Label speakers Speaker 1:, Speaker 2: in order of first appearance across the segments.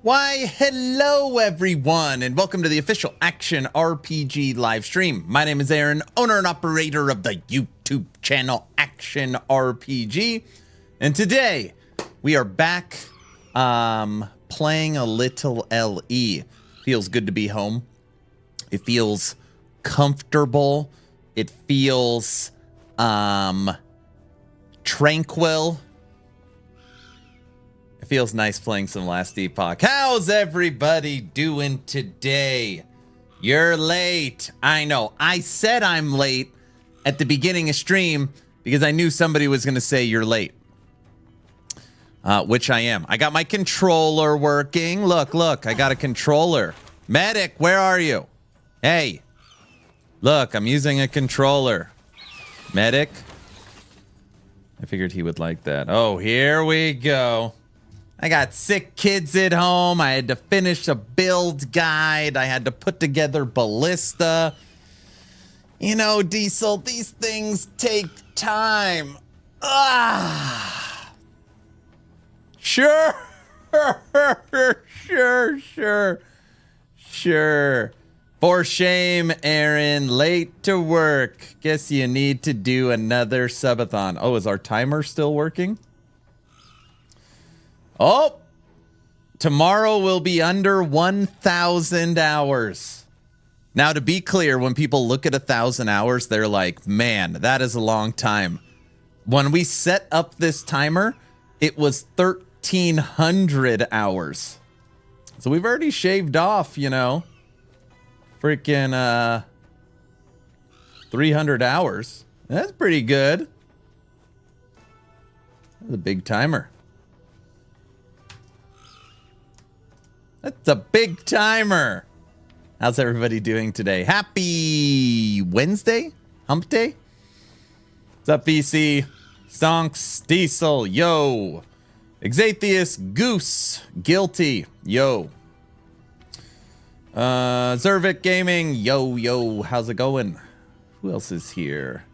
Speaker 1: Why, hello everyone, and welcome to the official Action RPG live stream. My name is Aaron, owner and operator of the YouTube channel Action RPG, and today we are back playing a little LE. Feels good to be home. It feels comfortable. It feels tranquil. It feels nice playing some last Epoch. How's everybody doing today? You're late. I know. I said I'm late at the beginning of stream because I knew somebody was going to say you're late. Which I am. I got my controller working. Look, I got a controller. Medic, where are you? Hey. Look, I'm using a controller. Medic. I figured he would like that. Oh, here we go. I got sick kids at home. I had to finish a build guide. I had to put together Ballista. You know, Diesel, these things take time. Sure. Sure. For shame, Aaron. Late to work. Guess you need to do another subathon. Oh, is our timer still working? Oh, tomorrow will be under 1,000 hours. Now, to be clear, when people look at 1,000 hours, they're like, man, that is a long time. When we set up this timer, it was 1,300 hours. So we've already shaved off, you know, freaking 300 hours. That's pretty good. That's a big timer. That's a big timer. How's everybody doing today? Happy Wednesday? Hump day? What's up, VC? Stonks, Diesel, yo. Exatheus, Goose, Guilty, yo. Zervik Gaming, yo. How's it going? Who else is here?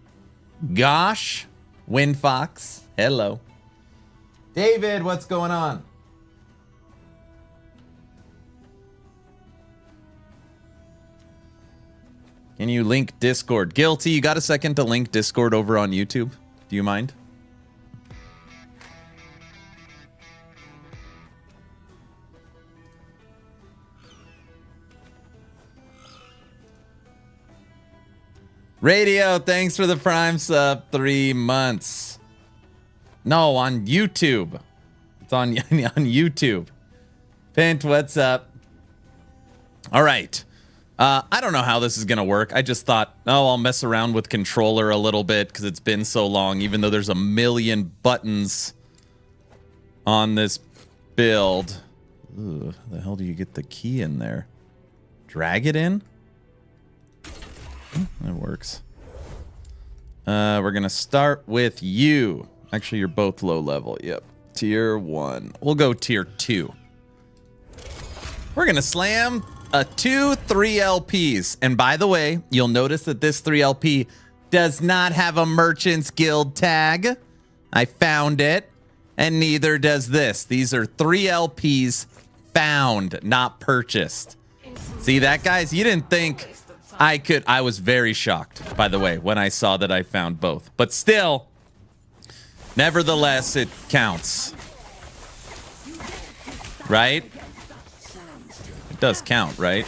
Speaker 1: Gosh, Windfox, hello. David, what's going on? Can you link Discord? Guilty, you got a second to link Discord over on YouTube? Do you mind? Radio, thanks for the Prime sub. 3 months. No, on YouTube. It's on YouTube. Pint, what's up? All right. I don't know how this is going to work. I just thought, oh, I'll mess around with controller a little bit because it's been so long, even though there's a million buttons on this build. Ooh, the hell do you get the key in there? Drag it in? That works. We're going to start with you. Actually, you're both low level. Yep. Tier 1. We'll go tier 2. We're going to slam 2 3LPs. And by the way, you'll notice that this 3LP does not have a Merchant's Guild tag. I found it. And neither does this. These are 3LPs found, not purchased. See that, guys? You didn't think I could. I was very shocked, by the way, when I saw that I found both. But still, nevertheless, it counts. Right? It does count, right?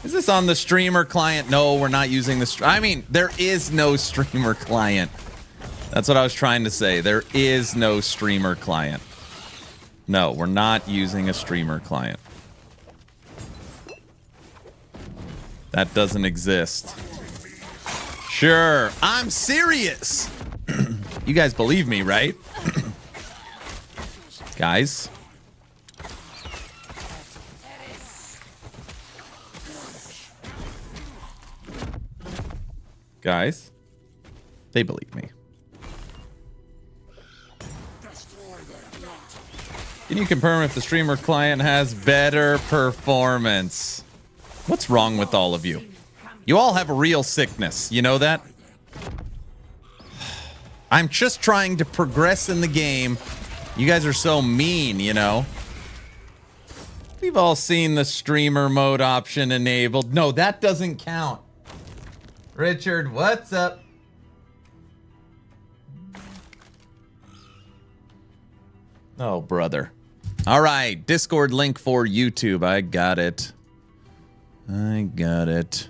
Speaker 1: Is this on the streamer client? No, we're not using the I mean, there is no streamer client. That's what I was trying to say. There is no streamer client. No, we're not using a streamer client. That doesn't exist. Sure, I'm serious. You guys believe me, right? Guys. Guys, they believe me. Can you confirm if the streamer client has better performance? What's wrong with all of you? You all have a real sickness. You know that? I'm just trying to progress in the game. You guys are so mean, you know? We've all seen the streamer mode option enabled. No, that doesn't count. Richard, what's up? Oh, brother. All right, Discord link for YouTube. I got it. I got it.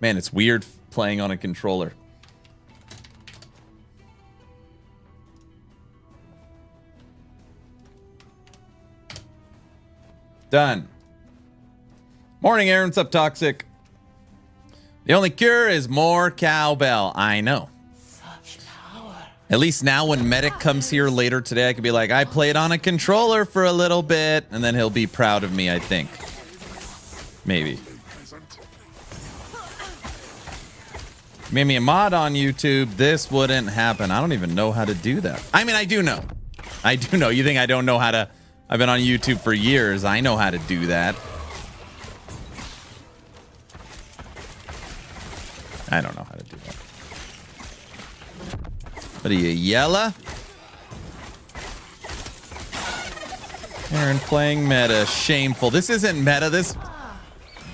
Speaker 1: Man, it's weird playing on a controller. Done. Morning, Aaron. What's up, Toxic? The only cure is more cowbell. I know. Such power. At least now when Medic comes here later today, I could be like, I played on a controller for a little bit, and then he'll be proud of me, I think. Maybe. Made me a mod on YouTube, this wouldn't happen. I don't even know how to do that. I mean, I do know. I do know. You think I don't know how to... I've been on YouTube for years. I know how to do that. I don't know how to do that. What are you, Yella? Aaron playing meta. Shameful. This isn't meta. This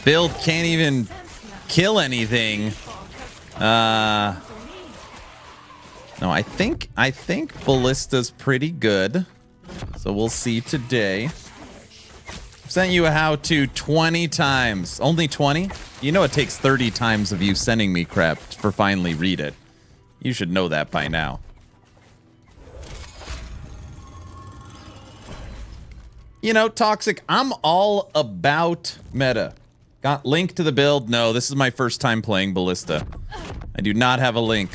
Speaker 1: build can't even kill anything. No, I think Ballista's pretty good. So we'll see today. I've sent you a how-to 20 times. Only 20? You know it takes 30 times of you sending me crap for finally read it. You should know that by now. You know, Toxic, I'm all about meta. Got link to the build? No, this is my first time playing Ballista. I do not have a link.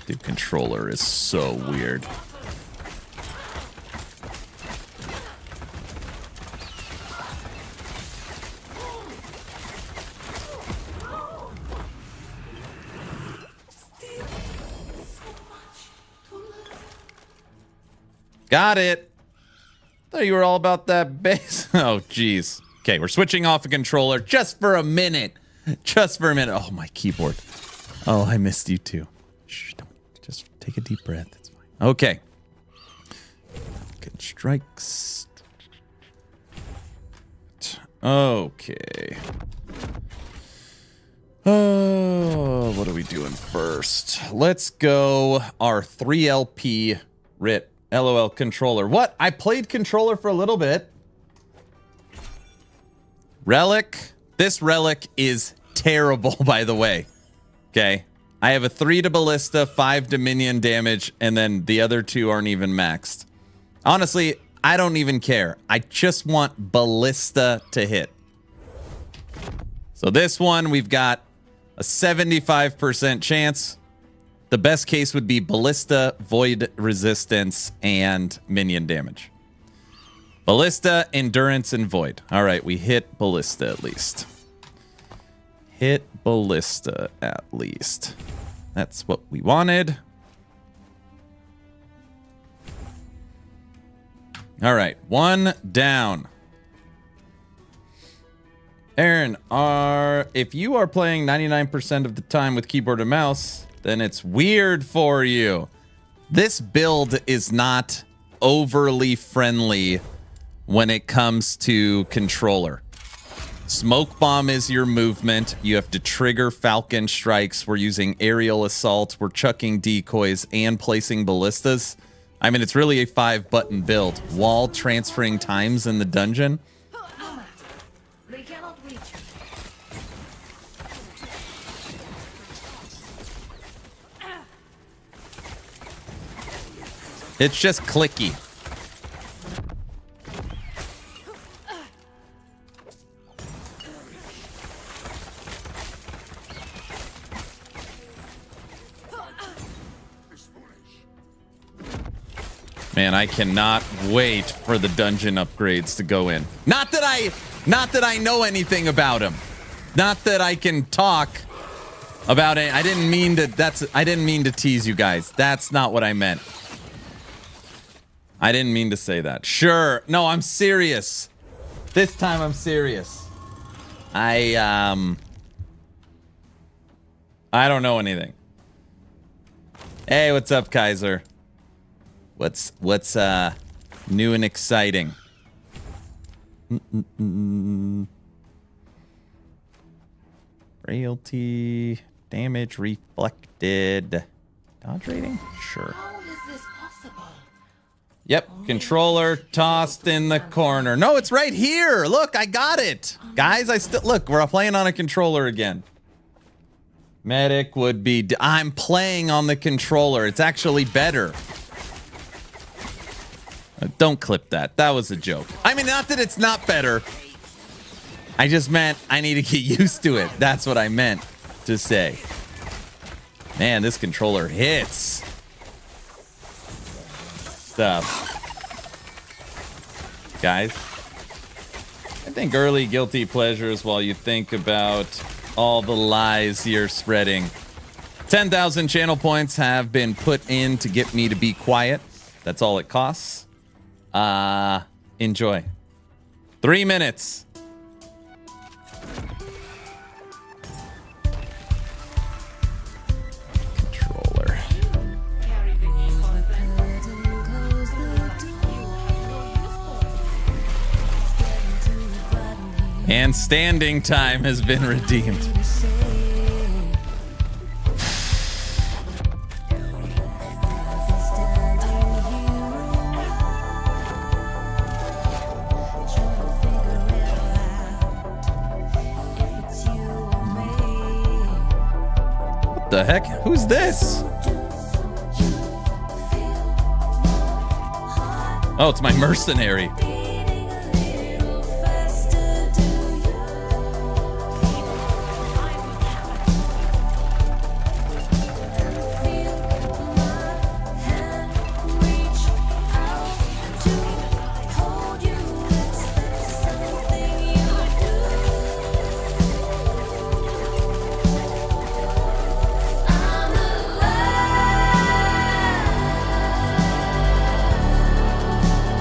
Speaker 1: Dude, controller is so weird. Got it. Thought you were all about that base. Oh, jeez. Okay, we're switching off a controller just for a minute. Just for a minute. Oh, my keyboard. Oh, I missed you too. Shh, don't. Just take a deep breath. It's fine. Okay. Falcon strikes. Okay. Oh, what are we doing first? Let's go our 3LP RIT LOL controller. What? I played controller for a little bit. Relic. This relic is terrible, by the way. Okay. I have a 3 to Ballista, 5 to minion damage, and then the other 2 aren't even maxed. Honestly, I don't even care. I just want Ballista to hit. So this one, we've got a 75% chance. The best case would be Ballista, Void Resistance, and minion damage. Ballista, Endurance, and Void. All right, we hit Ballista at least. Hit Ballista at least. That's what we wanted. All right, 1 down. Aaron, if you are playing 99% of the time with keyboard and mouse, then it's weird for you. This build is not overly friendly when it comes to controller. Smoke bomb is your movement. You have to trigger Falcon strikes. We're using aerial assault. We're chucking decoys and placing ballistas. I mean, it's really a 5-button build. Wall transferring times in the dungeon.
Speaker 2: They cannot reach.
Speaker 1: It's just clicky. Man, I cannot wait for the dungeon upgrades to go in. Not that I know anything about them. Not that I can talk about it. I didn't mean to tease you guys. That's not what I meant. I didn't mean to say that. Sure. No, I'm serious. This time I'm serious. I don't know anything. Hey, what's up, Kaiser? What's new and exciting? Frailty, damage reflected. Dodge rating? Sure.
Speaker 2: How is this possible?
Speaker 1: Yep, controller tossed in the corner. No, it's right here. Look, I got it. Guys, look, we're playing on a controller again. Medic would be... I'm playing on the controller. It's actually better. Don't clip that. That was a joke. I mean, not that it's not better. I just meant I need to get used to it. That's what I meant to say. Man, this controller hits. Stuff. Guys, I think early guilty pleasures while you think about all the lies you're spreading. 10,000 channel points have been put in to get me to be quiet. That's all it costs. Enjoy. 3 minutes. Controller. And standing time has been redeemed. What the heck? Who's this? Oh, it's my mercenary.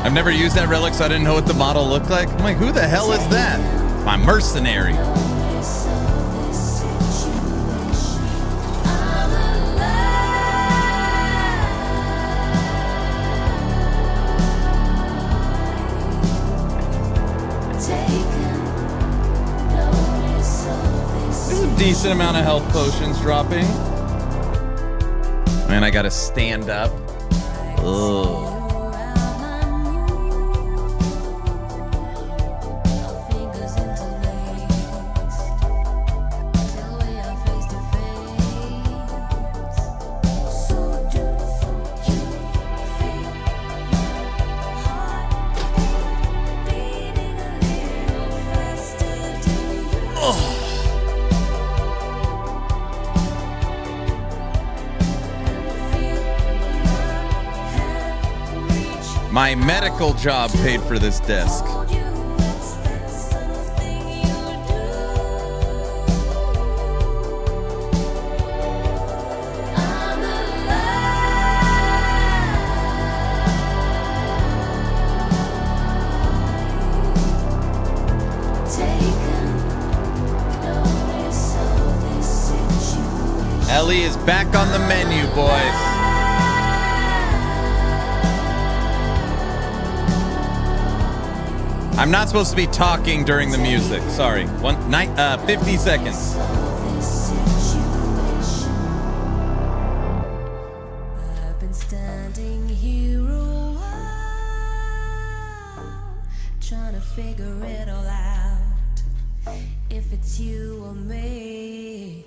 Speaker 1: I've never used that relic, so I didn't know what the model looked like. I'm like, who the hell is that? It's my mercenary. There's a decent amount of health potions dropping. Man, I gotta stand up. Ugh. My medical job paid for this desk. Ellie is back on the menu, boys. I'm not supposed to be talking during the music. Sorry. 50 seconds.
Speaker 2: I've been standing here a while, trying to figure it all out. If it's you or me,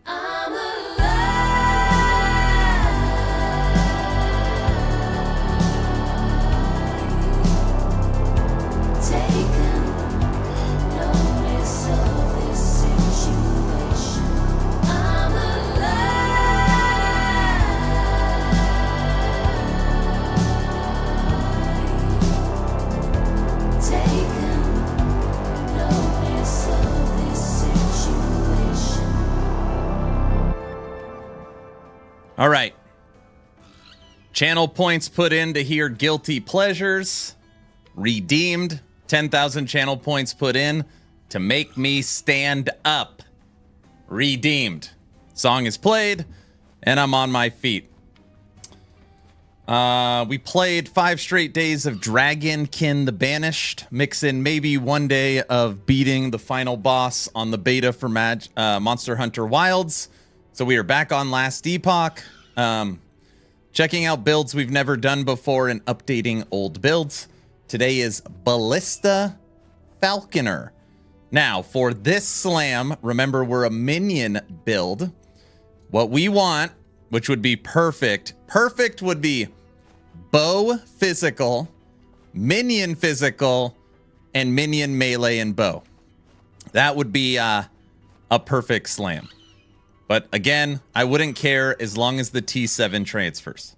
Speaker 2: I'm alive.
Speaker 1: All right. Channel points put in to hear guilty pleasures. Redeemed. 10,000 channel points put in to make me stand up. Redeemed. Song is played, and I'm on my feet. We played 5 straight days of Dragonkin the Banished. Mix in maybe one day of beating the final boss on the beta for Monster Hunter Wilds. So we are back on last Epoch. Checking out builds we've never done before and updating old builds. Today is Ballista Falconer. Now, for this slam, remember we're a minion build. What we want, which would be perfect would be bow physical, minion physical, and minion melee and bow. That would be a perfect slam. But again, I wouldn't care as long as the T7 transfers.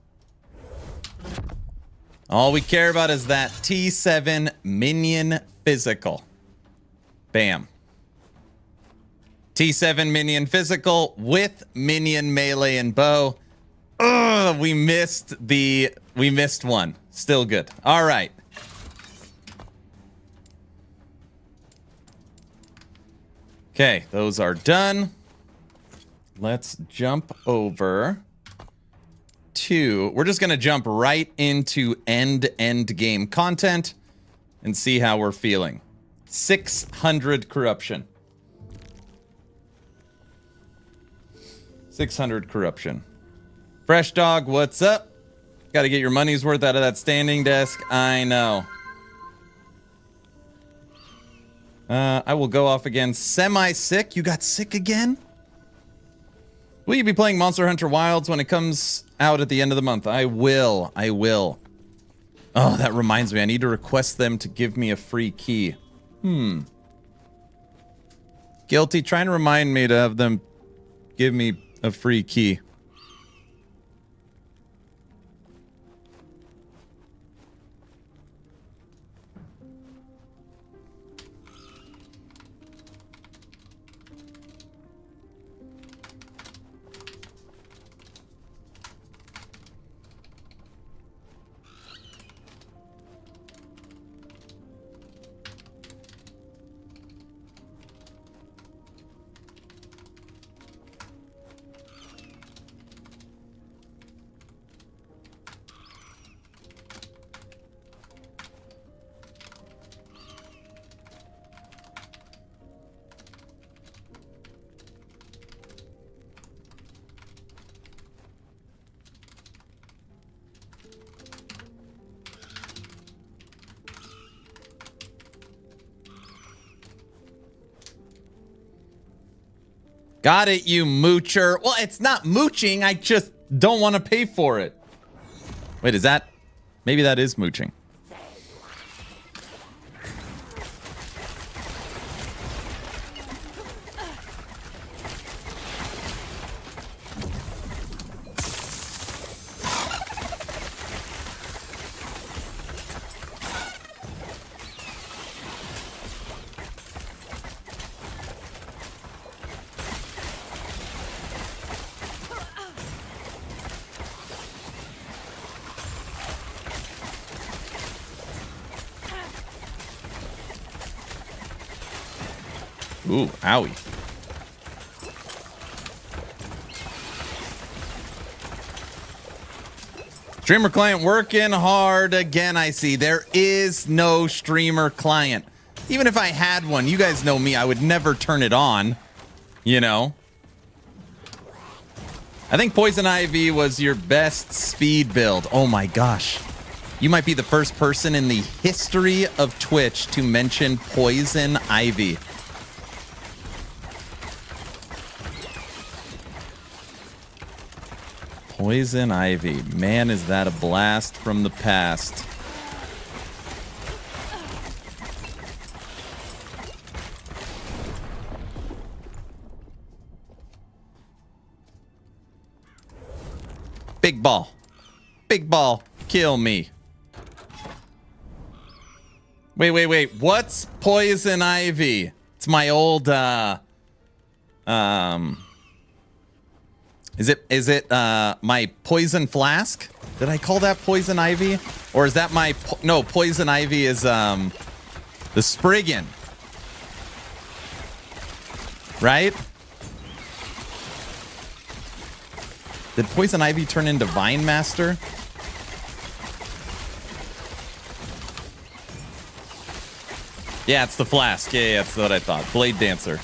Speaker 1: All we care about is that T7 minion physical. Bam. T7 minion physical with minion melee and bow. Ugh, we missed one. Still good. All right. Okay, those are done. Let's jump over to... We're just going to jump right into end game content and see how we're feeling. 600 corruption. 600 corruption. Fresh Dog, what's up? Got to get your money's worth out of that standing desk. I know. I will go off again. Semi-sick. You got sick again? Will you be playing Monster Hunter Wilds when it comes out at the end of the month? I will. I will. Oh, that reminds me. I need to request them to give me a free key. Guilty, trying to remind me to have them give me a free key. Got it, you moocher. Well, it's not mooching. I just don't want to pay for it. Wait, is that... Maybe that is mooching. Ooh, owie. Streamer client working hard again, I see. There is no streamer client. Even if I had one, you guys know me, I would never turn it on. You know? I think Poison Ivy was your best speed build. Oh my gosh. You might be the first person in the history of Twitch to mention Poison Ivy. Poison Ivy. Man, is that a blast from the past. Big ball. Big ball. Kill me. Wait. What's Poison Ivy? It's my old, Is it my poison flask? Did I call that poison ivy? Or is that my no, poison ivy is the Spriggan. Right? Did poison ivy turn into Vine Master? Yeah, it's the flask. Yeah, that's what I thought. Blade Dancer.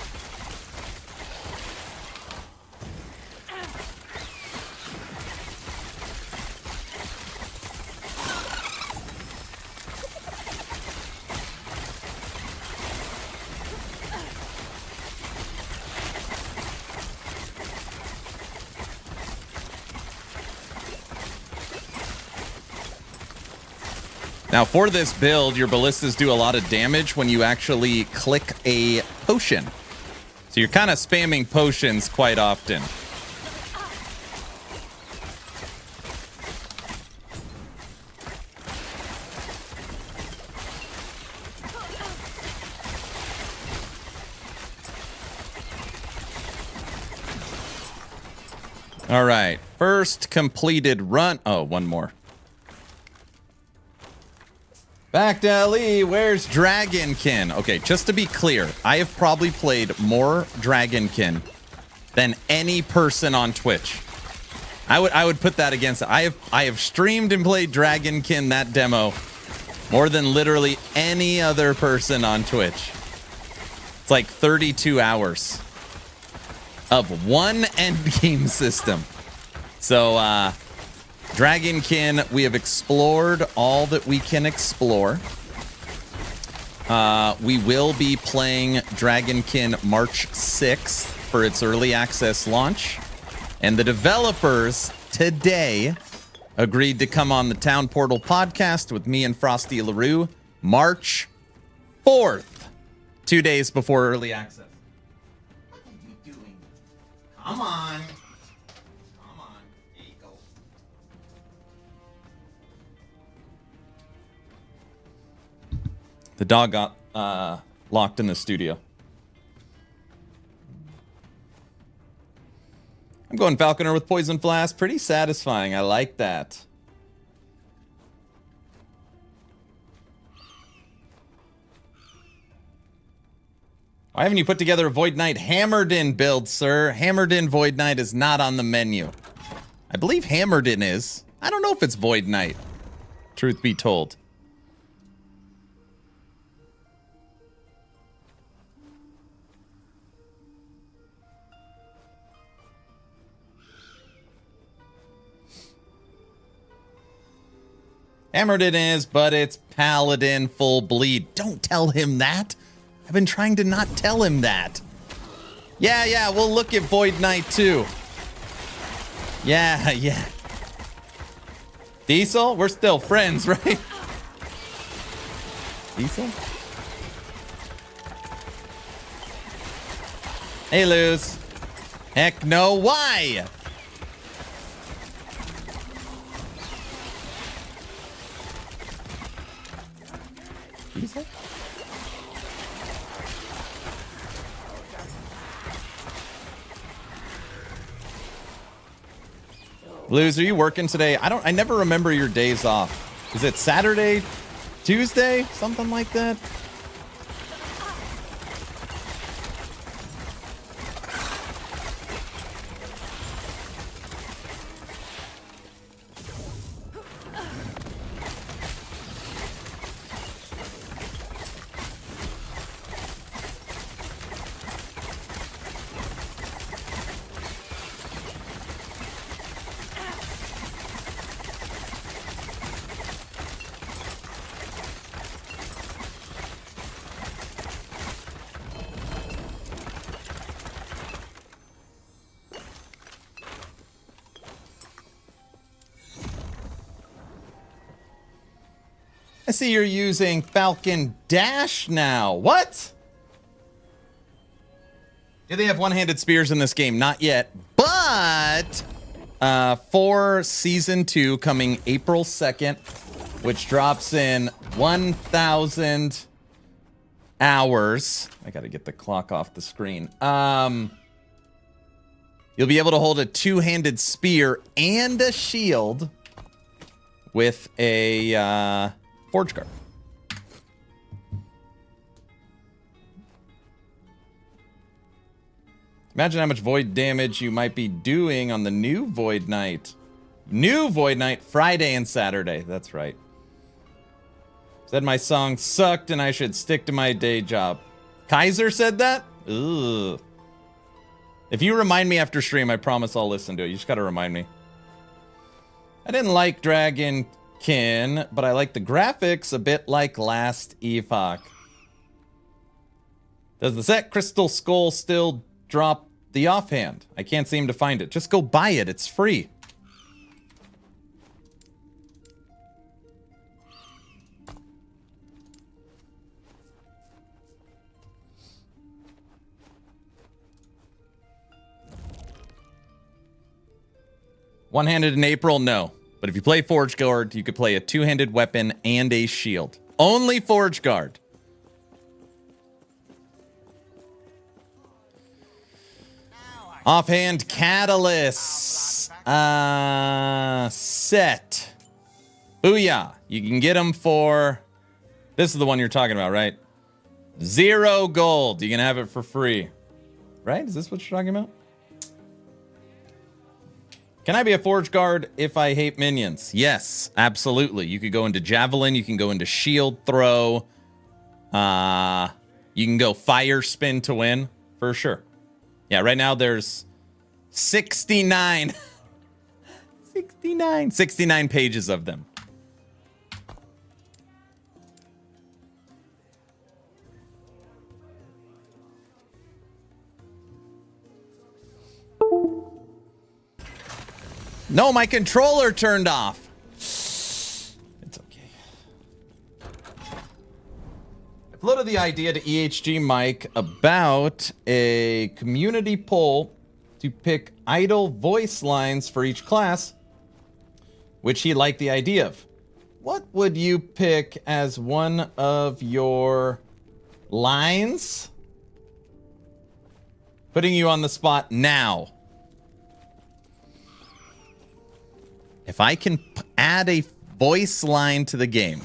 Speaker 1: Now, for this build, your ballistas do a lot of damage when you actually click a potion. So you're kind of spamming potions quite often. All right, first completed run. Oh, one more. Back to LE, where's Dragonkin? Okay, just to be clear, I have probably played more Dragonkin than any person on Twitch. I would put that against it. I have streamed and played Dragonkin, that demo, more than literally any other person on Twitch. It's like 32 hours of one endgame system. So, Dragonkin, we have explored all that we can explore. We will be playing Dragonkin March 6th for its early access launch. And the developers today agreed to come on the Town Portal podcast with me and Frosty LaRue March 4th, 2 days before early access. What are you doing? Come on. The dog got locked in the studio. I'm going Falconer with Poison Flask. Pretty satisfying. I like that. Why haven't you put together a Void Knight Hammered-In build, sir? Hammered-In Void Knight is not on the menu. I believe Hammered-In is. I don't know if it's Void Knight, truth be told. Hammered-In is, but it's Paladin full bleed. Don't tell him that. I've been trying to not tell him that. Yeah, we'll look at Void Knight too. Yeah. Diesel, we're still friends, right? Diesel? Hey, Luz. Heck no, why? Diesel? Luz, are you working today? I never remember your days off. Is it Saturday, Tuesday, something like that? I see you're using Falcon Dash now. What? Do they have one-handed spears in this game? Not yet. But for Season 2 coming April 2nd, which drops in 1,000 hours. I got to get the clock off the screen. You'll be able to hold a two-handed spear and a shield with a forge guard. Imagine how much void damage you might be doing on the new Void Knight. New Void Knight, Friday and Saturday. That's right. Said my song sucked and I should stick to my day job. Kaiser said that? Ugh. If you remind me after stream, I promise I'll listen to it. You just gotta remind me. I didn't like Dragonkin, but I like the graphics a bit like last Epoch. Does the set Crystal Skull still drop the offhand? I can't seem to find it. Just go buy it. It's free. One-handed in April? No. But if you play Forge Guard, you could play a two-handed weapon and a shield. Only Forge Guard. Offhand Catalyst. Set. Booyah. You can get them for... This is the one you're talking about, right? 0 gold. You can have it for free. Right? Is this what you're talking about? Can I be a Forge Guard if I hate minions? Yes, absolutely. You could go into Javelin. You can go into Shield Throw. You can go Fire Spin to win, for sure. Yeah, right now there's 69. 69 pages of them. No, my controller turned off. It's okay. I floated the idea to EHG Mike about a community poll to pick idle voice lines for each class, which he liked the idea of. What would you pick as one of your lines? Putting you on the spot now. If I can add a voice line to the game.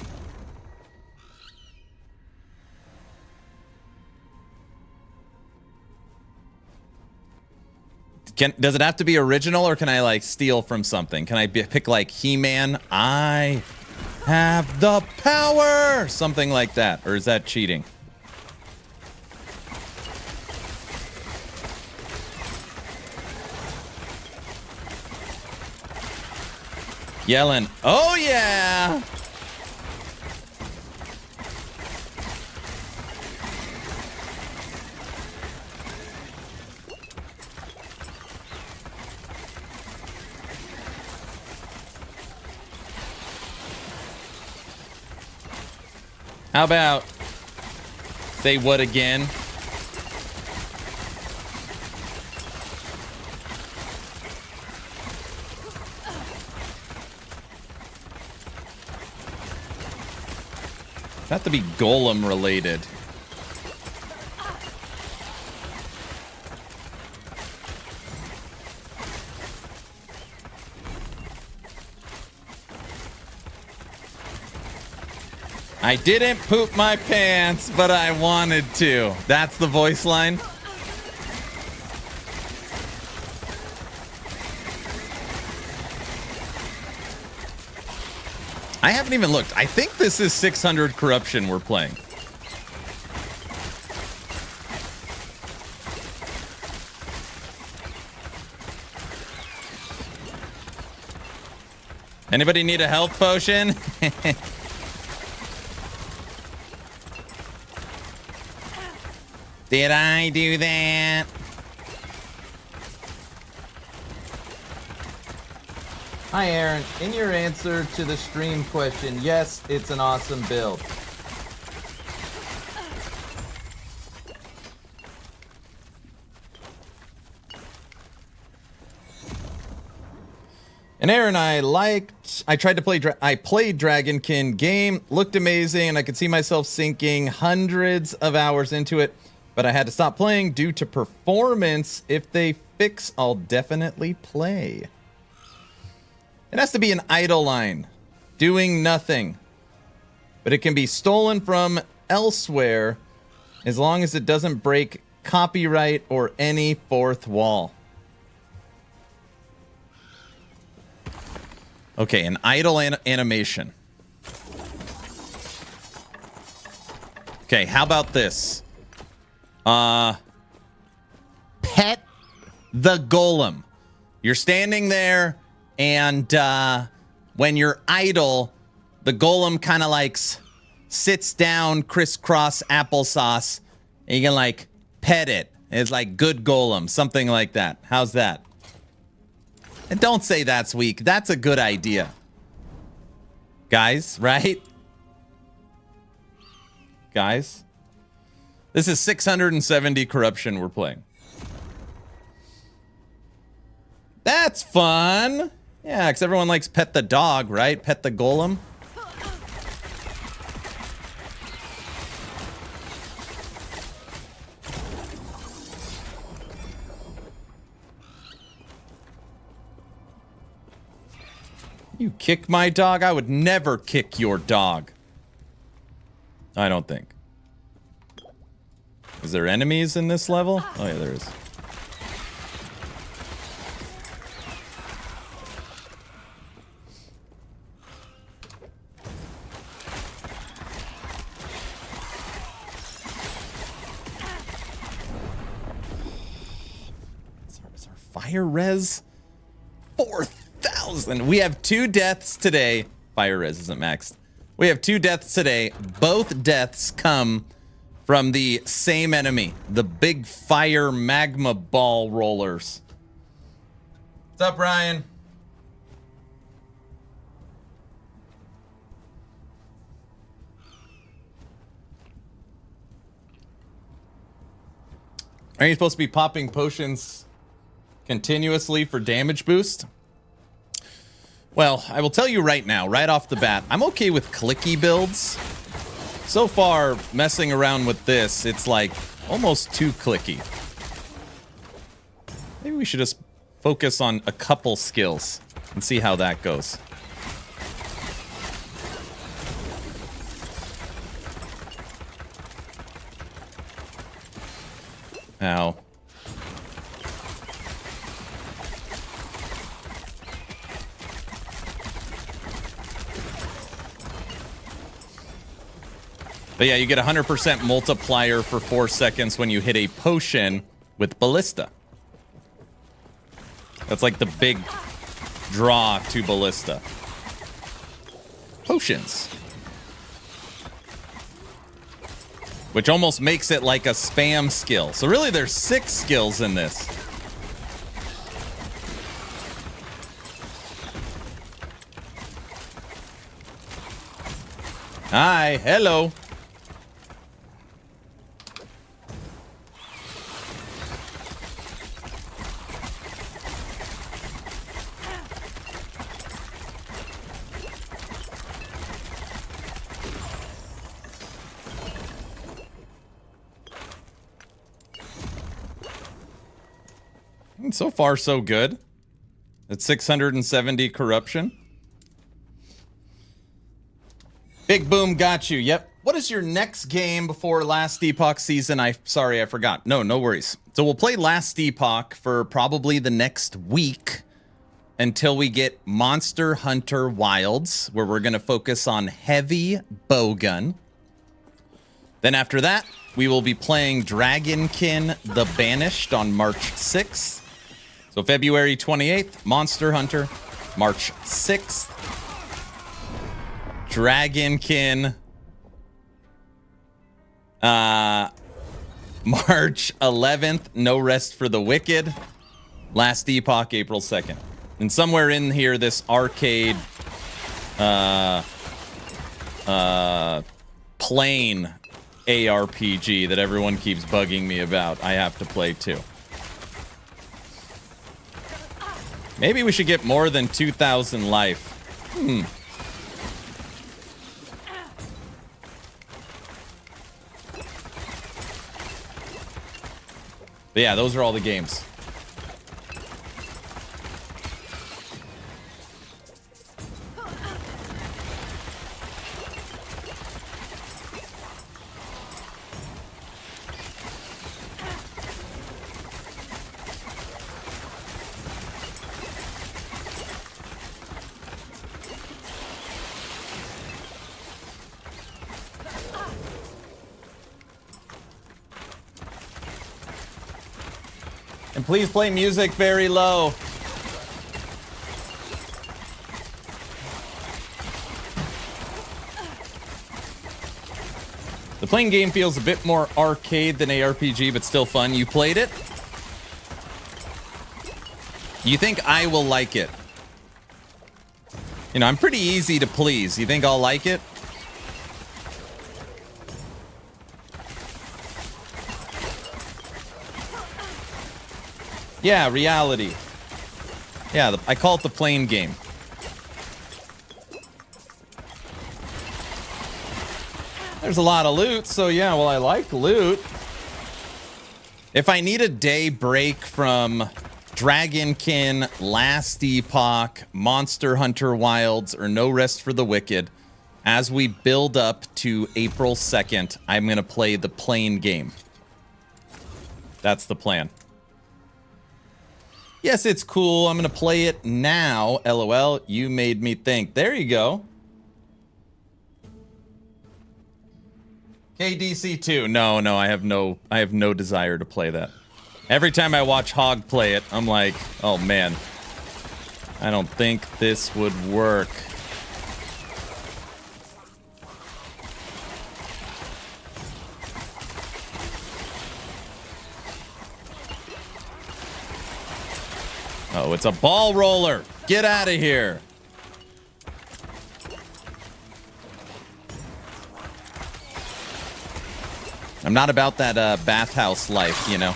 Speaker 1: Does it have to be original or can I like steal from something? Can I pick like He-Man? I have the power! Something like that. Or is that cheating? Yelling, oh yeah! How about say what again? Have to be golem related. I didn't poop my pants, but I wanted to. That's the voice line. I haven't even looked. I think this is 600 corruption we're playing. Anybody need a health potion? Did I do that? Hi, Aaron. In your answer to the stream question, yes, it's an awesome build. And Aaron, I tried to play, I played Dragonkin game, looked amazing, and I could see myself sinking hundreds of hours into it, but I had to stop playing due to performance. If they epics I'll definitely play. It has to be an idle line, doing nothing. But it can be stolen from elsewhere as long as it doesn't break copyright or any fourth wall. Okay, an idle animation. Okay, how about this? Pet the golem. You're standing there, and when you're idle, the golem kind of like sits down, crisscross applesauce, and you can like pet it. It's like good golem, something like that. How's that? And don't say that's weak. That's a good idea. Guys, right? Guys? This is 670 corruption we're playing. That's fun. Yeah, because everyone likes pet the dog, right? Pet the golem. You kick my dog? I would never kick your dog. I don't think. Is there enemies in this level? Oh yeah, there is. Is our fire res? 4,000. We have 2 deaths today. Fire res isn't maxed. We have 2 deaths today. Both deaths come from the same enemy, the big fire magma ball rollers. What's up, Ryan? Are you supposed to be popping potions continuously for damage boost? Well, I will tell you right now, right off the bat, I'm okay with clicky builds. So far, messing around with this, it's like almost too clicky. Maybe we should just focus on a couple skills and see how that goes. Ow. But yeah, you get 100% multiplier for 4 seconds when you hit a potion with Ballista. That's like the big draw to Ballista. Potions. Which almost makes it like a spam skill. So really there's 6 skills in this. Hi, hello. So far, so good. At 670 corruption. Big Boom got you. Yep. What is your next game before last Epoch season? Sorry, I forgot. No worries. So we'll play last Epoch for probably the next week until we get Monster Hunter Wilds, where we're going to focus on heavy bowgun. Then after that, we will be playing Dragonkin the Banished on March 6th. So February 28th, Monster Hunter. March 6th, Dragonkin. March 11th, No Rest for the Wicked. Last Epoch, April 2nd. And somewhere in here, this arcade plane ARPG that everyone keeps bugging me about, I have to play too. Maybe we should get more than 2,000 life. But yeah, those are all the games. And please play music very low. The playing game feels a bit more arcade than ARPG, but still fun. You played it? You think I will like it? You know, I'm pretty easy to please. You think I'll like it? Yeah, reality. Yeah, I call it the playing game. There's a lot of loot, so yeah, well, I like loot. If I need a day break from Dragonkin, Last Epoch, Monster Hunter Wilds, or No Rest for the Wicked, as we build up to April 2nd, I'm going to play the plain game. That's the plan. Yes, it's cool. I'm going to play it now. LOL, you made me think. There you go. KDC2. No, I have no desire to play that. Every time I watch Hog play it, I'm like, oh man, I don't think this would work. Oh, it's a ball roller. Get out of here. I'm not about that bathhouse life, you know.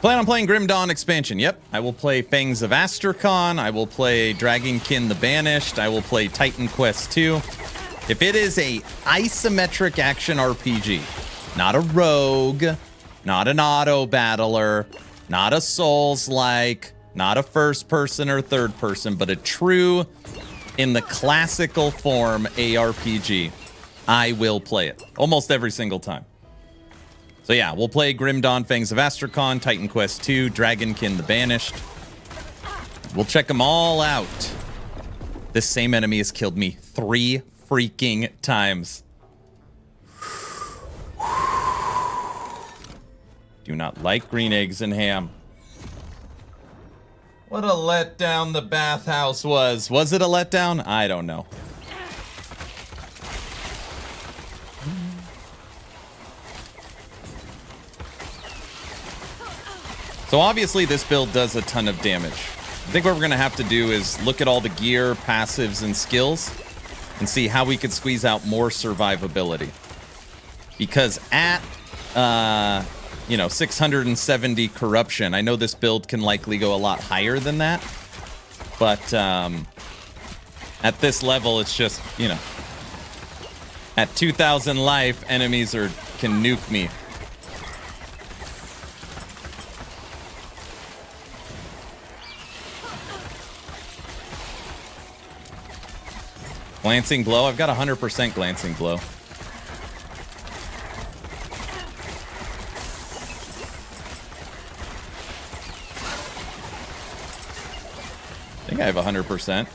Speaker 1: Plan on playing Grim Dawn expansion. Yep, I will play Fangs of Astrakan. I will play Dragonkin the Banished. I will play Titan Quest 2. If it is a isometric action RPG, not a rogue, not an auto battler, not a Souls-like, not a first person or third person, but a true, in the classical form ARPG, I will play it almost every single time. So yeah, we'll play Grim Dawn, Fangs of Astrakan, Titan Quest 2, Dragonkin the Banished. We'll check them all out. This same enemy has killed me 3 freaking times. Do not like green eggs and ham. What a letdown the bathhouse was. Was it a letdown? I don't know. So obviously this build does a ton of damage. I think what we're going to have to do is look at all the gear, passives, and skills and see how we could squeeze out more survivability. Because at, 670 corruption, I know this build can likely go a lot higher than that. But at this level, it's just, at 2,000 life, enemies can nuke me. Glancing Blow? I've got 100% Glancing Blow. I think I have 100%.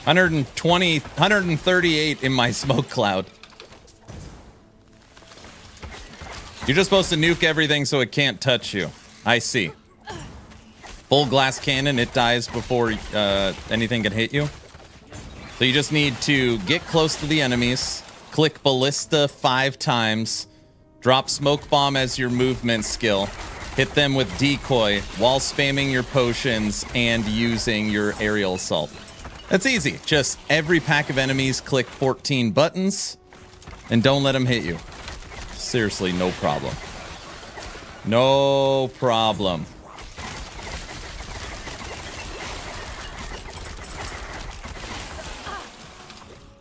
Speaker 1: $138 in my smoke cloud. You're just supposed to nuke everything so it can't touch you. I see. Full glass cannon, it dies before anything can hit you. So you just need to get close to the enemies, click Ballista 5 times, drop Smoke Bomb as your movement skill, hit them with Decoy while spamming your potions and using your aerial assault. That's easy. Just every pack of enemies, click 14 buttons, and don't let them hit you. Seriously, no problem. No problem.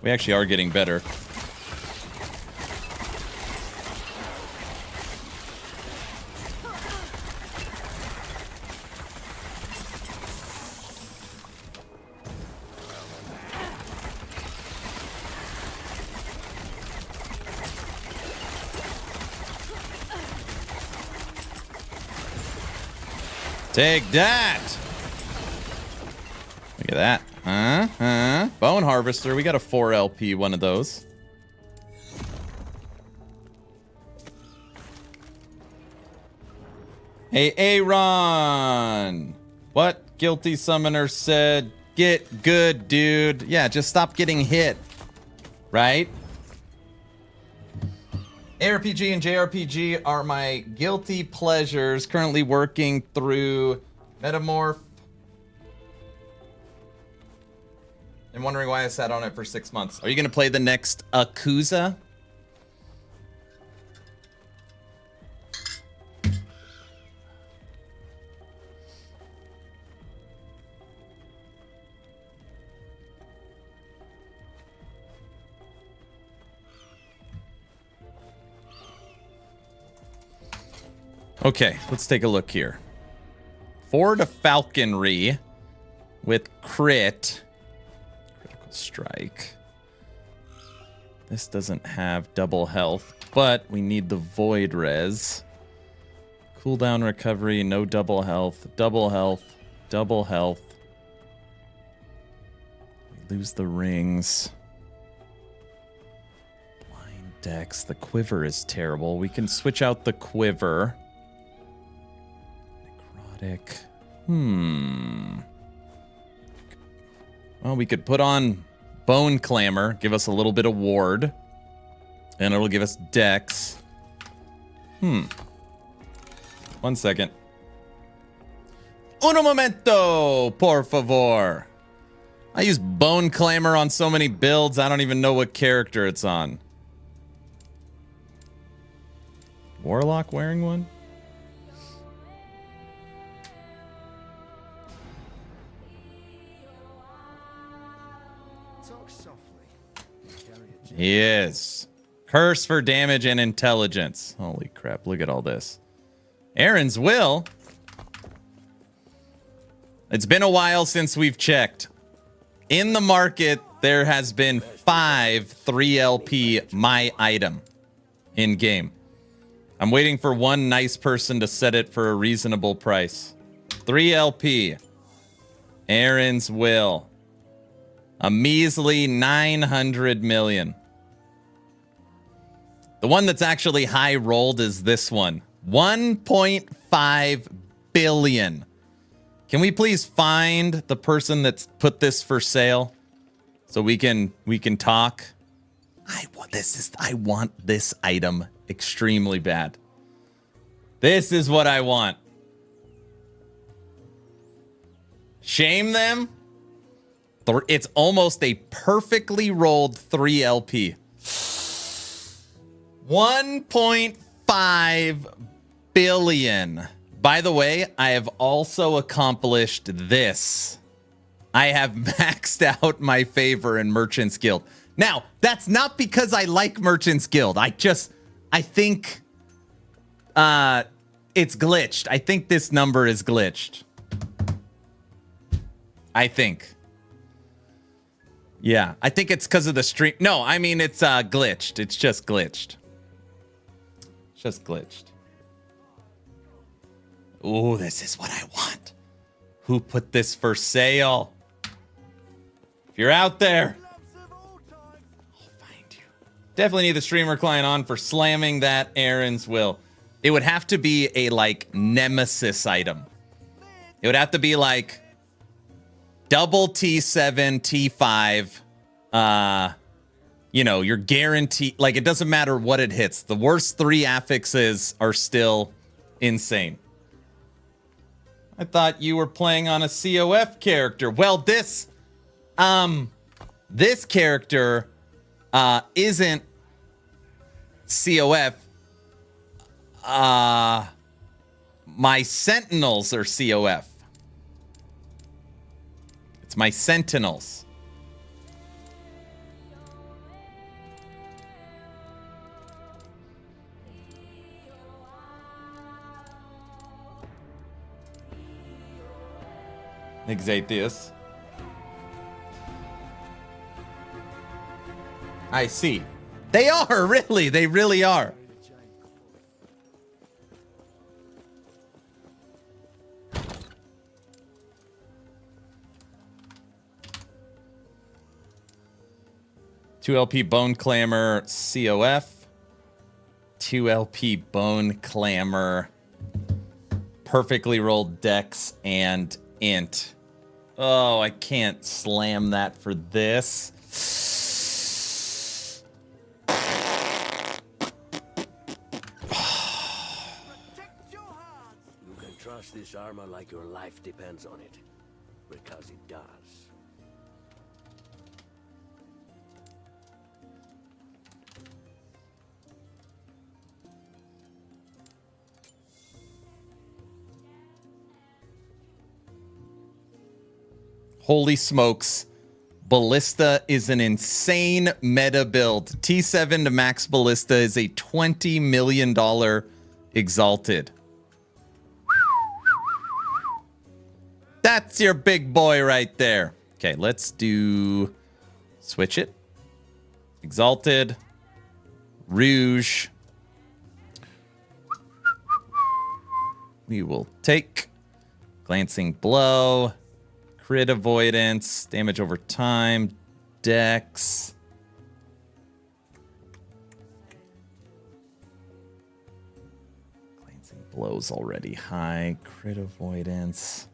Speaker 1: We actually are getting better. Take that. Look at that. Bone Harvester. We got a 4 LP, one of those. Hey, Aaron. What? Guilty Summoner said, get good, dude. Yeah, just stop getting hit. Right? ARPG and JRPG are my guilty pleasures. Currently working through Metamorph. And wondering why I sat on it for 6 months. Are you going to play the next Akuza? Okay, let's take a look here. 4 to Falconry with crit. Critical strike. This doesn't have double health, but we need the void res. Cooldown recovery, no double health, double health, double health. We lose the rings. Blind dex. The quiver is terrible. We can switch out the quiver. Well, we could put on Bone Clamor, give us a little bit of ward, and it'll give us dex. 1 second. Uno momento, por favor. I use Bone Clamor on so many builds, I don't even know what character it's on. Warlock wearing one? He is. Curse for damage and intelligence. Holy crap, look at all this. Aaron's will. It's been a while since we've checked. In the market, there has been 5 3LP my item in game. I'm waiting for one nice person to set it for a reasonable price. 3LP. Aaron's will. A measly 900 million. The one that's actually high rolled is this one. 1.5 billion. Can we please find the person that's put this for sale so we can talk? I want this item extremely bad. This is what I want. Shame them. It's almost a perfectly rolled 3LP. 1.5 billion. By the way, I have also accomplished this. I have maxed out my favor in Merchant's Guild. Now, that's not because I like Merchant's Guild. I think it's glitched. I think this number is glitched. I think. Yeah, I think it's because of the stream. No, I mean, it's glitched. It's just glitched. It's just glitched. Ooh, this is what I want. Who put this for sale? If you're out there, I'll find you. Definitely need the streamer client on for slamming that Aaron's will. It would have to be a, like, nemesis item. It would have to be, like, double T7, T5. You know, you're guaranteed. Like, it doesn't matter what it hits. The worst 3 affixes are still insane. I thought you were playing on a COF character. Well, this character isn't COF. My Sentinels are COF. It's my Sentinels. Exatius. I see. They are, really. They really are. 2 LP Bone Clamor COF. 2 LP Bone Clamor. Perfectly rolled Dex and Int. Oh, I can't slam that for this.
Speaker 3: You can trust this armor like your life depends on it, because it does.
Speaker 1: Holy smokes. Ballista is an insane meta build. T7 to max Ballista is a $20 million exalted. That's your big boy right there. Okay, let's do... Switch it. Exalted. Rouge. We will take Glancing Blow. Crit avoidance, damage over time, dex. Glancing Blow's already high. Crit avoidance.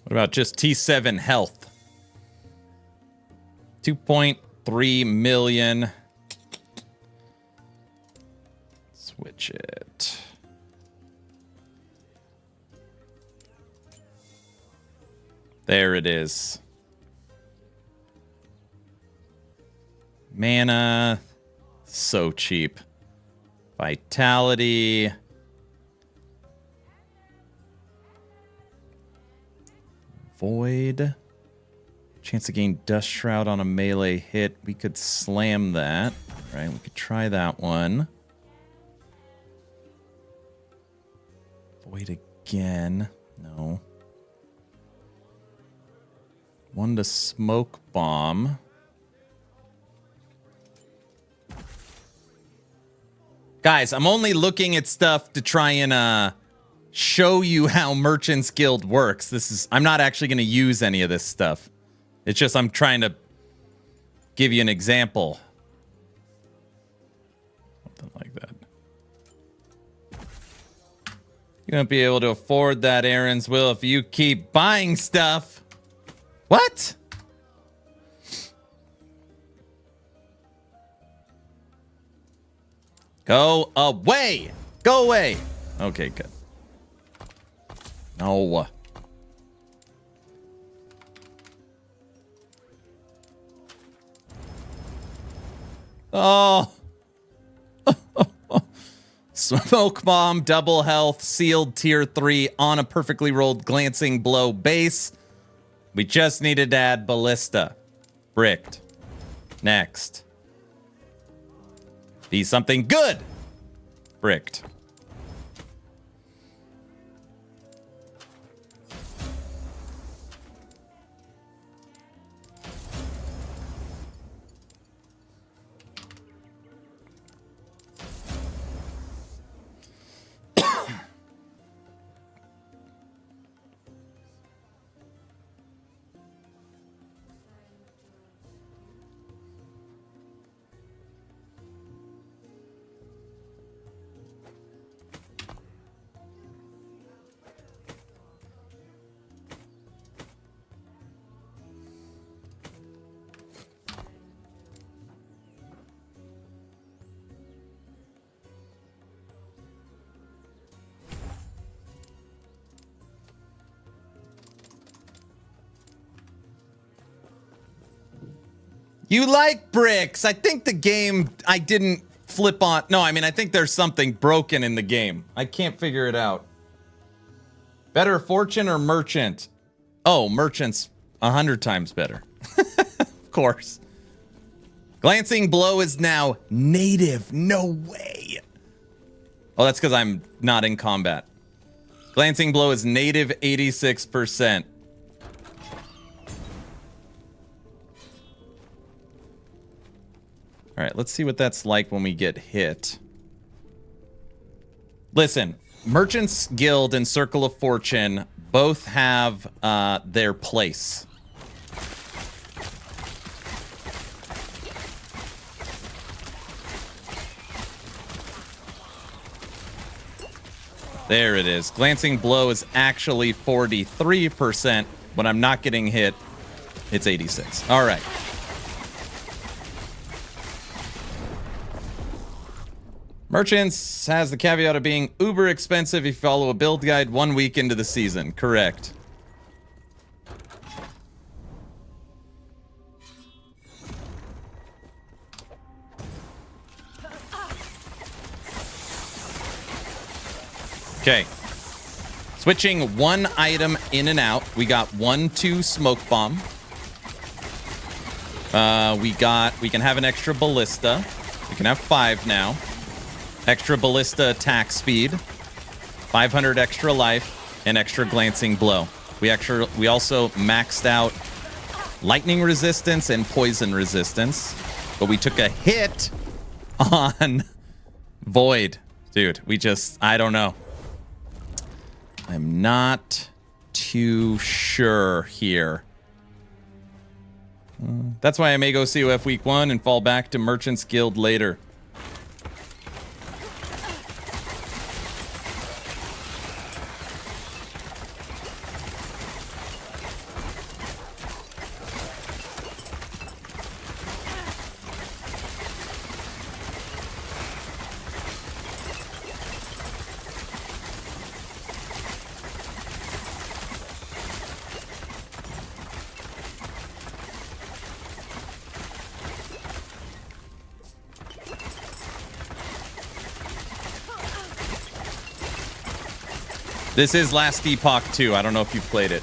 Speaker 1: What about just T7 health? 2.3 million. Switch it. There it is. Mana. So cheap. Vitality. Void. Chance to gain Dust Shroud on a melee hit. We could slam that. Right, we could try that one. Void again. No. One to Smoke Bomb. Guys, I'm only looking at stuff to try and show you how Merchant's Guild works. I'm not actually going to use any of this stuff. It's just I'm trying to give you an example. Something like that. You won't be able to afford that, Aaron's Will, if you keep buying stuff. What? Go away. Go away. Okay, good. No. Oh. Smoke Bomb, double health, sealed tier 3 on a perfectly rolled glancing blow base. We just needed to add Ballista. Bricked. Next. Be something good. Bricked. You like bricks. I think the game I didn't flip on. No, I mean, I think there's something broken in the game. I can't figure it out. Better fortune or merchant? Oh, merchant's 100 times better. Of course. Glancing blow is now native. No way. Oh, that's because I'm not in combat. Glancing blow is native 86%. All right, let's see what that's like when we get hit. Listen, Merchants Guild and Circle of Fortune both have their place. There it is. Glancing Blow is actually 43%. When I'm not getting hit, it's 86. All right. Merchants has the caveat of being uber expensive if you follow a build guide 1 week into the season. Correct. Okay. Switching one item in and out. We got 1-2 smoke bomb. We can have an extra ballista. We can have 5 now. Extra ballista attack speed, 500 extra life, and extra glancing blow. We also maxed out lightning resistance and poison resistance, but we took a hit on void. Dude, I don't know. I'm not too sure here. That's why I may go COF week 1 and fall back to Merchants Guild later. This is Last Epoch 2. I don't know if you've played it.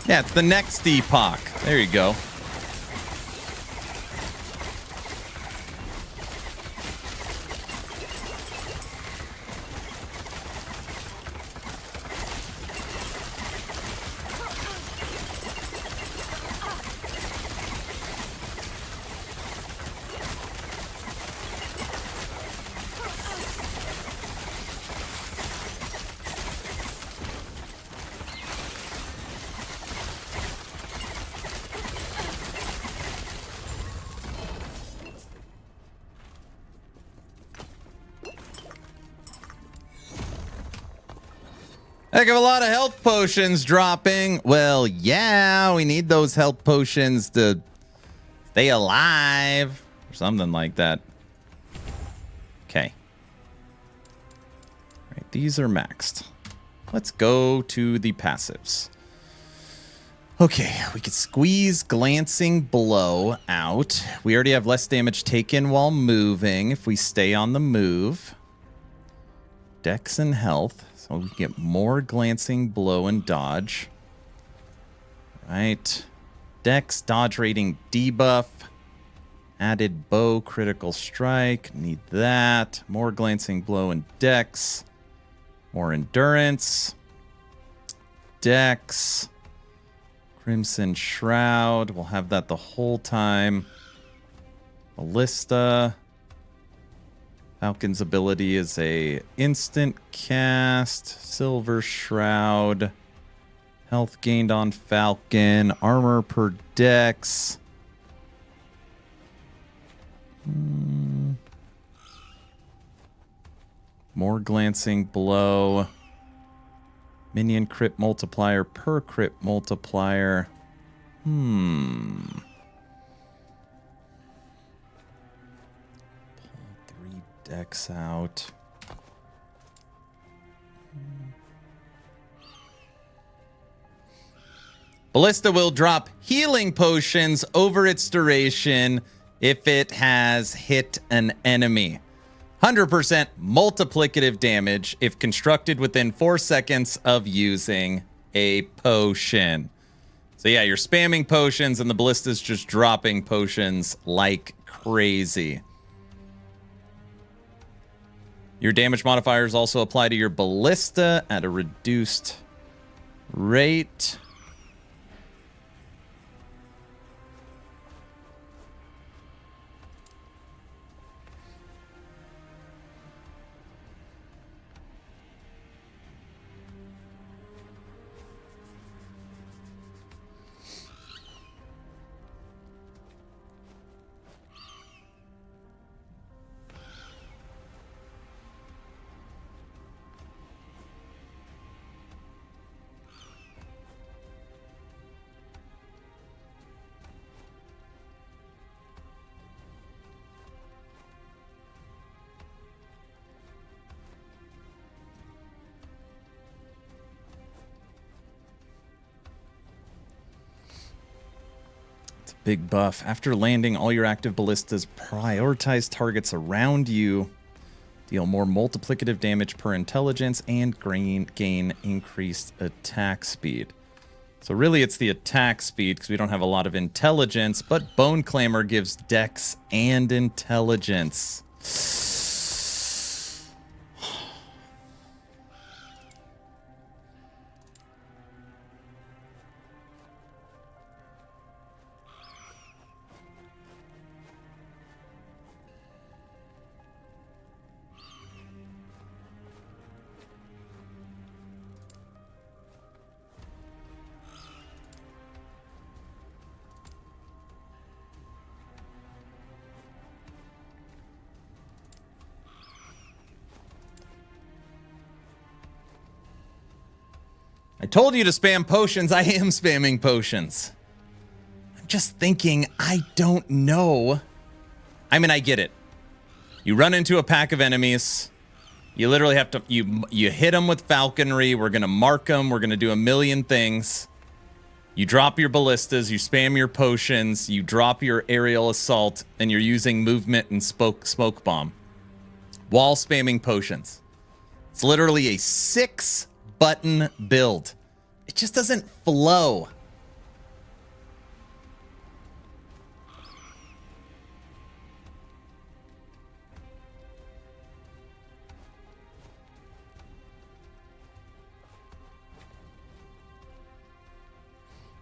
Speaker 1: Yeah, it's the next Epoch. There you go. Heck of a lot of health potions dropping. Well, yeah, we need those health potions to stay alive or something like that. Okay. All right, these are maxed. Let's go to the passives. Okay, we could squeeze Glancing Blow out. We already have less damage taken while moving if we stay on the move. Dex and health. So we get more Glancing Blow and dodge. Right. Dex, dodge rating debuff. Added bow, critical strike. Need that. More Glancing Blow and Dex. More endurance. Dex. Crimson Shroud. We'll have that the whole time. Ballista. Falcon's ability is a instant cast. Silver Shroud. Health gained on Falcon. Armor per Dex. More Glancing Blow. Minion crit multiplier per crit multiplier. 3 Dex out. Ballista will drop healing potions over its duration if it has hit an enemy. 100% multiplicative damage if constructed within 4 seconds of using a potion. So yeah, you're spamming potions and the Ballista's just dropping potions like crazy. Your damage modifiers also apply to your Ballista at a reduced rate. Big buff. After landing, all your active ballistas prioritize targets around you, deal more multiplicative damage per intelligence, and gain increased attack speed. So really it's the attack speed because we don't have a lot of intelligence, but Bone Clamor gives dex and intelligence. I told you to spam potions. I am spamming potions. I'm just thinking, I don't know. I mean, I get it. You run into a pack of enemies. You literally have to, you hit them with Falconry. We're going to mark them. We're going to do a million things. You drop your ballistas. You spam your potions. You drop your aerial assault. And you're using movement and smoke bomb while spamming potions. It's literally a 6-button build. It just doesn't flow.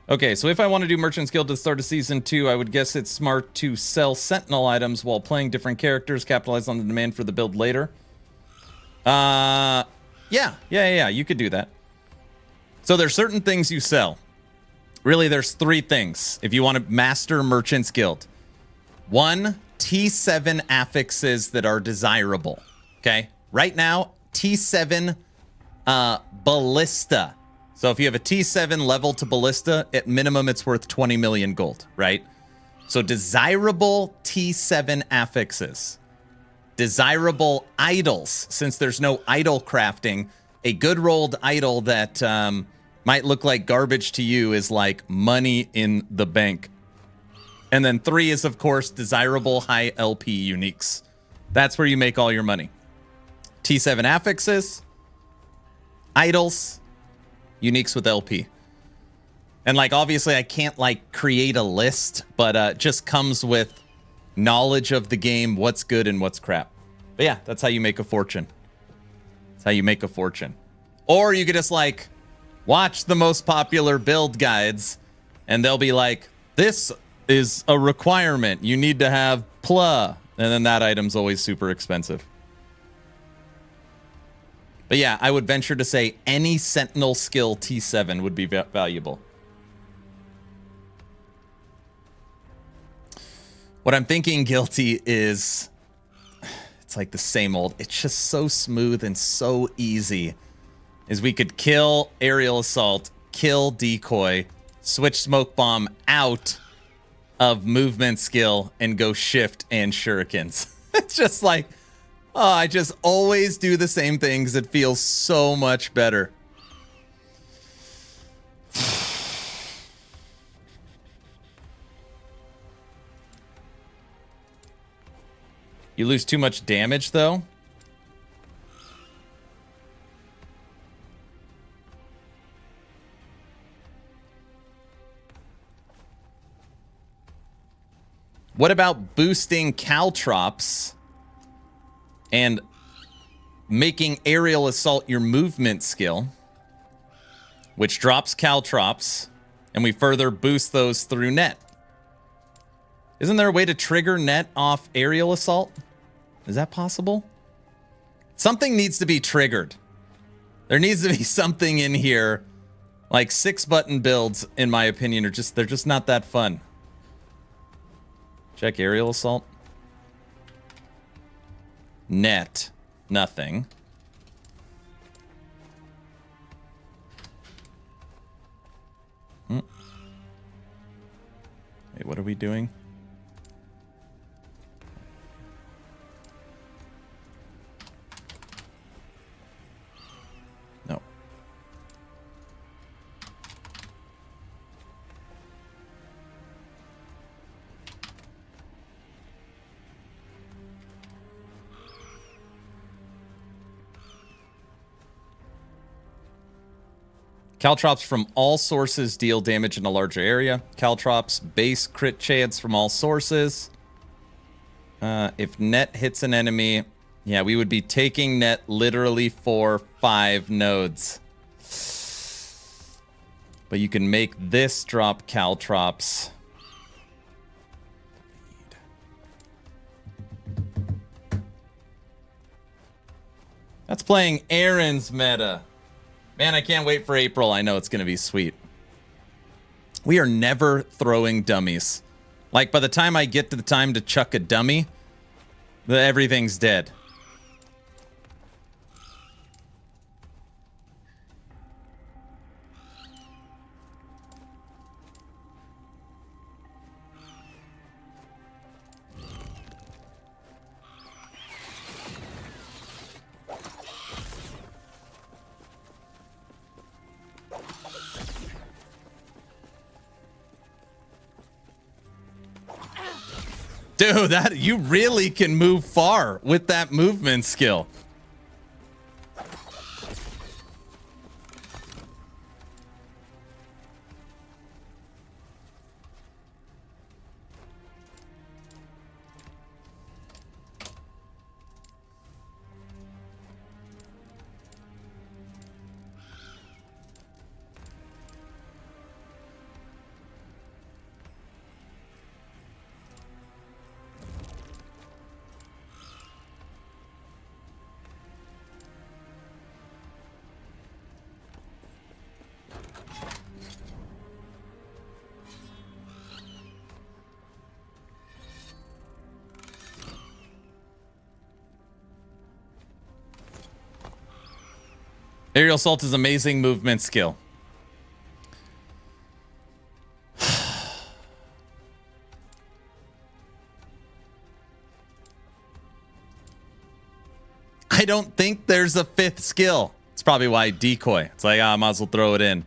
Speaker 1: Okay, so if I want to do Merchant's Guild to the start of Season 2, I would guess it's smart to sell Sentinel items while playing different characters, capitalize on the demand for the build later. Yeah, you could do that. So there's certain things you sell. Really, there's 3 things if you want to master Merchant's Guild. 1, T7 affixes that are desirable. Okay? Right now, T7 Ballista. So if you have a T7 level to Ballista, at minimum it's worth 20 million gold, right? So desirable T7 affixes. Desirable idols, since there's no idol crafting. A good rolled idol that might look like garbage to you is like money in the bank. And then 3 is, of course, desirable high LP uniques. That's where you make all your money. T7 affixes, idols, uniques with LP. And like, obviously I can't like create a list, but it just comes with knowledge of the game, what's good and what's crap. But yeah, that's how you make a fortune. That's how you make a fortune. Or you could just like watch the most popular build guides and they'll be like, this is a requirement. You need to have PLA. And then that item's always super expensive. But yeah, I would venture to say any Sentinel skill T7 would be valuable. What I'm thinking, Guilty, is it's like the same old. It's just so smooth and so easy. Is we could kill aerial assault, kill decoy, switch smoke bomb out of movement skill, and go shift and shurikens. It's just like, oh, I just always do the same things. It feels so much better. You lose too much damage, though. What about boosting caltrops and making aerial assault your movement skill, which drops caltrops, and we further boost those through net? Isn't there a way to trigger net off aerial assault? Is that possible? Something needs to be triggered. There needs to be something in here. Like 6-button builds, in my opinion, they're just not that fun. Check aerial assault. Net. Nothing. Wait, what are we doing? No. Caltrops from all sources deal damage in a larger area. Caltrops base crit chance from all sources. If net hits an enemy, yeah, we would be taking net literally for 5 nodes. But you can make this drop caltrops. That's playing Aaron's meta. Man, I can't wait for April. I know it's going to be sweet. We are never throwing dummies. Like, by the time I get to the time to chuck a dummy, everything's dead. Dude, you really can move far with that movement skill. Aerial assault is amazing movement skill. I don't think there's a 5th skill. It's probably why decoy. It's like, I might as well throw it in.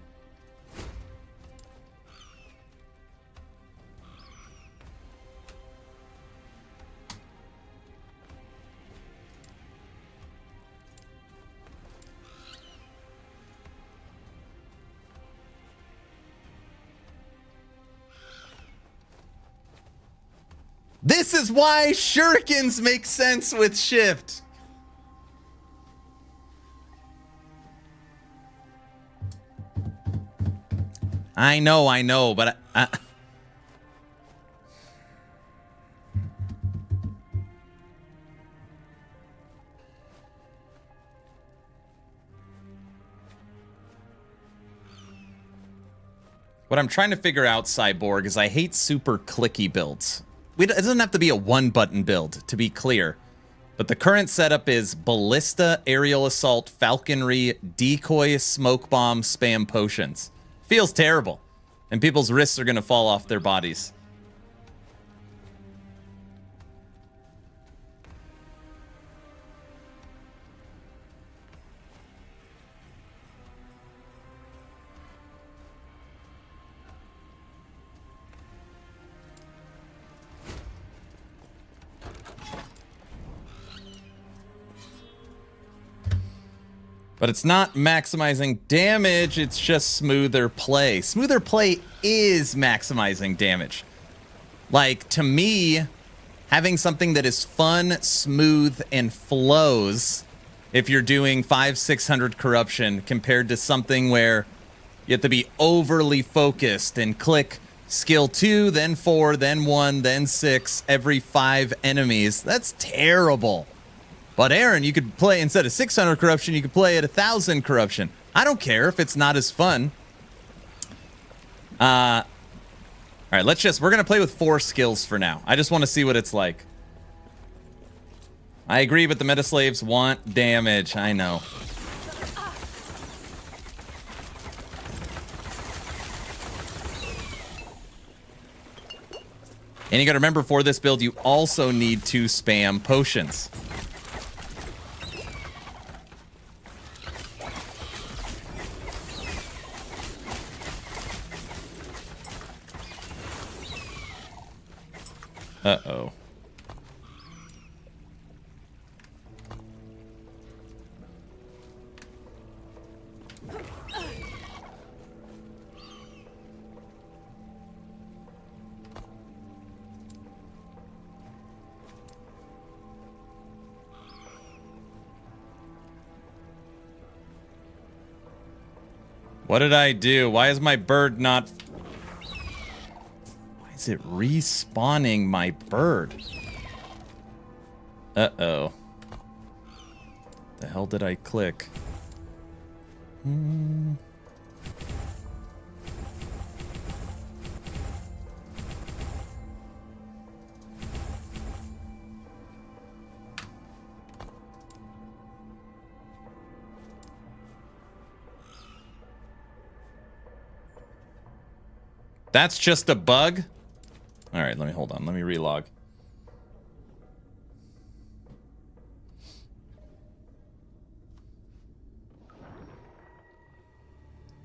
Speaker 1: This is why shurikens make sense with shift. I know, but what I'm trying to figure out, Cyborg, is I hate super clicky builds. It doesn't have to be a 1-button build, to be clear. But the current setup is Ballista, Aerial Assault, Falconry, Decoy, Smoke Bomb, Spam Potions. Feels terrible. And people's wrists are going to fall off their bodies. But it's not maximizing damage, it's just smoother play. Smoother play is maximizing damage. Like, to me, having something that is fun, smooth, and flows, if you're doing 500-600 corruption, compared to something where you have to be overly focused and click skill 2, then 4, then 1, then 6 every 5 enemies. That's terrible. But Aaron, you could play, instead of 600 corruption, you could play at 1,000 corruption. I don't care if it's not as fun. All right, we're going to play with 4 skills for now. I just want to see what it's like. I agree, but the meta slaves want damage. I know. And you got to remember, for this build, you also need to spam potions. Uh-oh. What did I do? Why is my bird not... Why is it respawning my bird? Uh-oh. The hell did I click? That's just a bug? All right, hold on. Let me relog.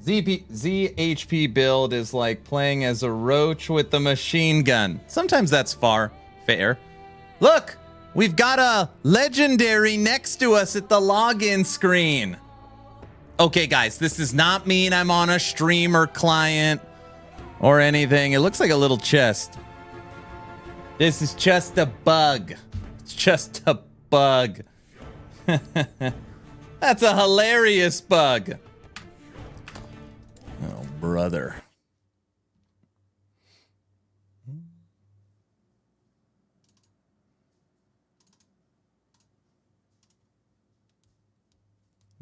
Speaker 1: ZHP build is like playing as a roach with the machine gun. Sometimes that's fair. Look, we've got a legendary next to us at the login screen. Okay, guys, this does not mean I'm on a streamer client or anything. It looks like a little chest. This is just a bug. It's just a bug. That's a hilarious bug. Oh, brother.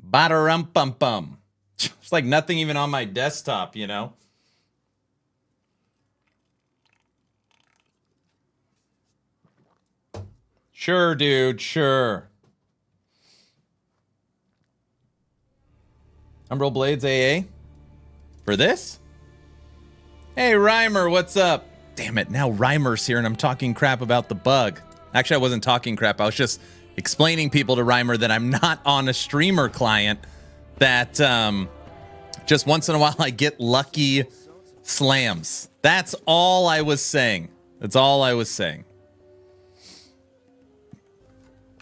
Speaker 1: Bada-rum-pum-pum. It's like nothing even on my desktop, you know? Sure, dude, sure. Umbral Blades AA? For this? Hey, Reimer, what's up? Damn it, now Reimer's here and I'm talking crap about the bug. Actually, I wasn't talking crap. I was just explaining people to Reimer that I'm not on a streamer client, that just once in a while I get lucky slams. That's all I was saying. That's all I was saying.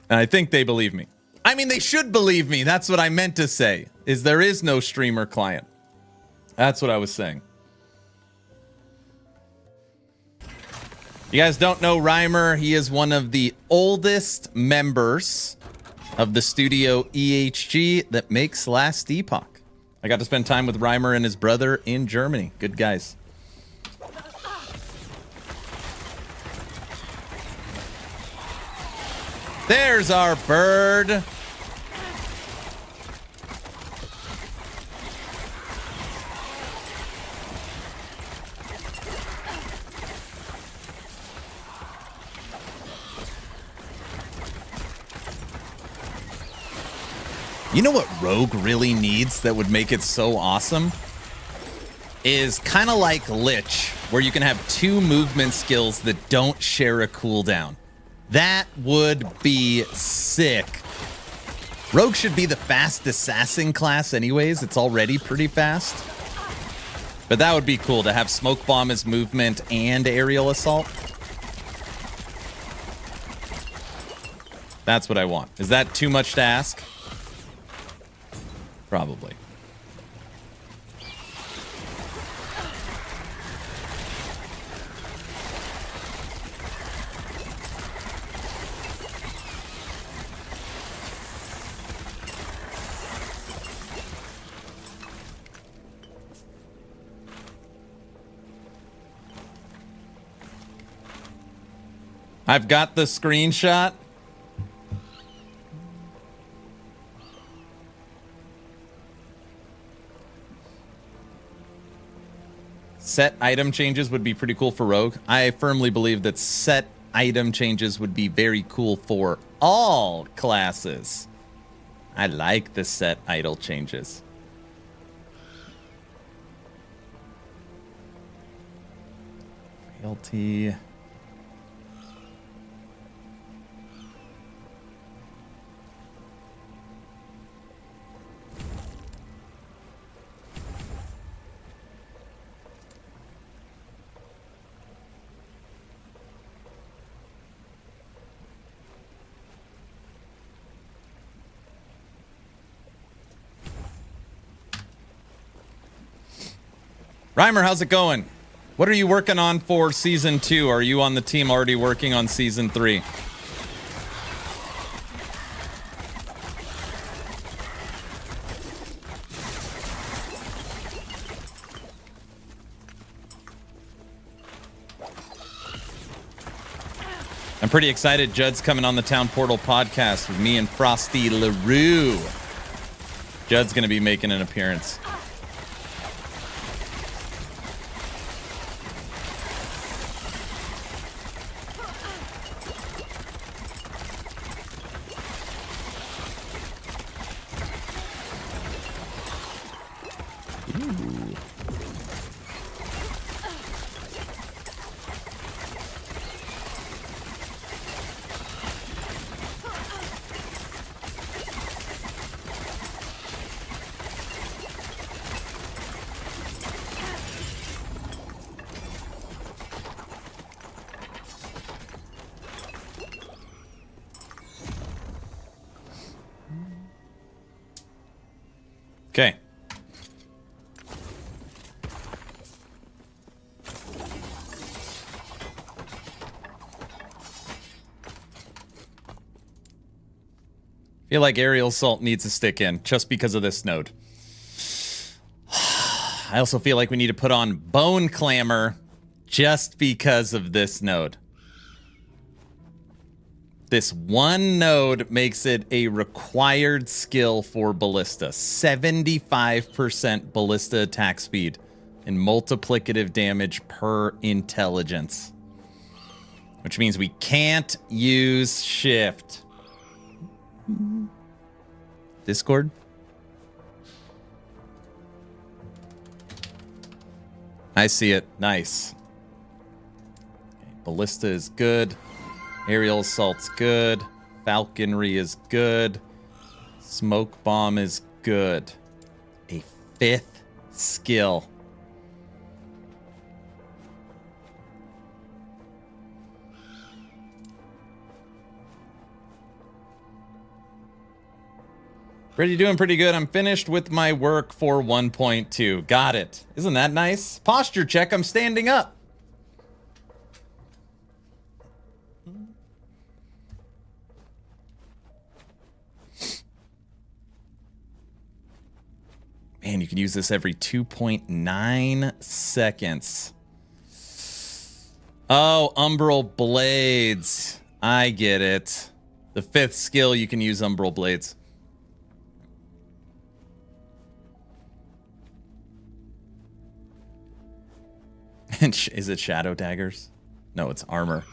Speaker 1: And I think they believe me. I mean, they should believe me. That's what I meant to say, is there is no streamer client. That's what I was saying. You guys don't know Reimer. He is one of the oldest members of the studio EHG that makes Last Epoch. I got to spend time with Reimer and his brother in Germany. Good guys. There's our bird. You know what Rogue really needs that would make it so awesome? Is kind of like Lich, where you can have 2 movement skills that don't share a cooldown. That would be sick. Rogue should be the fast assassin class anyways. It's already pretty fast. But that would be cool to have Smoke Bomb as movement and aerial assault. That's what I want. Is that too much to ask? Probably. I've got the screenshot. Set item changes would be pretty cool for Rogue. I firmly believe that set item changes would be very cool for all classes. I like the set idle changes. Frailty. Reimer, how's it going? What are you working on for Season 2? Are you on the team already working on Season 3? I'm pretty excited. Judd's coming on the Town Portal podcast with me and Frosty LaRue. Judd's going to be making an appearance. Okay. Feel like aerial assault needs to stick in just because of this node. I also feel like we need to put on bone clamor just because of this node. This one node makes it a required skill for Ballista. 75% Ballista attack speed and multiplicative damage per intelligence. Which means we can't use shift. Discord? I see it. Nice. Okay, Ballista is good. Aerial assault's good. Falconry is good. Smoke bomb is good. A 5th skill. Pretty doing pretty good. I'm finished with my work for 1.2. Got it. Isn't that nice? Posture check. I'm standing up. Man, you can use this every 2.9 seconds. Oh, Umbral Blades. I get it. The 5th skill, you can use Umbral Blades. And is it Shadow Daggers? No, it's armor.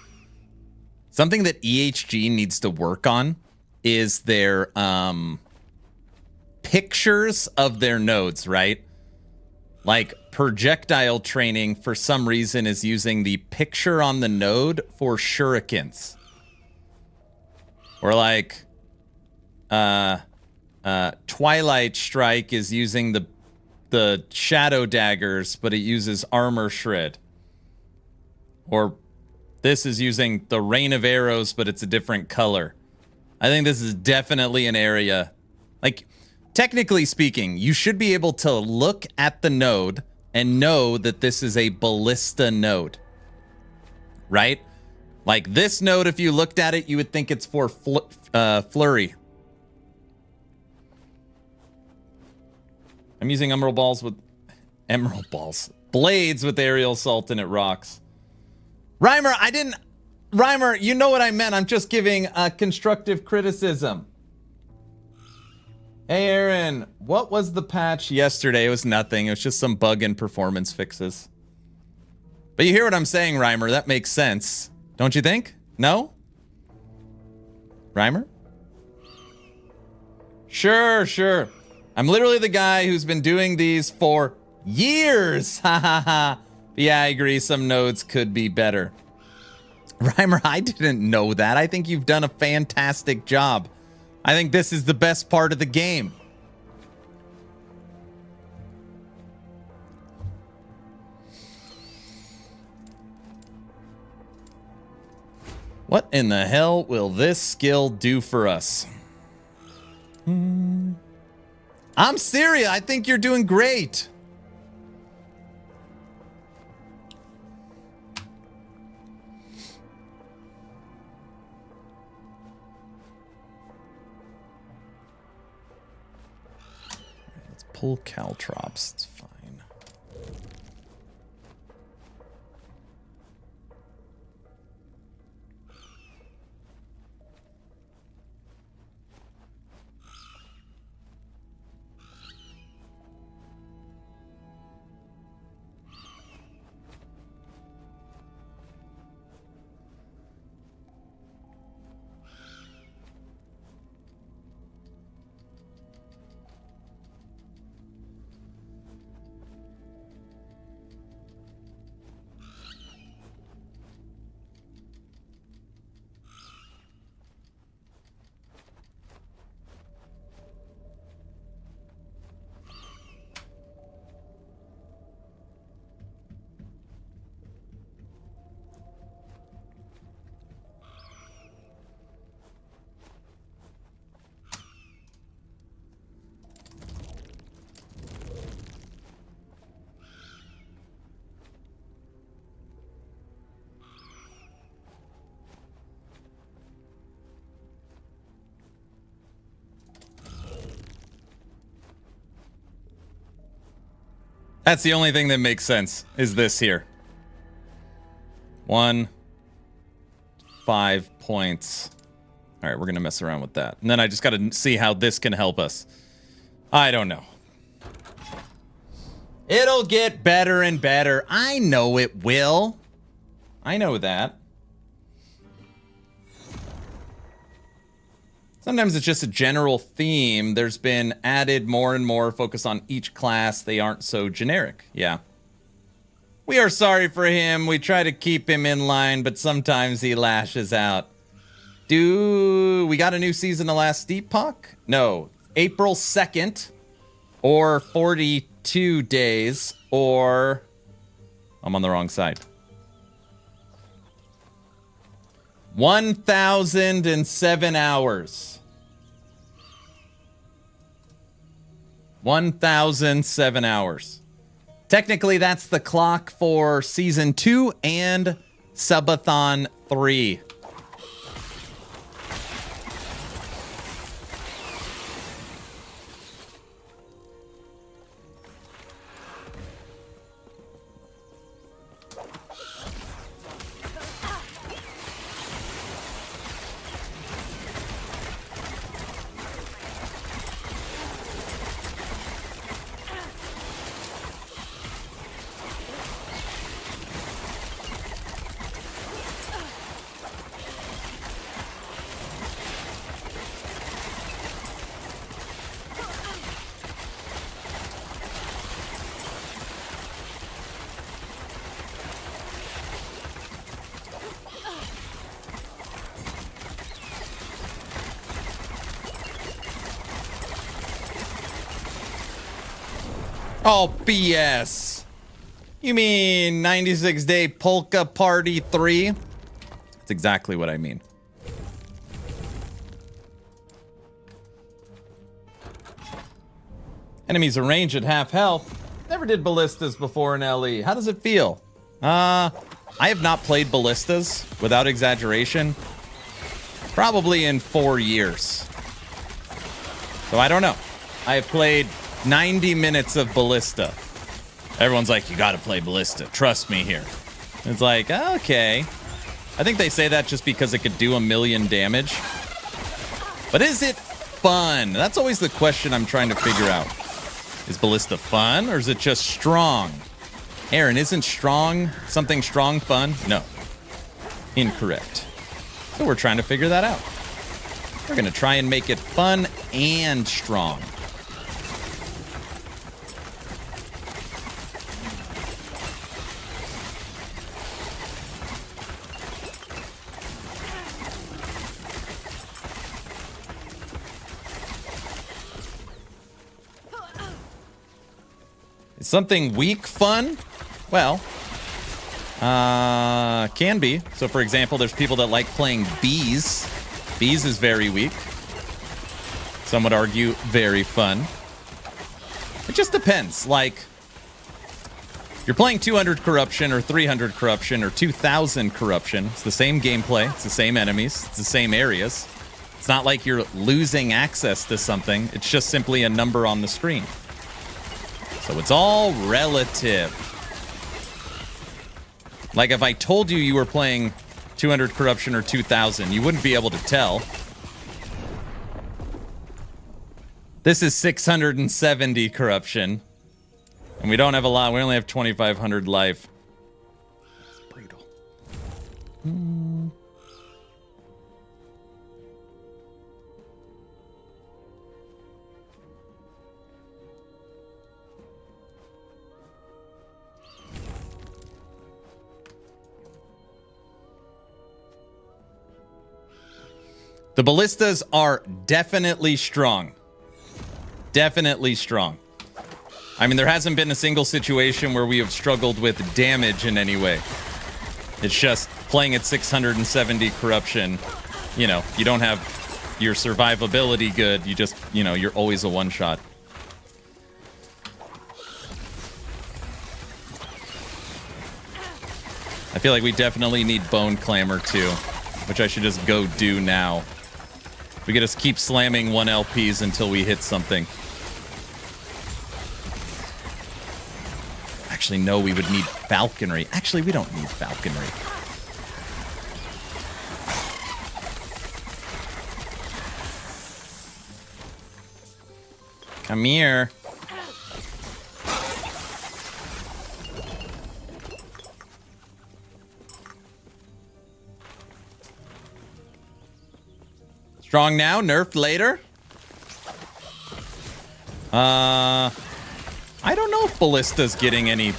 Speaker 1: Something that EHG needs to work on is their pictures of their nodes, right? Like projectile training for some reason is using the picture on the node for shurikens. Or like Twilight Strike is using the shadow daggers, but it uses armor shred. Or this is using the rain of arrows, but it's a different color. I think this is definitely an area. Like, technically speaking, you should be able to look at the node and know that this is a Ballista node, right? Like this node, if you looked at it, you would think it's for flurry. I'm using blades with aerial assault and it rocks. Reimer, you know what I meant. I'm just giving constructive criticism. Hey, Aaron, what was the patch yesterday? It was nothing. It was just some bug in performance fixes. But you hear what I'm saying, Reimer. That makes sense. Don't you think? No? Reimer? Sure. I'm literally the guy who's been doing these for years. Ha ha ha. Yeah, I agree. Some nodes could be better. Reimer, I didn't know that. I think you've done a fantastic job. I think this is the best part of the game. What in the hell will this skill do for us? I'm serious. I think you're doing great. Let's pull caltrops. It's fine. That's the only thing that makes sense, is this here. 5 points. All right, we're going to mess around with that. And then I just got to see how this can help us. I don't know. It'll get better and better. I know it will. I know that. Sometimes it's just a general theme. There's been added more and more focus on each class. They aren't so generic. Yeah. We are sorry for him. We try to keep him in line, but sometimes he lashes out. We got a new season of Last Epoch? No. April 2nd or 42 days or... I'm on the wrong side. 1,007 hours. 1,007 hours. Technically, that's the clock for Season 2 and Subathon 3. Oh, BS. You mean 96 Day Polka Party 3? That's exactly what I mean. Enemies are range at half health. Never did ballistas before in LE. How does it feel? I have not played ballistas, without exaggeration, probably in 4 years. So I don't know. I have played 90 minutes of ballista. Everyone's like, you gotta play ballista. Trust me here. It's like, okay. I think they say that just because it could do 1,000,000 damage. But is it fun? That's always the question I'm trying to figure out. Is ballista fun, or is it just strong? Aaron, isn't something strong fun? No. Incorrect. So we're trying to figure that out. We're going to try and make it fun and strong. Is something weak fun? Well, can be. So, for example, there's people that like playing bees. Bees is very weak. Some would argue very fun. It just depends. Like, you're playing 200 corruption or 300 corruption or 2,000 corruption. It's the same gameplay. It's the same enemies. It's the same areas. It's not like you're losing access to something. It's just simply a number on the screen. So it's all relative. Like if I told you were playing 200 corruption or 2,000, you wouldn't be able to tell. This is 670 corruption. And we don't have a lot. We only have 2,500 life. It's brutal. The ballistas are definitely strong. Definitely strong. I mean, there hasn't been a single situation where we have struggled with damage in any way. It's just playing at 670 corruption. You know, you don't have your survivability good. You just, you know, you're always a one-shot. I feel like we definitely need Bone Clamor too, which I should just go do now. We gotta keep slamming 1 LPs until we hit something. Actually, no, we would need Falconry. Actually, we don't need Falconry. Come here. Strong now, nerfed later. I don't know if Ballista's getting any,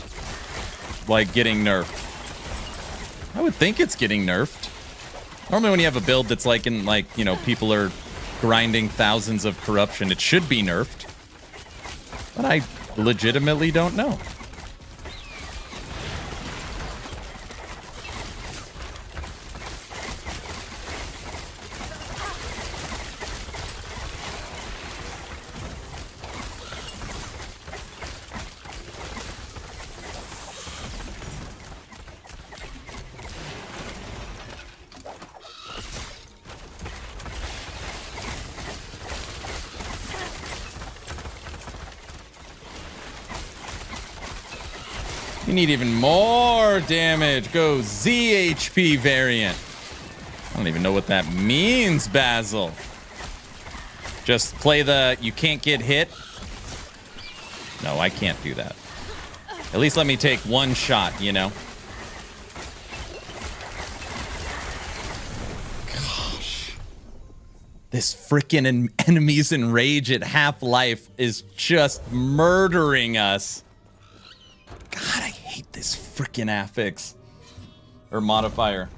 Speaker 1: like, getting nerfed. I would think it's getting nerfed. Normally when you have a build that's like in, like, you know, people are grinding thousands of corruption, it should be nerfed. But I legitimately don't know. You need even more damage. Go ZHP variant. I don't even know what that means, Basil. Just play the you can't get hit. No, I can't do that. At least let me take one shot, you know? Gosh. This frickin' enemies in rage at half-life is just murdering us. God, I hate this frickin' affix. Or modifier.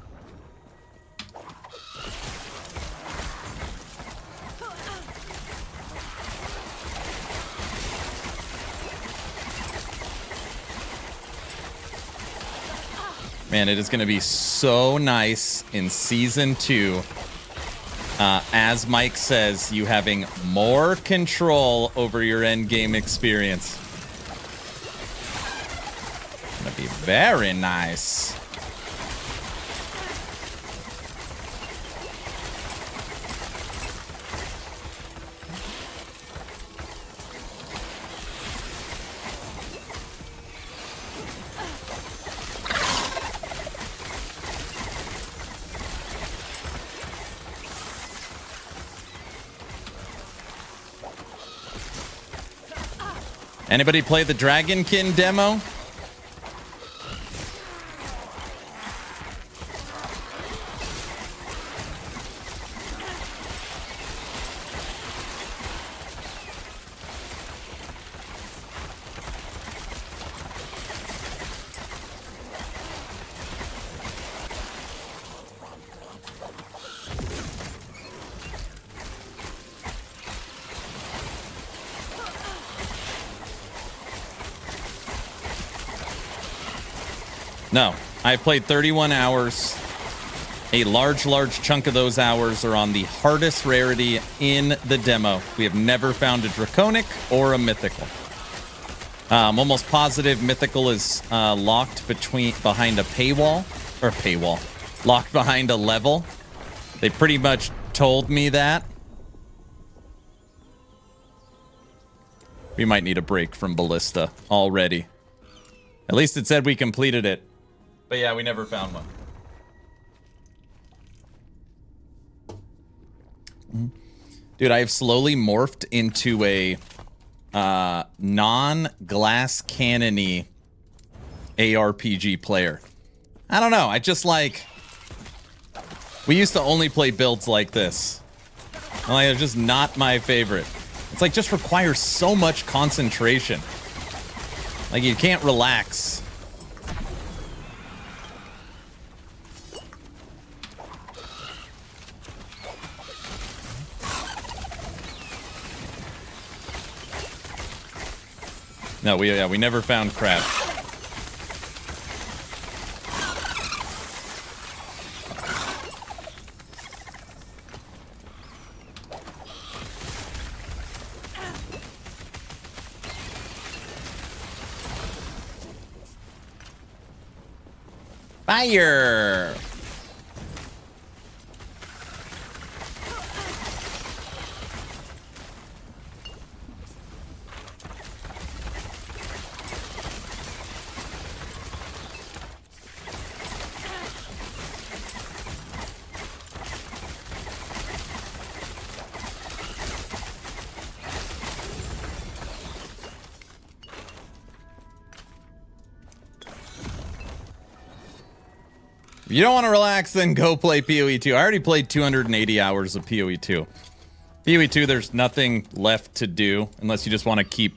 Speaker 1: Man, it is going to be so nice in Season 2 as Mike says, you having more control over your endgame experience. Gonna be very nice. Anybody play the Dragonkin demo? No, I played 31 hours. A large chunk of those hours are on the hardest rarity in the demo. We have never found a Draconic or a Mythical. Almost positive Mythical is locked behind a paywall. Locked behind a level. They pretty much told me that. We might need a break from Ballista already. At least it said we completed it. But yeah, we never found one. Dude, I have slowly morphed into a non-glass cannon-y ARPG player. I don't know. I just like... We used to only play builds like this. Like, it's just not my favorite. It's like just requires so much concentration. Like, you can't relax. No, we never found crab. Fire! If you don't want to relax, then go play PoE 2. I already played 280 hours of PoE 2. PoE 2, there's nothing left to do unless you just want to keep,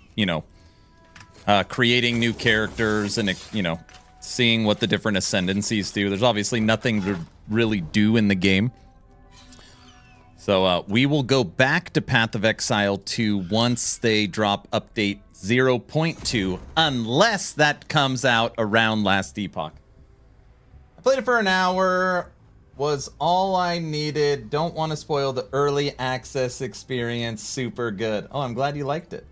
Speaker 1: creating new characters and, seeing what the different ascendancies do. There's obviously nothing to really do in the game. So we will go back to Path of Exile 2 once they drop update 0.2, unless that comes out around last Epoch. Played it for an hour, was all I needed. Don't want to spoil the early access experience. Super good. Oh, I'm glad you liked it.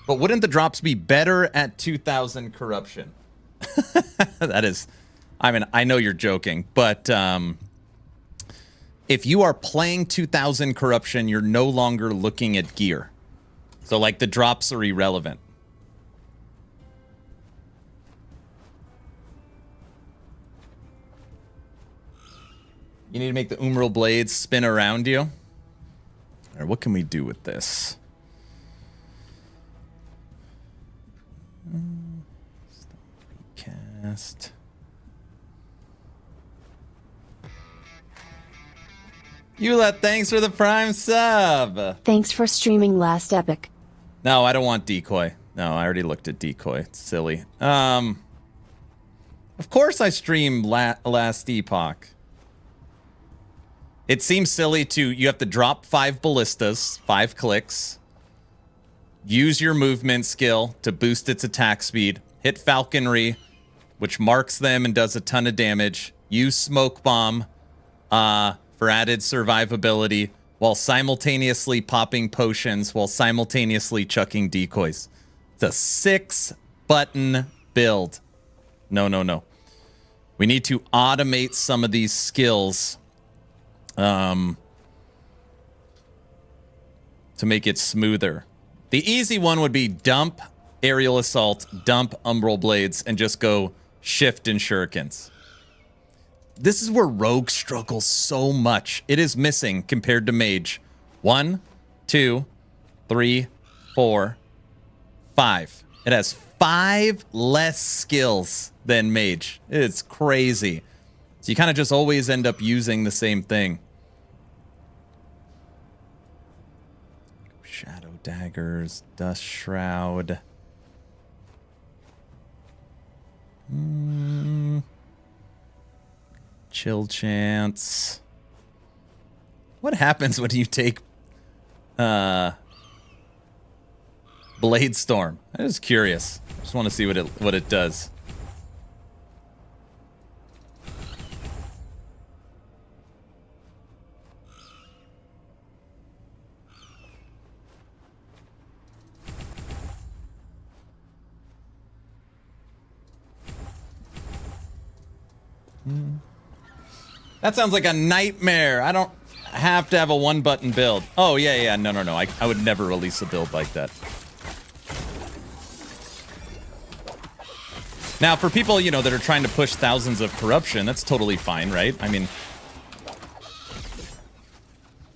Speaker 1: But wouldn't the drops be better at 2000 corruption? That is, I mean, I know you're joking, but if you are playing 2000 corruption, you're no longer looking at gear. So, like, the drops are irrelevant. You need to make the Umbral blades spin around you. All right, what can we do with this? Cast. Eula, thanks for the Prime sub.
Speaker 4: Thanks for streaming last Epoch.
Speaker 1: No, I don't want decoy. No, I already looked at decoy. It's silly. Of course I stream last Epoch. It seems silly to... You have to drop 5 ballistas, 5 clicks. Use your movement skill to boost its attack speed. Hit Falconry which marks them and does a ton of damage. Use Smoke Bomb for added survivability while simultaneously popping potions while simultaneously chucking decoys. It's a 6-button build. No. We need to automate some of these skills to make it smoother. The easy one would be dump Aerial Assault, dump Umbral Blades, and just go Shift and Shurikens. This is where Rogue struggles so much. It is missing compared to Mage. 1, 2, 3, 4, 5. It has 5 less skills than Mage. It's crazy. So you kind of just always end up using the same thing. Shadow Daggers, Dust Shroud. Chill Chance. What happens when you take Blade Storm? I'm just curious. Just want to see what it does. That sounds like a nightmare. I don't have to have a 1-button build. Oh, yeah. No. I would never release a build like that. Now, for people, that are trying to push thousands of corruption, that's totally fine, right? I mean,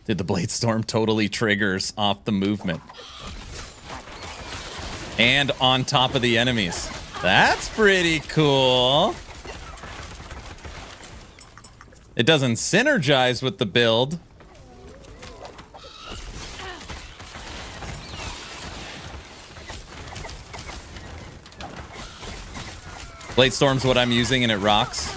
Speaker 1: did the Blade Storm totally triggers off the movement. And on top of the enemies. That's pretty cool. It doesn't synergize with the build. Blade Storm's what I'm using and it rocks.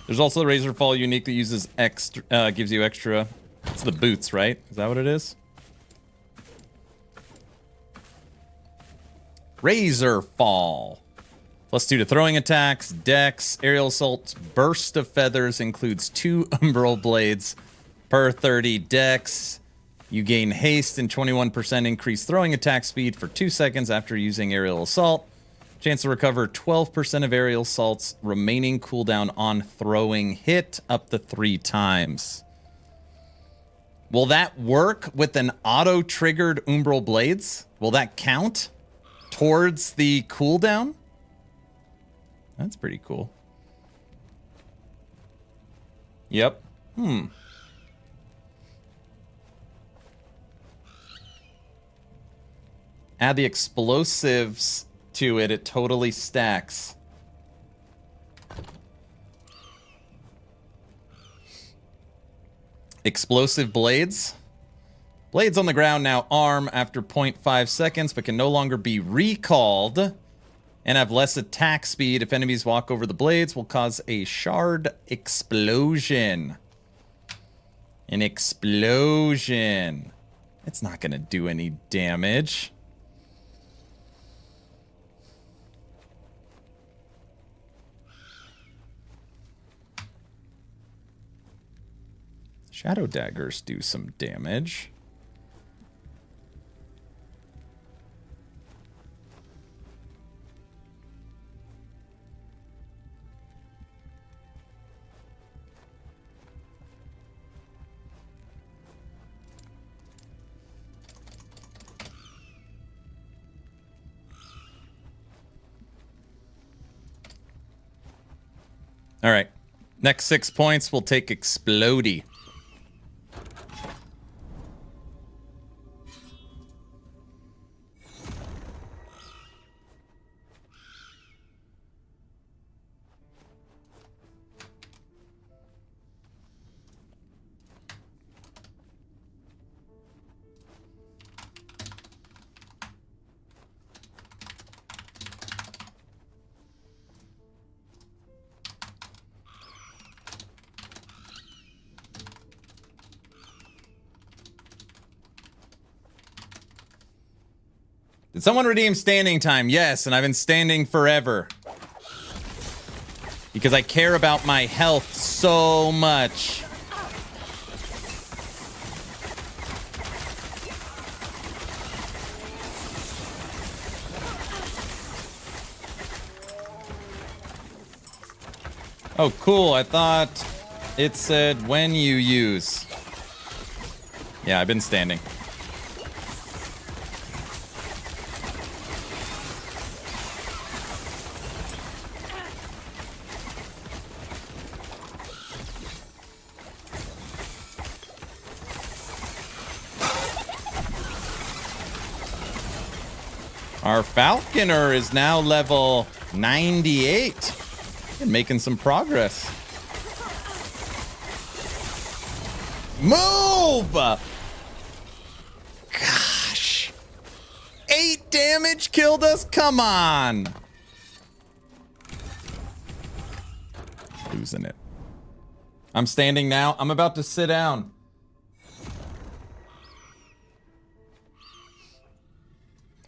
Speaker 1: There's also the Razorfall unique that uses extra, gives you extra. It's the boots, right? Is that what it is? Razorfall. +2 to throwing attacks, dex, aerial assaults, burst of feathers includes 2 umbral blades per 30 dex. You gain haste and 21% increased throwing attack speed for 2 seconds after using aerial assault. Chance to recover 12% of aerial assault's remaining cooldown on throwing hit up to 3 times. Will that work with an auto-triggered Umbral Blades? Will that count towards the cooldown? That's pretty cool. Yep. Add the explosives to it, it totally stacks. Explosive blades. Blades on the ground now arm after 0.5 seconds, but can no longer be recalled and have less attack speed. If enemies walk over the blades, will cause a shard explosion. An explosion. It's not going to do any damage. Shadow daggers do some damage. All right. Next 6 points, we'll take Explodey. Did someone redeem standing time? Yes, and I've been standing forever. Because I care about my health so much. Oh, cool. I thought it said when you use. Yeah, I've been standing. Our Falconer is now level 98. And making some progress. Move! Gosh. 8 damage killed us? Come on. Losing it. I'm standing now. I'm about to sit down.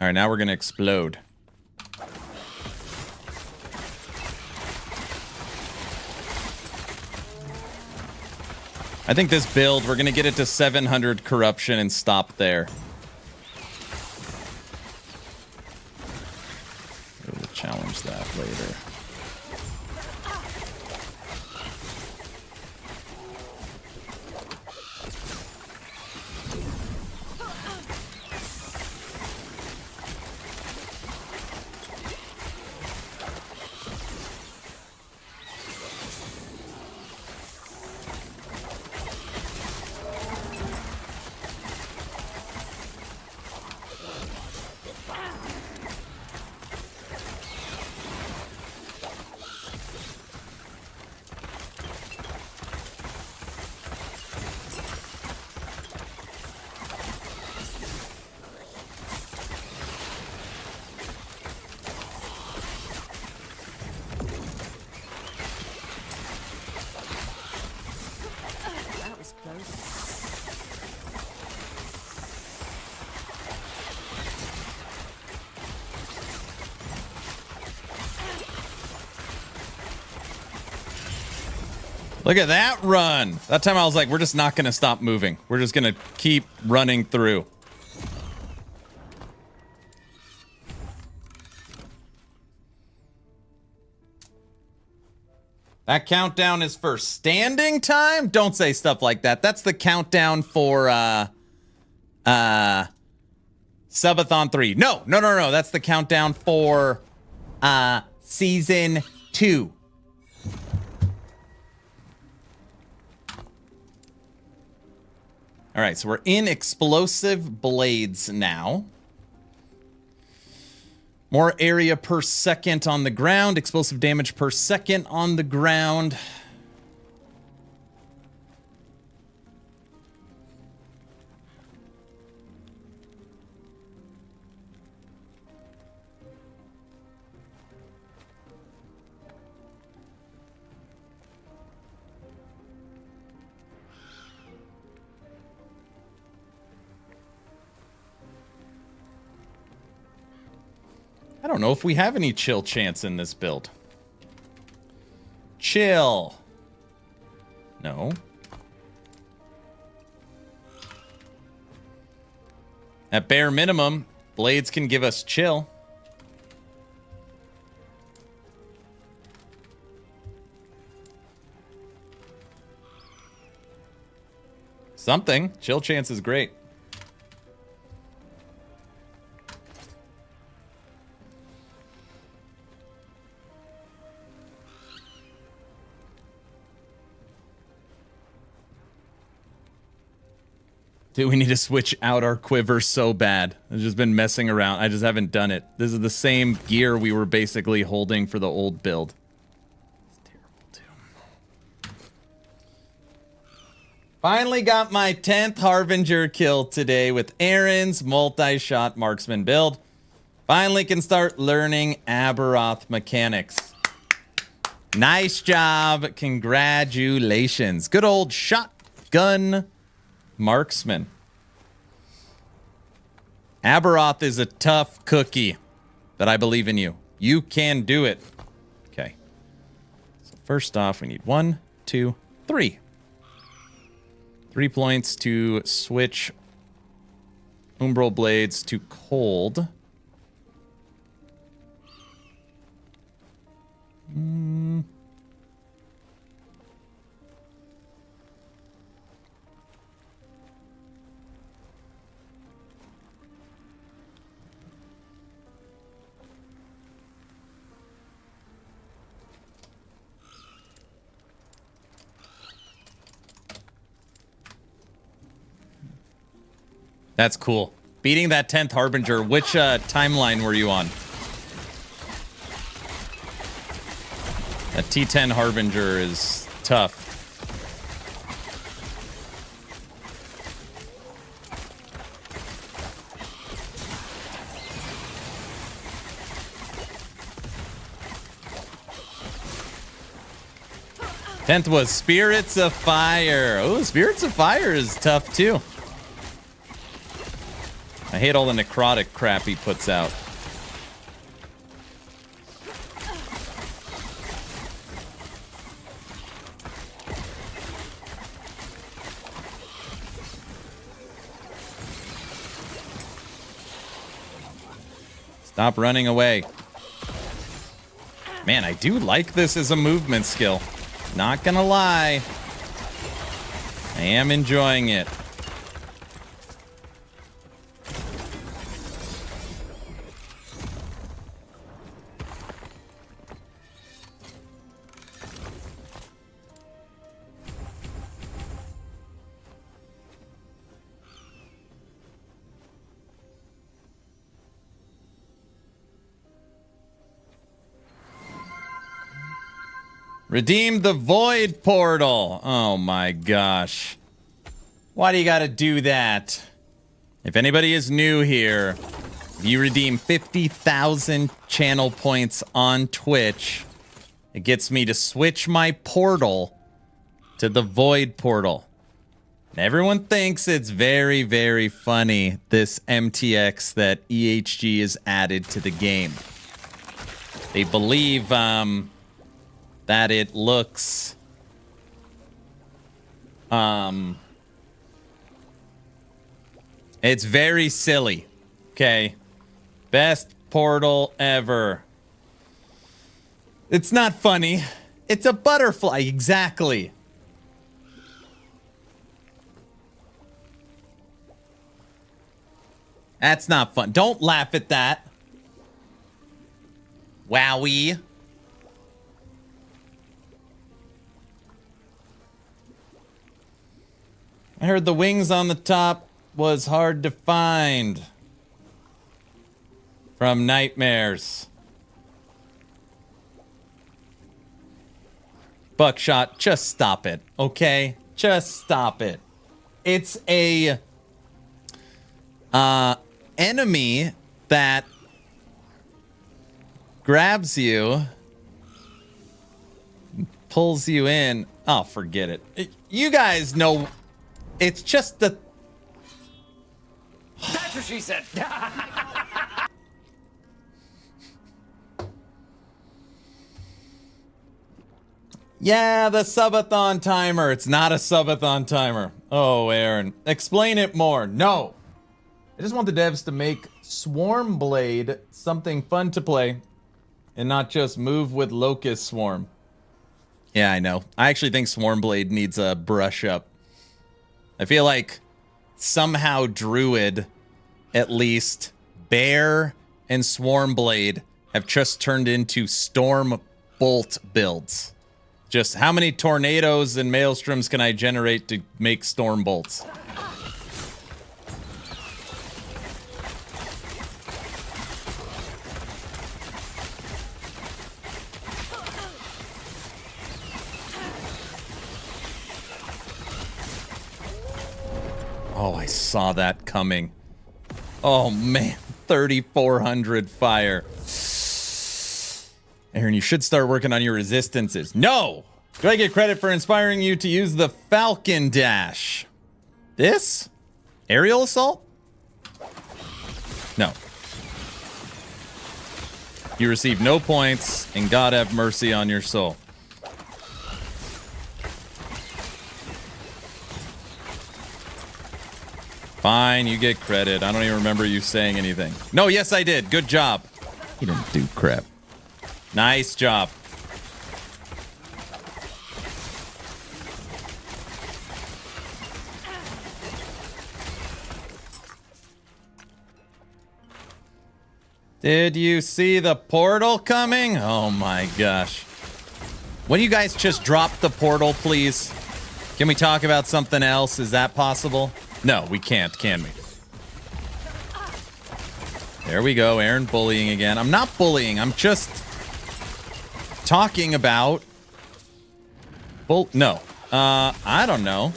Speaker 1: All right, now we're going to explode. I think this build, we're going to get it to 700 corruption and stop there. We'll challenge that later. Look at that run. That time I was like, we're just not going to stop moving. We're just going to keep running through. That countdown is for standing time? Don't say stuff like that. That's the countdown for Subathon 3. No. That's the countdown for Season 2. All right, so we're in explosive blades now. More area per second on the ground. Explosive damage per second on the ground. I don't know if we have any chill chance in this build. Chill. No. At bare minimum, blades can give us chill. Something. Chill chance is great. Dude, we need to switch out our quiver so bad. I've just been messing around. I just haven't done it. This is the same gear we were basically holding for the old build. It's terrible, too. Finally got my 10th Harbinger kill today with Aaron's multi-shot marksman build. Finally can start learning Aberoth mechanics. Nice job. Congratulations. Good old shotgun marksman. Aberoth is a tough cookie, but I believe in you. You can do it. Okay. So first off, we need 1, 2, 3. 3 points to switch Umbral Blades to cold. That's cool. Beating that 10th Harbinger. Which timeline were you on? That T10 Harbinger is tough. Tenth was Spirits of Fire. Oh, Spirits of Fire is tough too. I hate all the necrotic crap he puts out. Stop running away. Man, I do like this as a movement skill. Not gonna lie. I am enjoying it. Redeem the Void Portal. Oh my gosh. Why do you gotta do that? If anybody is new here, you redeem 50,000 channel points on Twitch. It gets me to switch my portal to the Void Portal. And everyone thinks it's very, very funny, this MTX that EHG has added to the game. They believe, that it looks it's very silly. Okay. Best portal ever. It's not funny. It's a butterfly, exactly. That's not fun. Don't laugh at that. Wowie. I heard the wings on the top was hard to find. From Nightmares. Buckshot, just stop it, okay? Just stop it. It's a enemy that grabs you, pulls you in. Oh, forget it. You guys know. It's just the...
Speaker 3: That's what she said.
Speaker 1: Yeah, the subathon timer. It's not a subathon timer. Oh, Aaron. Explain it more. No. I just want the devs to make Swarm Blade something fun to play and not just move with Locust Swarm. Yeah, I know. I actually think Swarm Blade needs a brush up. I feel like somehow Druid, at least, Bear and Swarm Blade have just turned into Storm Bolt builds. Just how many tornadoes and maelstroms can I generate to make Storm Bolts? Oh, I saw that coming. Oh, man. 3,400 fire. Aaron, you should start working on your resistances. No! Do I get credit for inspiring you to use the Falcon Dash? This? Aerial Assault? No. You receive no points, and God have mercy on your soul. Fine, you get credit. I don't even remember you saying anything. No, yes, I did. Good job. You didn't do crap. Nice job. Did you see the portal coming? Oh my gosh. When you guys just drop the portal, please? Can we talk about something else? Is that possible? No, we can't, can we? There we go, Aaron bullying again. I'm not bullying, I'm just talking about... No. I don't know.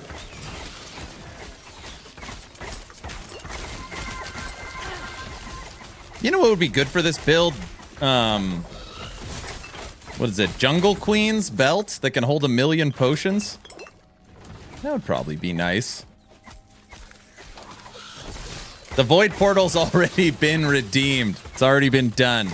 Speaker 1: You know what would be good for this build? What is it? Jungle Queen's belt that can hold 1,000,000 potions? That would probably be nice. The Void Portal's already been redeemed. It's already been done.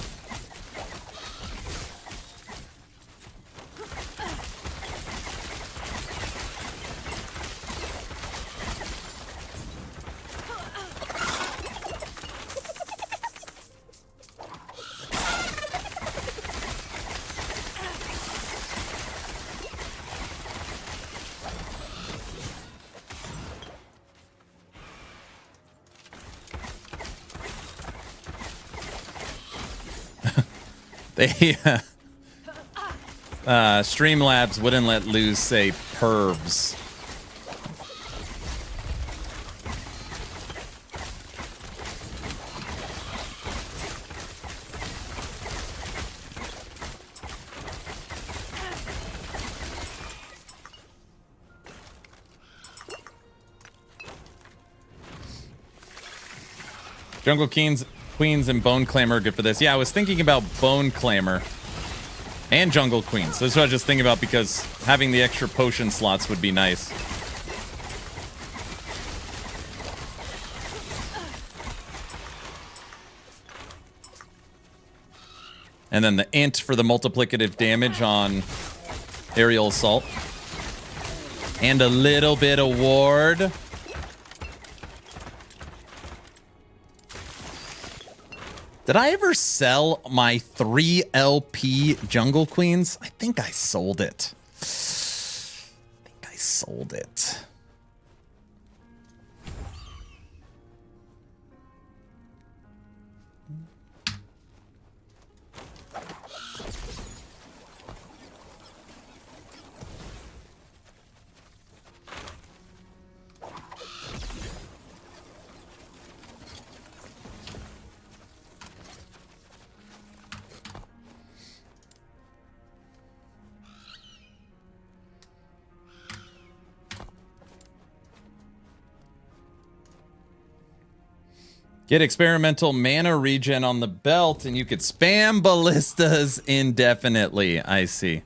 Speaker 1: They, Streamlabs wouldn't let Luz say pervs. Jungle Queens and Bone Clamor are good for this. Yeah, I was thinking about Bone Clamor and Jungle Queens. That's what I was just thinking about because having the extra potion slots would be nice. And then the int for the multiplicative damage on aerial assault. And a little bit of ward. Did I ever sell my 3 LP Jungle Queens? I think I sold it. Get experimental mana regen on the belt, and you could spam ballistas indefinitely. I see.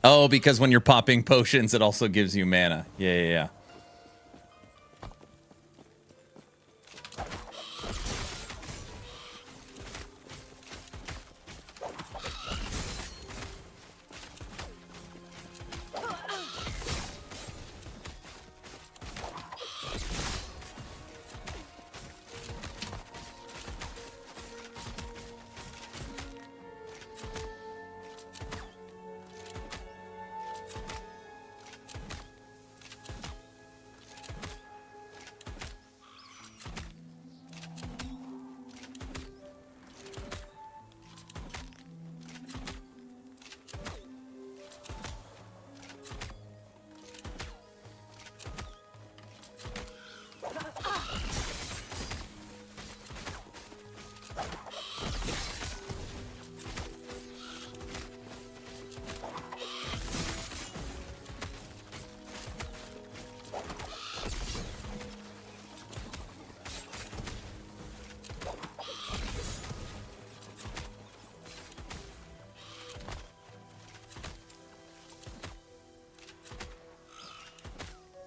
Speaker 1: Oh, because when you're popping potions, it also gives you mana. Yeah.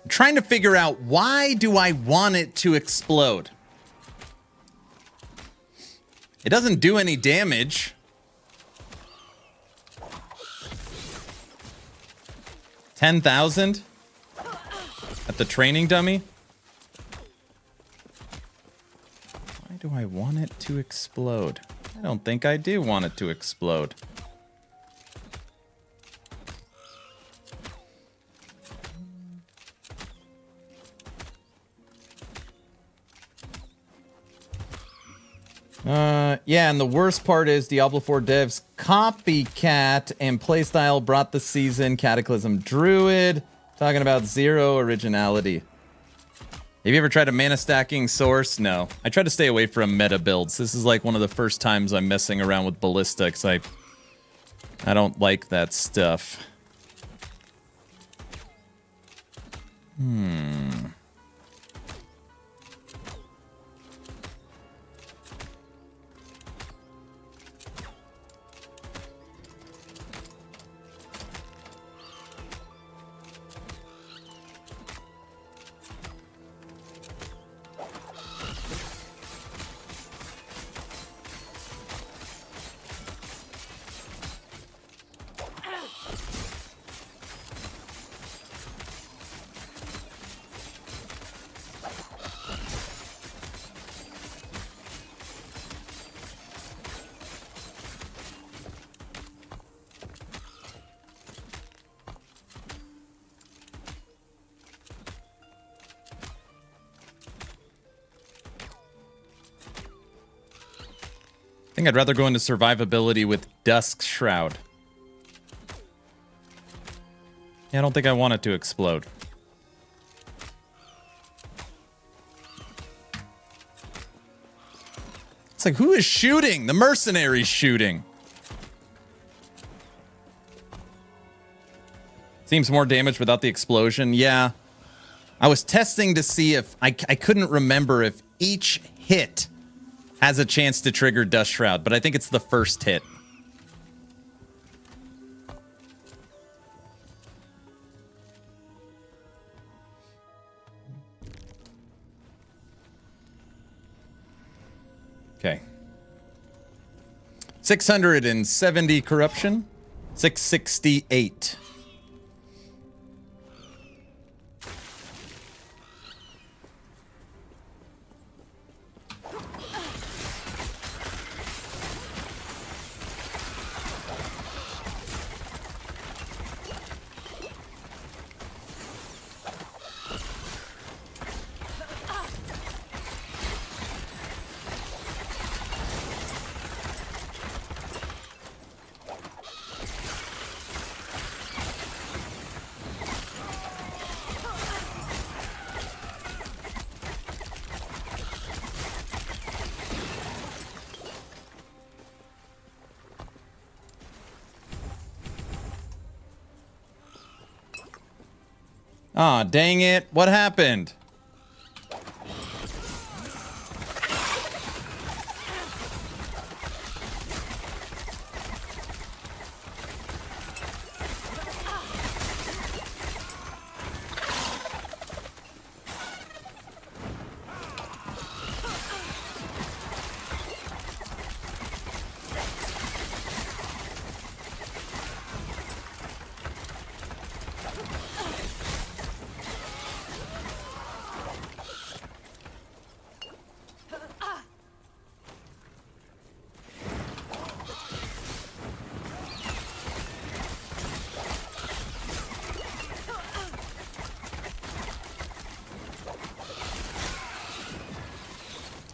Speaker 1: Trying to figure out why do I want it to explode? It doesn't do any damage. 10,000 at the training dummy. Why do I want it to explode? I don't think I do want it to explode. Yeah, and the worst part is Diablo 4 devs copycat and playstyle brought the season Cataclysm Druid, talking about zero originality. Have you ever tried a mana stacking source? No. I try to stay away from meta builds. This is like one of the first times I'm messing around with Ballista because I don't like that stuff. I think I'd rather go into survivability with Dusk Shroud. Yeah, I don't think I want it to explode. It's like, who is shooting? The mercenary's shooting. Seems more damage without the explosion. Yeah. I was testing to see if... I couldn't remember if each hit has a chance to trigger Dust Shroud, but I think it's the first hit. Okay. 670 corruption. 668. Aw, dang it. What happened?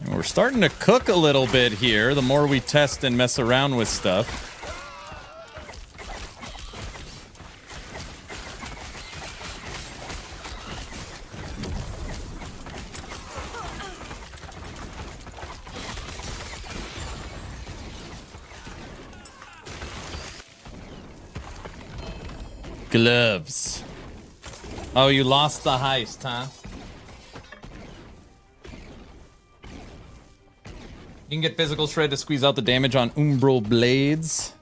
Speaker 1: We're starting to cook a little bit here, the more we test and mess around with stuff. Gloves. Oh, you lost the heist, huh? You can get physical shred to squeeze out the damage on umbral blades.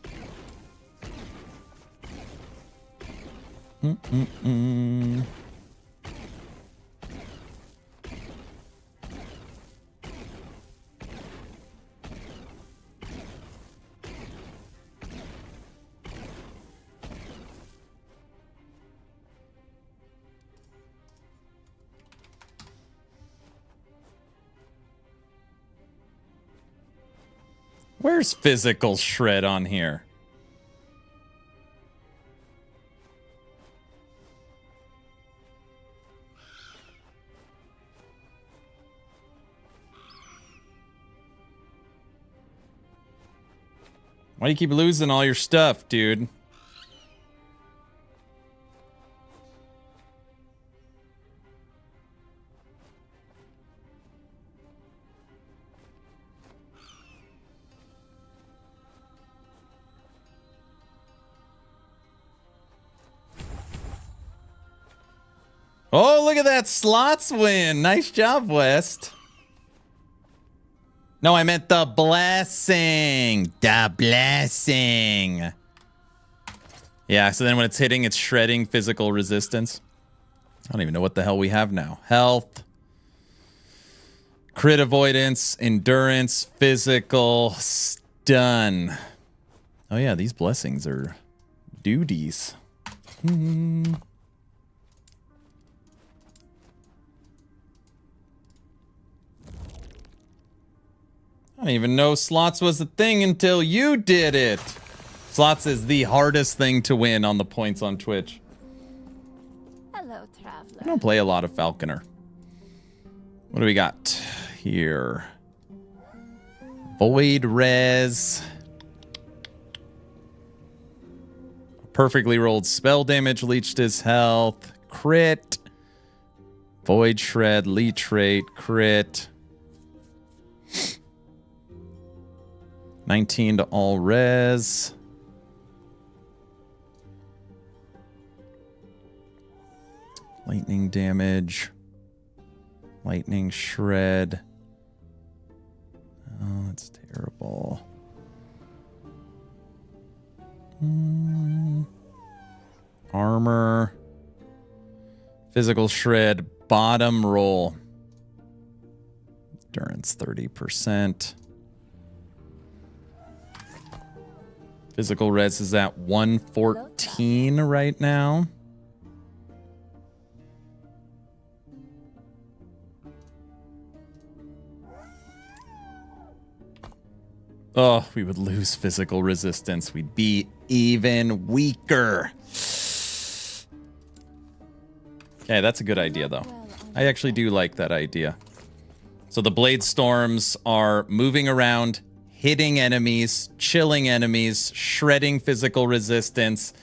Speaker 1: Where's physical shred on here? Why do you keep losing all your stuff, dude? Oh, look at that slots win. Nice job, West. No, I meant the blessing. The blessing. Yeah, so then when it's hitting, it's shredding physical resistance. I don't even know what the hell we have now. Health. Crit avoidance. Endurance. Physical. Stun. Oh yeah, these blessings are duties. I didn't even know slots was a thing until you did it. Slots is the hardest thing to win on the points on Twitch.
Speaker 2: Hello, traveler.
Speaker 1: I don't play a lot of Falconer. What do we got here? Void res. Perfectly rolled spell damage, leached his health. Crit. Void shred, leech rate, crit. 19 to all res. Lightning damage. Lightning shred. Oh, that's terrible. Armor. Physical shred. Bottom roll. Endurance 30%. Physical res is at 114 right now. Oh, we would lose physical resistance. We'd be even weaker. Okay, that's a good idea, though. I actually do like that idea. So the blade storms are moving around, hitting enemies, chilling enemies, shredding physical resistance,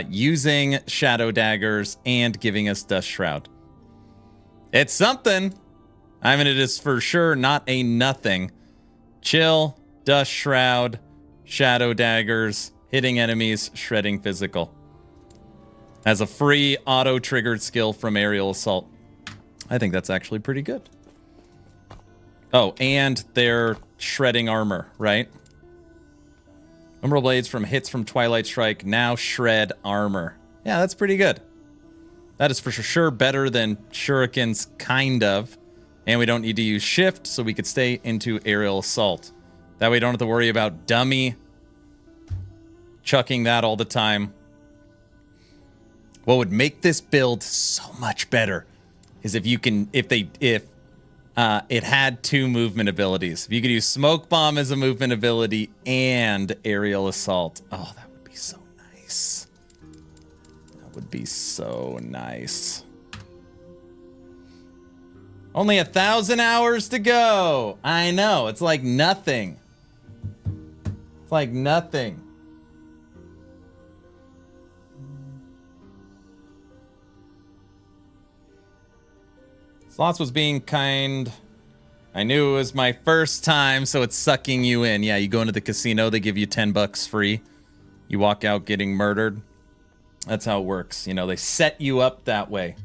Speaker 1: using shadow daggers, and giving us Dust Shroud. It's something. I mean, it is for sure not a nothing. Chill, Dust Shroud, shadow daggers, hitting enemies, shredding physical. As a free auto-triggered skill from Aerial Assault. I think that's actually pretty good. Oh, and they're shredding armor, right? Umbral Blades from hits from Twilight Strike now shred armor. Yeah, that's pretty good. That is for sure better than Shurikens, kind of. And we don't need to use Shift, so we could stay into Aerial Assault. That way we don't have to worry about dummy chucking that all the time. What would make this build so much better is if it had two movement abilities. If you could use Smoke Bomb as a movement ability and Aerial Assault. Oh, that would be so nice. That would be so nice. Only 1,000 hours to go. I know. It's like nothing. It's like nothing. Slots was being kind. I knew it was my first time, so it's sucking you in. Yeah, you go into the casino, they give you $10 free. You walk out getting murdered. That's how it works. You know, they set you up that way.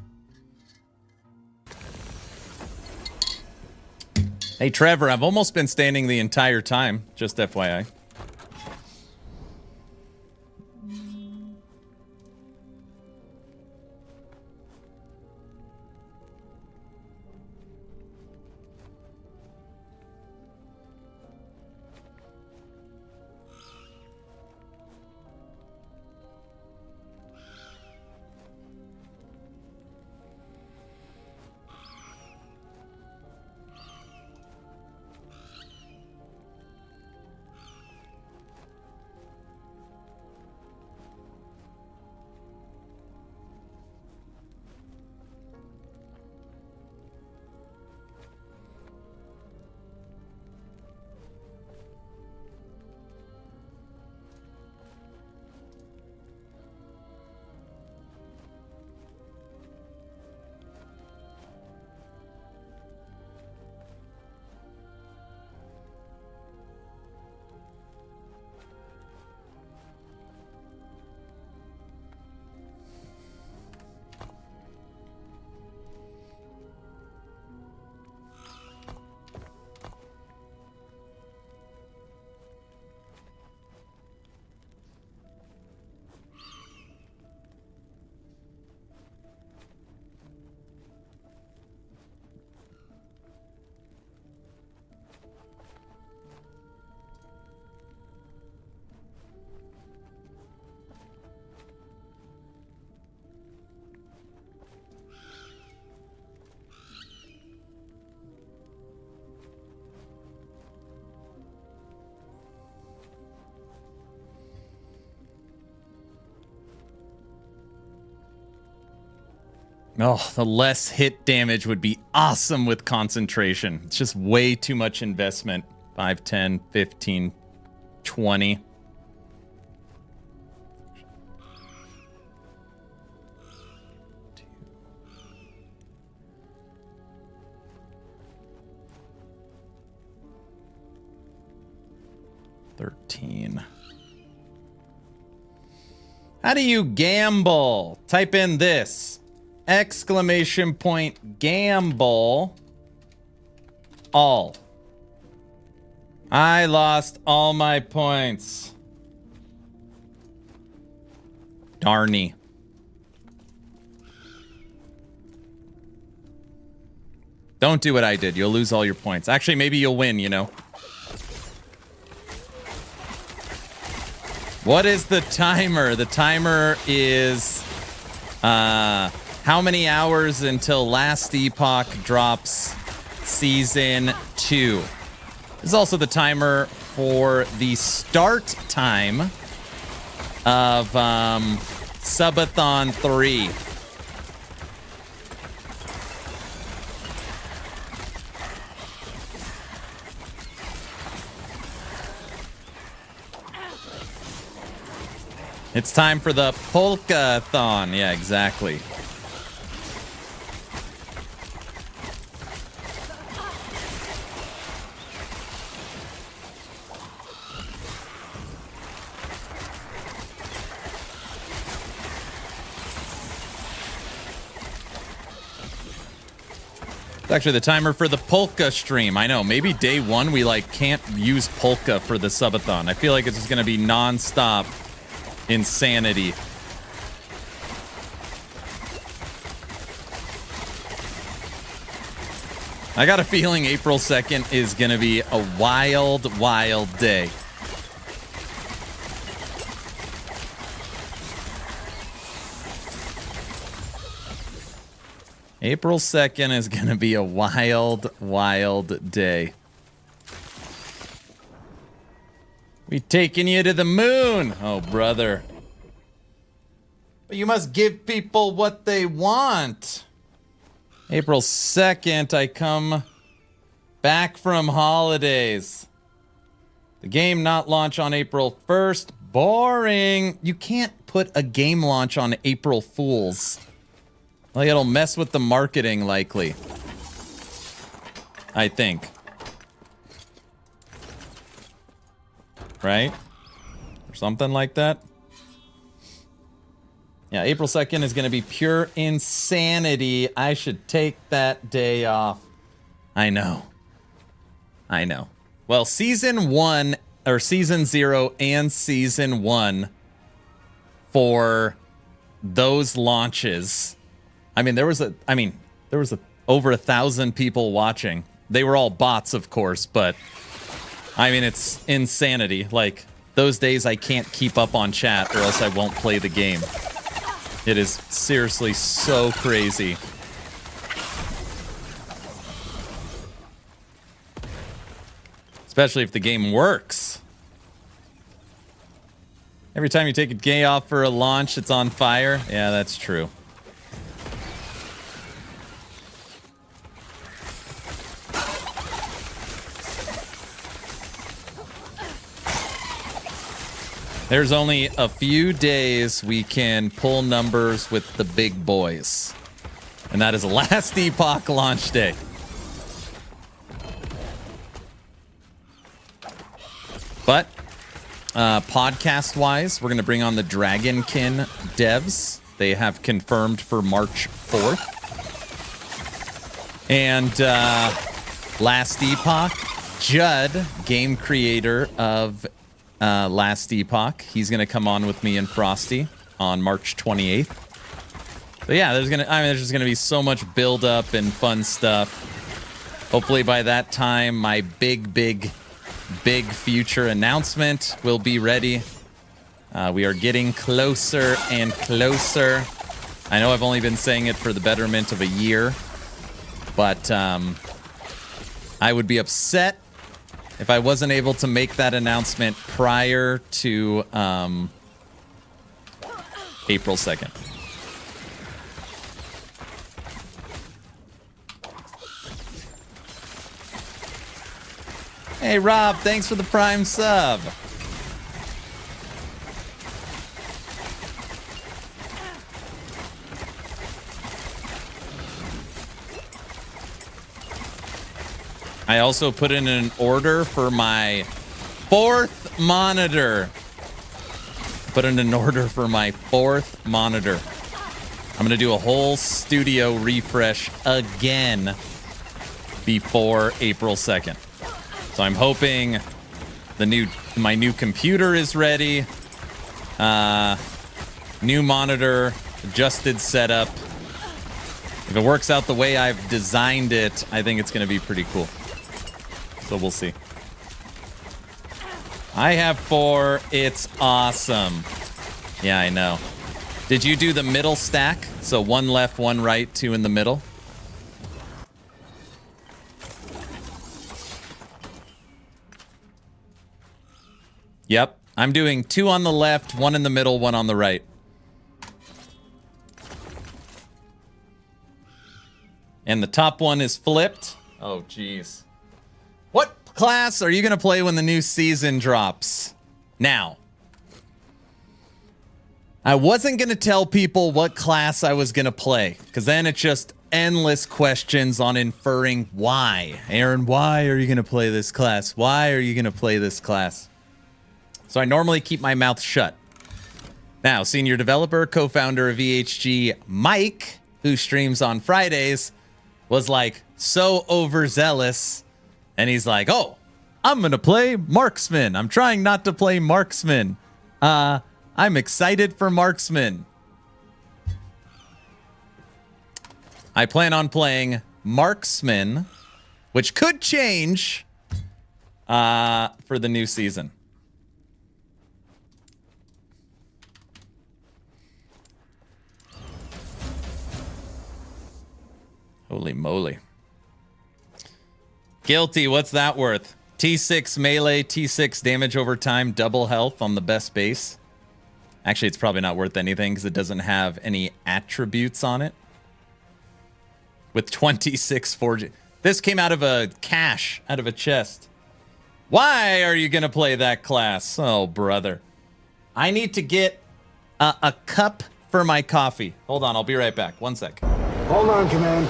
Speaker 1: Hey, Trevor, I've almost been standing the entire time. Just FYI. Oh, the less hit damage would be awesome with concentration. It's just way too much investment. 5, 10, 15, 20. How do you gamble? Type in this. ! Gamble. All. I lost all my points. Darny. Don't do what I did. You'll lose all your points. Actually, maybe you'll win, you know. What is the timer? The timer is how many hours until Last Epoch drops Season 2. This is also the timer for the start time of Subathon 3. It's time for the Polka-thon. Yeah, exactly. It's actually the timer for the Polka stream. I know, maybe day one we like can't use Polka for the subathon. I feel like it's just gonna be non-stop insanity. I got a feeling April 2nd is gonna be a wild, wild day. April 2nd is gonna be a wild, wild day. We taking you to the moon. Oh, brother. But you must give people what they want. April 2nd, I come back from holidays. The game not launch on April 1st. Boring. You can't put a game launch on April Fools. Like, it'll mess with the marketing, likely. I think. Right? Or something like that. Yeah, April 2nd is going to be pure insanity. I should take that day off. I know. I know. Well, Season 1, or Season 0 and Season 1 for those launches... there was over 1,000 people watching. They were all bots, of course, but it's insanity. Like, those days I can't keep up on chat or else I won't play the game. It is seriously so crazy. Especially if the game works. Every time you take a day off for a launch, it's on fire. Yeah, that's true. There's only a few days we can pull numbers with the big boys. And that is Last Epoch launch day. But, podcast-wise, we're going to bring on the Dragonkin devs. They have confirmed for March 4th. And, Last Epoch, Judd, game creator of... Last Epoch. He's gonna come on with me and Frosty on March 28th. So yeah, there's just gonna be so much build up and fun stuff. Hopefully by that time, my big future announcement will be ready. We are getting closer and closer. I know I've only been saying it for the betterment of a year, but I would be upset if I wasn't able to make that announcement prior to April 2nd. Hey, Rob, thanks for the Prime sub. I also put in an order for my 4th monitor. Put in an order for my 4th monitor. I'm going to do a whole studio refresh again before April 2nd. So I'm hoping my new computer is ready. New monitor, adjusted setup. If it works out the way I've designed it, I think it's going to be pretty cool. So we'll see. I have 4. It's awesome. Yeah, I know. Did you do the middle stack? So 1 left, 1 right, 2 in the middle? Yep. I'm doing 2 on the left, 1 in the middle, 1 on the right. And the top one is flipped. Oh, jeez. What class are you going to play when the new season drops? Now, I wasn't going to tell people what class I was going to play, because then it's just endless questions on inferring why. Aaron, why are you going to play this class? Why are you going to play this class? So I normally keep my mouth shut. Now, senior developer, co-founder of VHG, Mike, who streams on Fridays, was like so overzealous. And he's like, oh, I'm going to play Marksman. I'm trying not to play Marksman. I'm excited for Marksman. I plan on playing Marksman, which could change for the new season. Holy moly. Guilty, what's that worth? T6 melee, T6 damage over time, double health on the best base. Actually, it's probably not worth anything because it doesn't have any attributes on it. With 26 forge. This came out of a cache, out of a chest. Why are you going to play that class? Oh, brother. I need to get a cup for my coffee. Hold on, I'll be right back. 1 sec.
Speaker 5: Hold on, Command.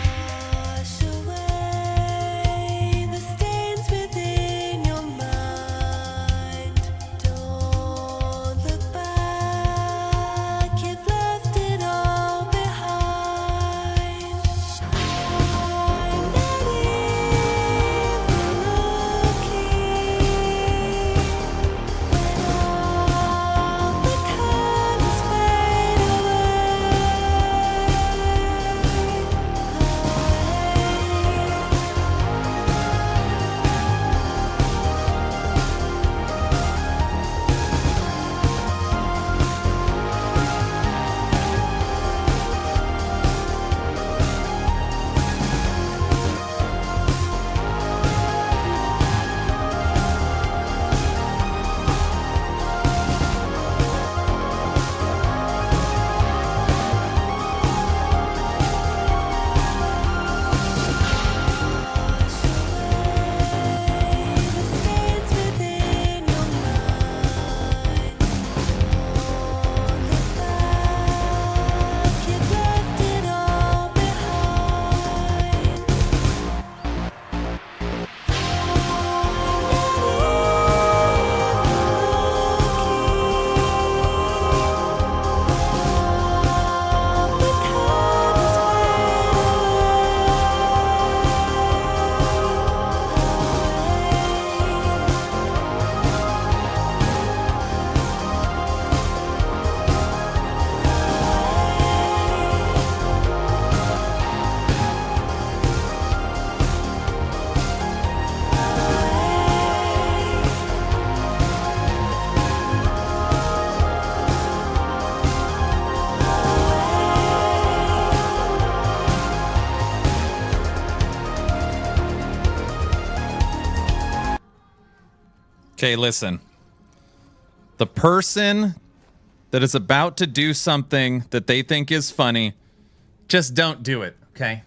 Speaker 2: Wash away the stains within your mind. Don't look back, you've left it all behind.
Speaker 1: Okay, listen. The person that is about to do something that they think is funny, just don't do it, okay?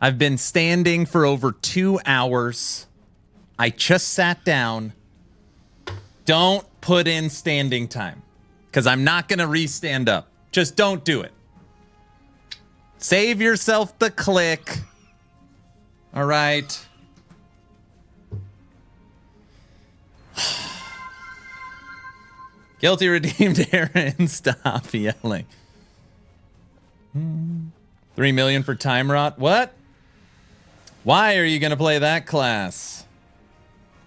Speaker 1: I've been standing for over 2 hours. I just sat down. Don't put in standing time, because I'm not going to re-stand up. Just don't do it. Save yourself the click. All right. Guilty redeemed Aaron. Stop yelling. 3 million for time rot. What? Why are you going to play that class?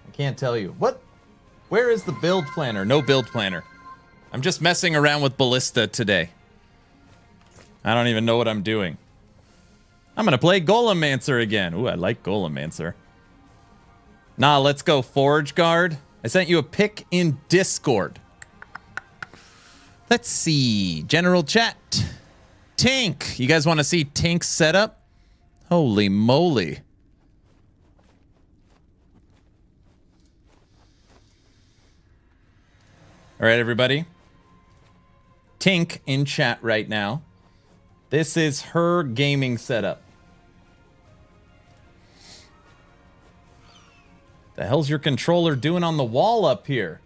Speaker 1: I can't tell you. What? Where is the build planner? No build planner. I'm just messing around with Ballista today. I don't even know what I'm doing. I'm going to play Golemancer again. Ooh, I like Golemancer. Nah, let's go Forge Guard. I sent you a pic in Discord. Let's see. General chat. Tink. You guys want to see Tink's setup? Holy moly. All right, everybody. Tink in chat right now. This is her gaming setup. The hell's your controller doing on the wall up here?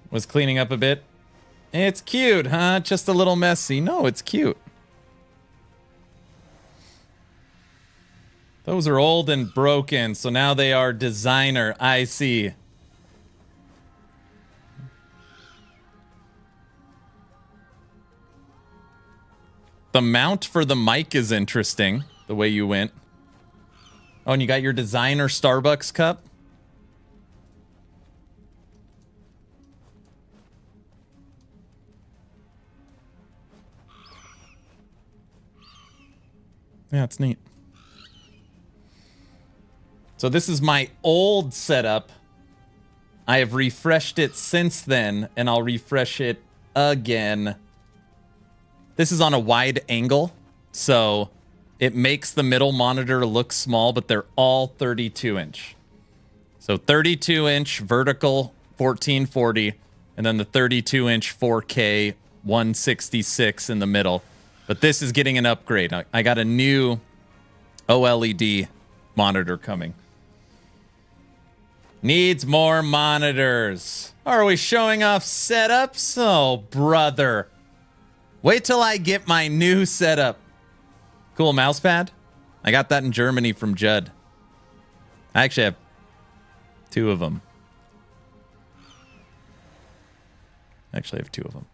Speaker 1: Was cleaning up a bit. It's cute, huh? Just a little messy. No, it's cute. Those are old and broken, so now they are designer. I see. The mount for the mic is interesting, the way you went. Oh, and you got your designer Starbucks cup? Yeah, it's neat. So this is my old setup. I have refreshed it since then, and I'll refresh it again. This is on a wide angle, so it makes the middle monitor look small, but they're all 32-inch. So 32-inch vertical 1440, and then the 32-inch 4K 166 in the middle. But this is getting an upgrade. I got a new OLED monitor coming. Needs more monitors. Are we showing off setups? Oh, brother. Wait till I get my new setup. Cool mouse pad. I got that in Germany from Judd. I actually have 2 of them. Actually, I have 2 of them.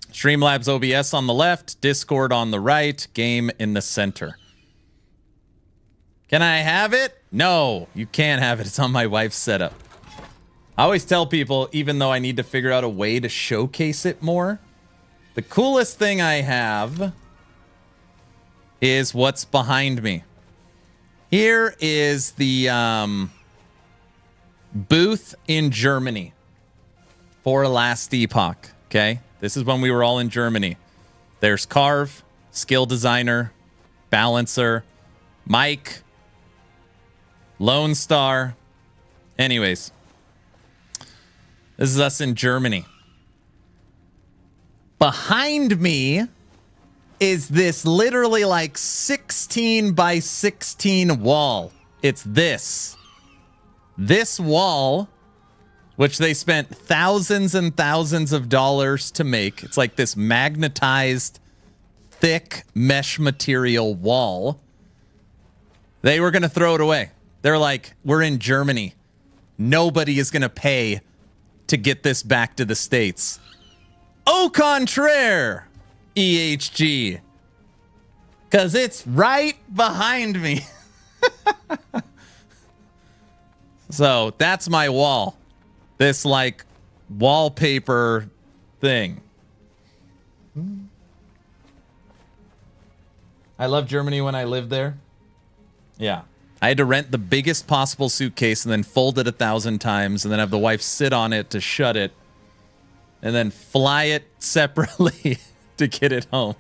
Speaker 1: Streamlabs OBS on the left, Discord on the right, game in the center. Can I have it? No, you can't have it. It's on my wife's setup. I always tell people, even though I need to figure out a way to showcase it more, the coolest thing I have is what's behind me. Here is the booth in Germany for last Epoch, okay? This is when we were all in Germany. There's Carve, Skill Designer, Balancer, Mike, Lone Star. Anyways, this is us in Germany. Behind me is this literally like 16 by 16 wall. It's this. This wall, which they spent thousands and thousands of dollars to make. It's like this magnetized, thick mesh material wall. They were going to throw it away. They're like, we're in Germany. Nobody is going to pay to get this back to the States. Au contraire, EHG. Because it's right behind me. So that's my wall. This like wallpaper thing. I love Germany when I lived there. Yeah. I had to rent the biggest possible suitcase and then fold it 1,000 times and then have the wife sit on it to shut it. and then fly it separately to get it home.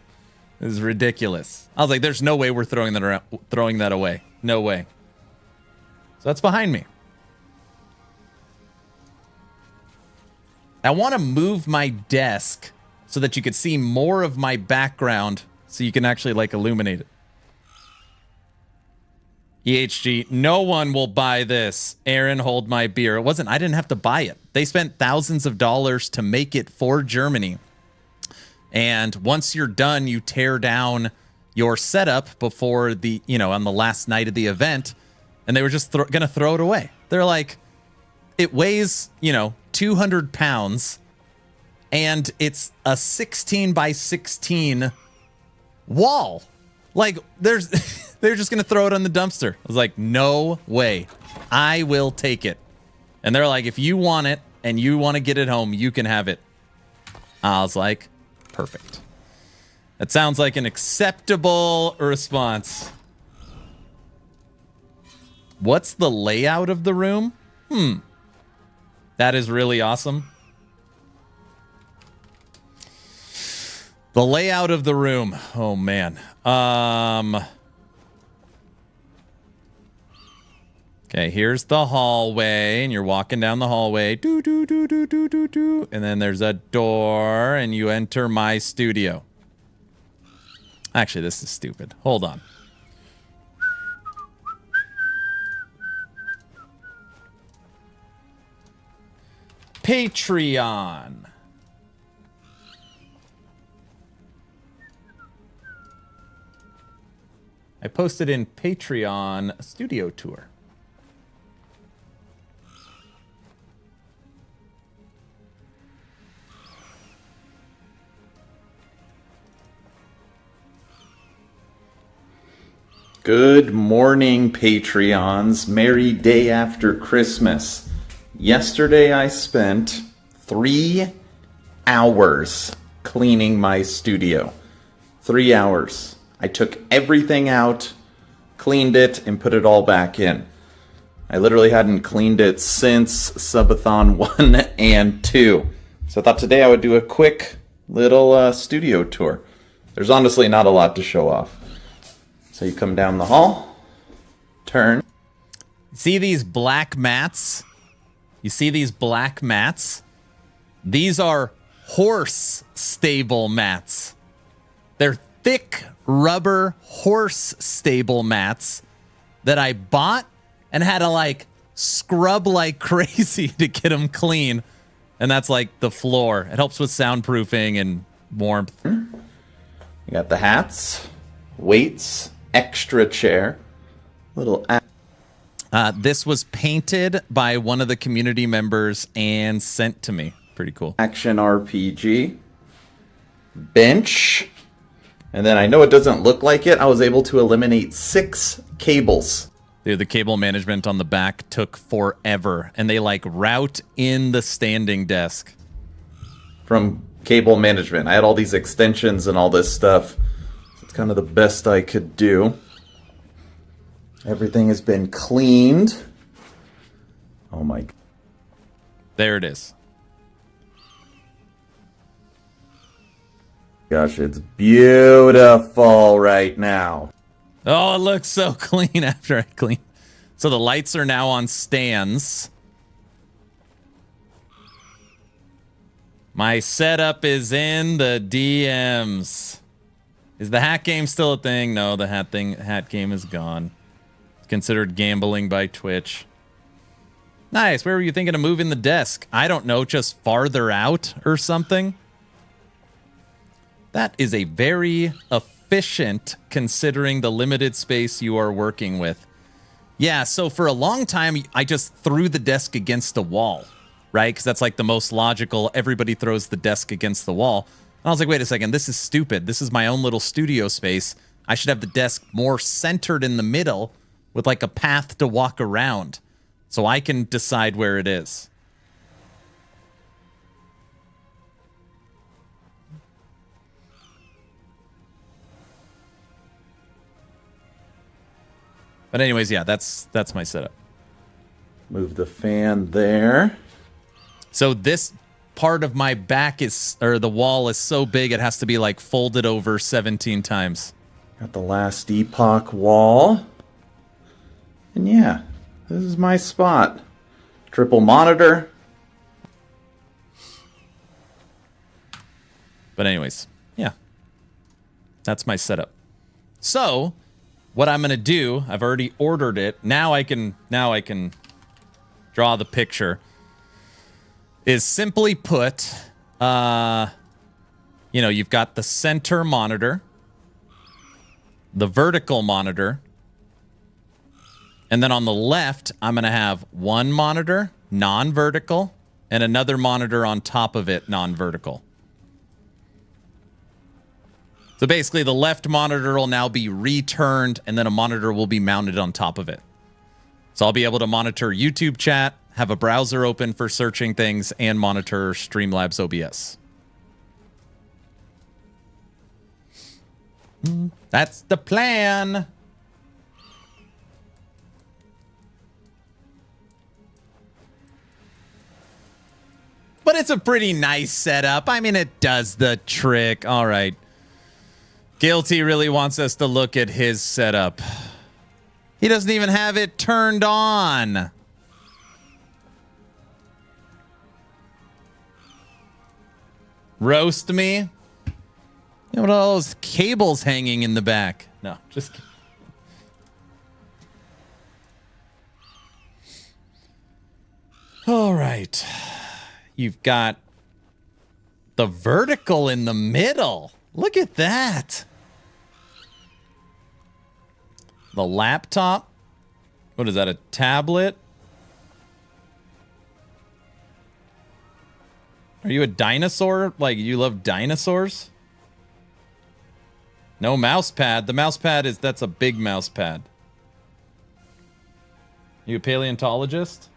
Speaker 1: This is ridiculous. I was like, there's no way we're throwing that away. No way. So that's behind me. I want to move my desk so that you could see more of my background so you can actually like illuminate it. EHG, no one will buy this. Aaron, hold my beer. I didn't have to buy it. They spent thousands of dollars to make it for Germany. And once you're done, you tear down your setup before the, on the last night of the event. And they were just going to throw it away. They're like, it weighs, 200 pounds. And it's a 16 by 16 wall. Like, they're just going to throw it on the dumpster. I was like, no way. I will take it. And they're like, if you want it and you want to get it home, you can have it. I was like, perfect. That sounds like an acceptable response. What's the layout of the room? That is really awesome. The layout of the room. Oh, man. Okay, here's the hallway, and you're walking down the hallway. Do, do, do, do, do, do, do. And then there's a door, and you enter my studio. Actually, this is stupid. Hold on. Patreon. I posted in Patreon a studio tour.
Speaker 5: Good morning, Patreons. Merry day after Christmas. Yesterday I spent 3 hours cleaning my studio. 3 hours. I took everything out, cleaned it, and put it all back in. I literally hadn't cleaned it since Subathon 1 and 2. So I thought today I would do a quick little studio tour. There's honestly not a lot to show off. So you come down the hall, turn.
Speaker 1: See these black mats? You see these black mats? These are horse stable mats. They're thick rubber horse stable mats that I bought and had to like scrub like crazy to get them clean. And that's like the floor. It helps with soundproofing and warmth.
Speaker 5: You got the hats, weights, extra chair, little.
Speaker 1: This was painted by one of the community members and sent to me. Pretty cool.
Speaker 5: Action RPG, bench, and then I know it doesn't look like it. I was able to eliminate 6 cables.
Speaker 1: Dude, the cable management on the back took forever, and they like route in the standing desk.
Speaker 5: From cable management, I had all these extensions and all this stuff. It's kind of the best I could do. Everything has been cleaned. Oh my God.
Speaker 1: There it is.
Speaker 5: Gosh, it's beautiful right now.
Speaker 1: Oh, it looks so clean after I clean. So the lights are now on stands. My setup is in the DMs. Is the hat game still a thing? No, the hat game is gone. It's considered gambling by Twitch. Nice. Where were you thinking of moving the desk? I don't know, just farther out or something. That is a very efficient considering the limited space you are working with. Yeah, so for a long time, I just threw the desk against a wall, right? Because that's like the most logical. Everybody throws the desk against the wall. And I was like, wait a second, this is stupid. This is my own little studio space. I should have the desk more centered in the middle with like a path to walk around so I can decide where it is. But anyways, yeah, that's my setup.
Speaker 5: Move the fan there.
Speaker 1: So this part of my back is, or the wall is so big it has to be like folded over 17 times.
Speaker 5: Got the last Epoch wall. And yeah, this is my spot. Triple monitor.
Speaker 1: But anyways, yeah. That's my setup. So, what I'm going to do, I've already ordered it. Now I can draw the picture. Is simply put, you've got the center monitor, the vertical monitor, and then on the left, I'm going to have one monitor, non-vertical, and another monitor on top of it, non-vertical. So basically, the left monitor will now be returned, and then a monitor will be mounted on top of it. So I'll be able to monitor YouTube chat, have a browser open for searching things, and monitor Streamlabs OBS. That's the plan. But it's a pretty nice setup. I mean, it does the trick. All right. Guilty really wants us to look at his setup. He doesn't even have it turned on. Roast me? What are all those cables hanging in the back? No, just kidding. All right. You've got the vertical in the middle. Look at that. The laptop. What is that, a tablet? Are you a dinosaur? Like, you love dinosaurs? No mouse pad. The mouse pad that's a big mouse pad. You a paleontologist?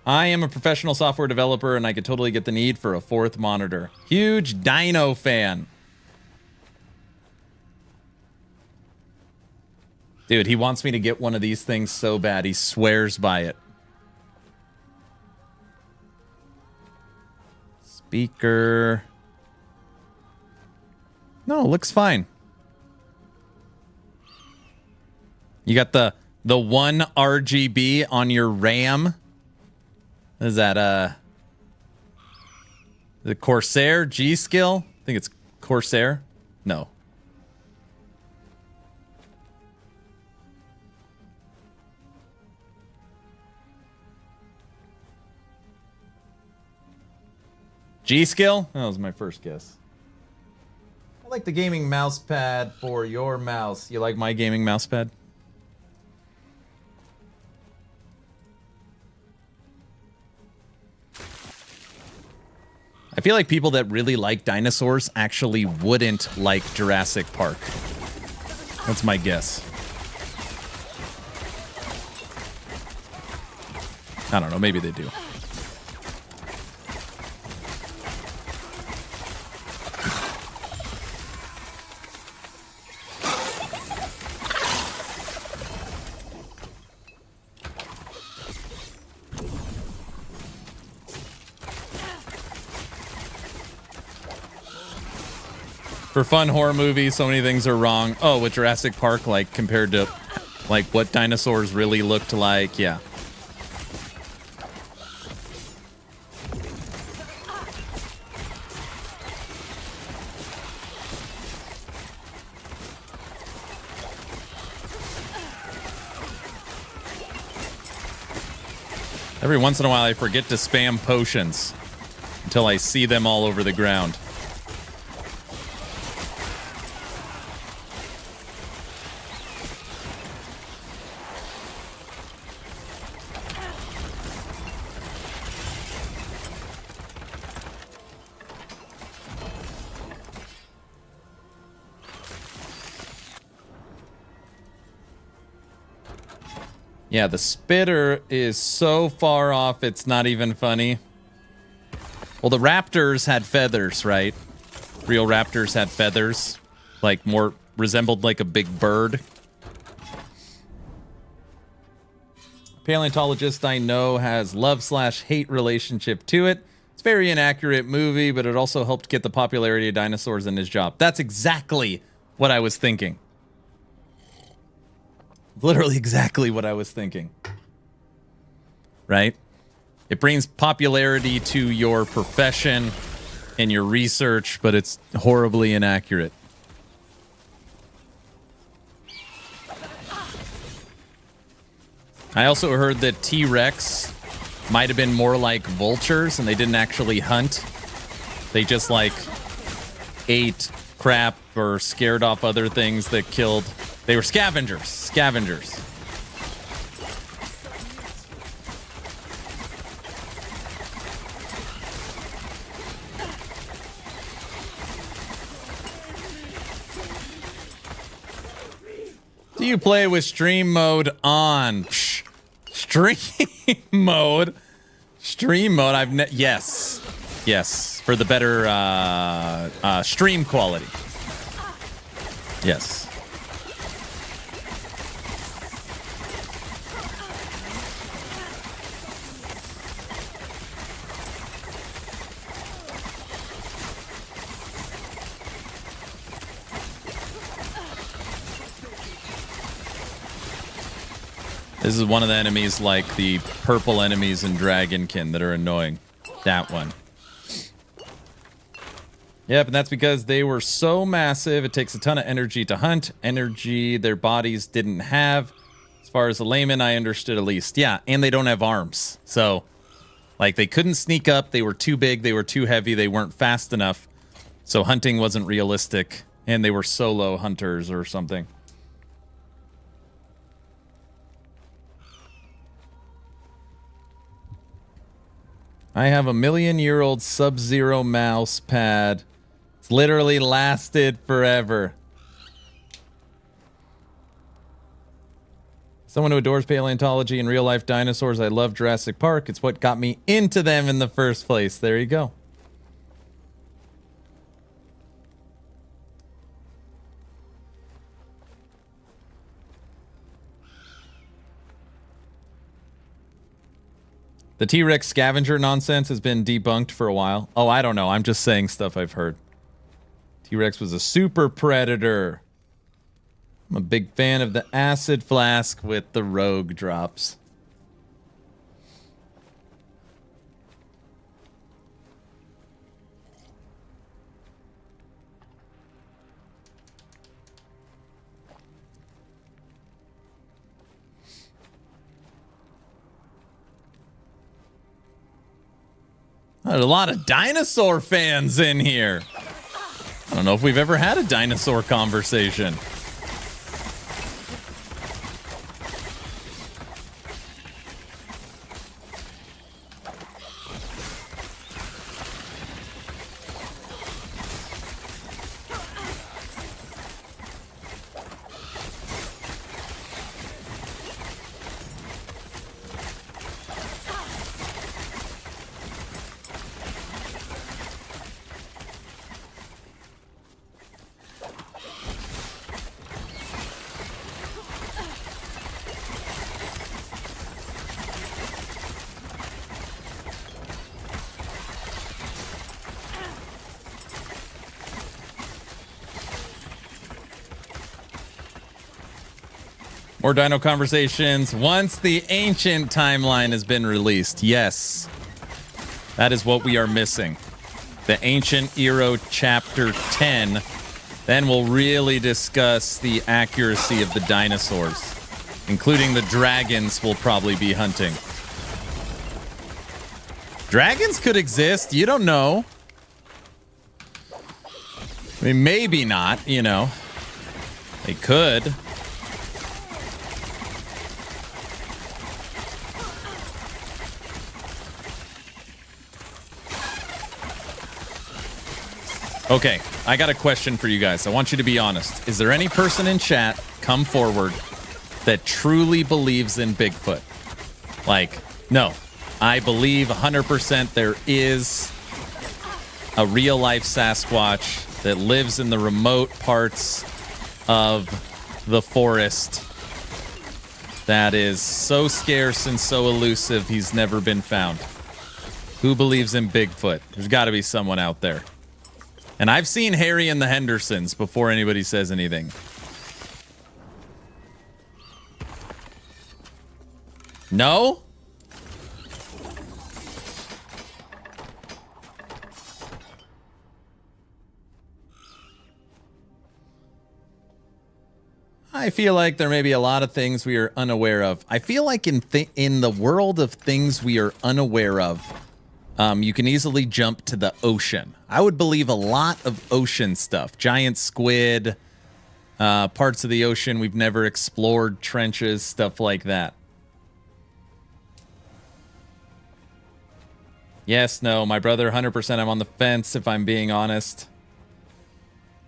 Speaker 1: I am a professional software developer, and I could totally get the need for a fourth monitor. Huge dino fan. Dude, he wants me to get one of these things so bad. He swears by it. Speaker. No, looks fine. You got the one RGB on your RAM. Is that the Corsair G skill? I think it's Corsair. No. G skill? That was my first guess. I like the gaming mouse pad for your mouse. You like my gaming mouse pad? I feel like people that really like dinosaurs actually wouldn't like Jurassic Park. That's my guess. I don't know, maybe they do. For fun horror movies, so many things are wrong. Oh, with Jurassic Park, like, compared to, like, what dinosaurs really looked like, yeah. Every once in a while, I forget to spam potions until I see them all over the ground. Yeah, the spitter is so far off, it's not even funny. Well, the raptors had feathers, right? Real raptors had feathers. Like, more resembled like a big bird. paleontologist I know has love/hate relationship to it. It's a very inaccurate movie, but it also helped get the popularity of dinosaurs in his job. That's exactly what I was thinking. Literally exactly what I was thinking. Right? It brings popularity to your profession and your research, but it's horribly inaccurate. I also heard that T-Rex might have been more like vultures and they didn't actually hunt. They just like ate crap or scared off other things that killed. They were scavengers. Scavengers. Do you play with stream mode on? Psh, stream mode? Stream mode? Yes. Yes. For the better stream quality. Yes. This is one of the enemies like the purple enemies in Dragonkin that are annoying. That one. Yep, and that's because they were so massive, it takes a ton of energy to hunt. Energy their bodies didn't have. As far as a layman, I understood at least. Yeah, and they don't have arms. So, like, they couldn't sneak up. They were too big. They were too heavy. They weren't fast enough. So hunting wasn't realistic. And they were solo hunters or something. I have a 1,000,000-year-old Sub-Zero mouse pad. It's literally lasted forever. Someone who adores paleontology and real-life dinosaurs. I love Jurassic Park. It's what got me into them in the first place. There you go. The T-Rex scavenger nonsense has been debunked for a while. Oh, I don't know. I'm just saying stuff I've heard. T-Rex was a super predator. I'm a big fan of the acid flask with the rogue drops. There's a lot of dinosaur fans in here. I don't know if we've ever had a dinosaur conversation. More dino conversations once the ancient timeline has been released. Yes. That is what we are missing. The ancient Eero chapter 10. Then we'll really discuss the accuracy of the dinosaurs, including the dragons we'll probably be hunting. Dragons could exist. You don't know. I mean, maybe not, you know. They could. Okay, I got a question for you guys. I want you to be honest. Is there any person in chat, come forward, that truly believes in Bigfoot? Like, no, I believe 100% there is a real-life Sasquatch that lives in the remote parts of the forest that is so scarce and so elusive he's never been found. Who believes in Bigfoot? There's got to be someone out there. And I've seen Harry and the Hendersons before anybody says anything. No? I feel like there may be a lot of things we are unaware of. I feel like in the world of things we are unaware of, you can easily jump to the ocean. I would believe a lot of ocean stuff. Giant squid, parts of the ocean we've never explored, trenches, stuff like that. Yes, no, my brother, 100% I'm on the fence if I'm being honest.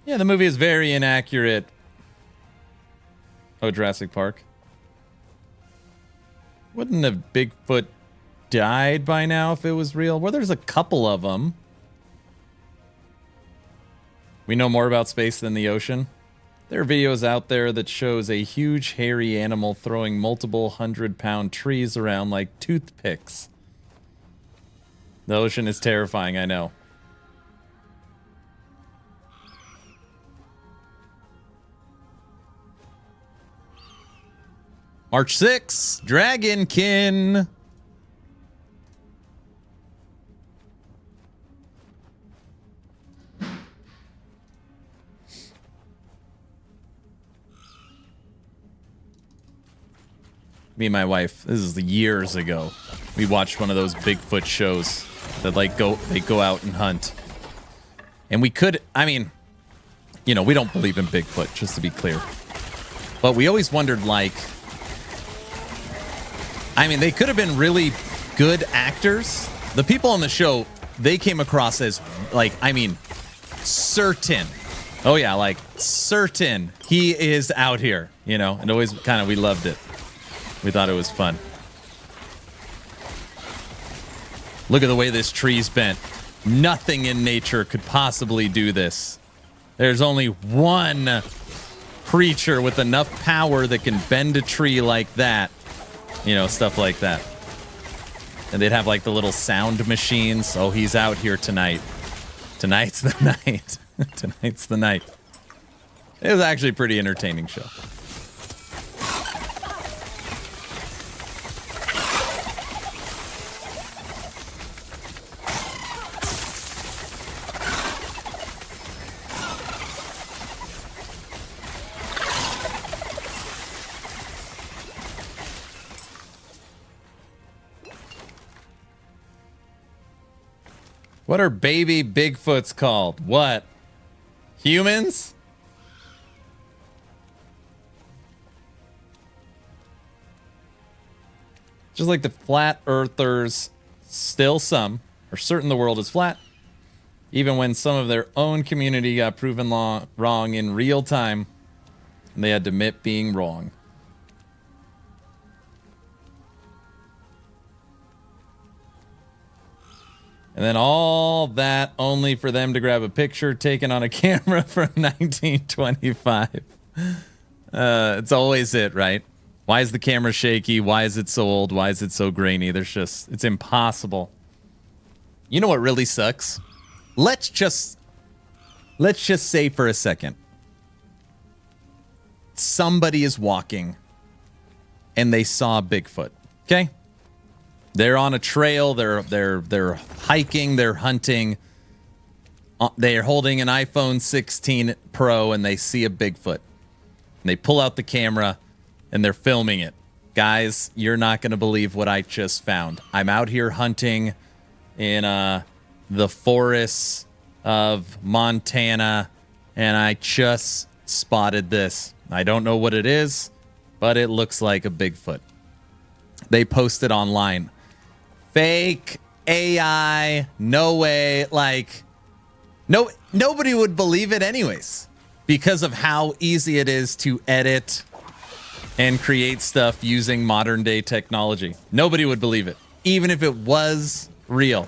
Speaker 1: Yeah, the movie is very inaccurate. Oh, Jurassic Park. Wouldn't have Bigfoot died by now if it was real? Well, there's a couple of them. We know more about space than the ocean. There are videos out there that shows a huge hairy animal throwing multiple 100-pound trees around like toothpicks. The ocean is terrifying, I know. March 6th, Dragonkin. Me and my wife, this is years ago. We watched one of those Bigfoot shows that they go out and hunt. And we could, I mean, you know, we don't believe in Bigfoot, just to be clear. But we always wondered, like, I mean, they could have been really good actors. The people on the show, they came across as, like, I mean, certain. Oh, yeah, like, certain he is out here, you know? And always kind of, we loved it. We thought it was fun. Look at the way this tree's bent. Nothing in nature could possibly do this. There's only one creature with enough power that can bend a tree like that. You know, stuff like that. And they'd have like the little sound machines. Oh, he's out here tonight. Tonight's the night. Tonight's the night. It was actually a pretty entertaining show. What are baby Bigfoots called? What? Humans? Just like the flat earthers, still some are certain the world is flat, even when some of their own community got proven wrong in real time, and they had to admit being wrong. And then all that only for them to grab a picture taken on a camera from 1925. It's always it, right? Why is the camera shaky? Why is it so old? Why is it so grainy? It's impossible. You know what really sucks? Let's just say for a second, somebody is walking and they saw Bigfoot, okay? They're on a trail, they're hiking, they're hunting. They're holding an iPhone 16 Pro and they see a Bigfoot. And they pull out the camera and they're filming it. Guys, you're not going to believe what I just found. I'm out here hunting in the forests of Montana and I just spotted this. I don't know what it is, but it looks like a Bigfoot. They post it online. Fake AI, no way. Like, nobody would believe it anyways because of how easy it is to edit and create stuff using modern day technology. Nobody would believe it, even if it was real.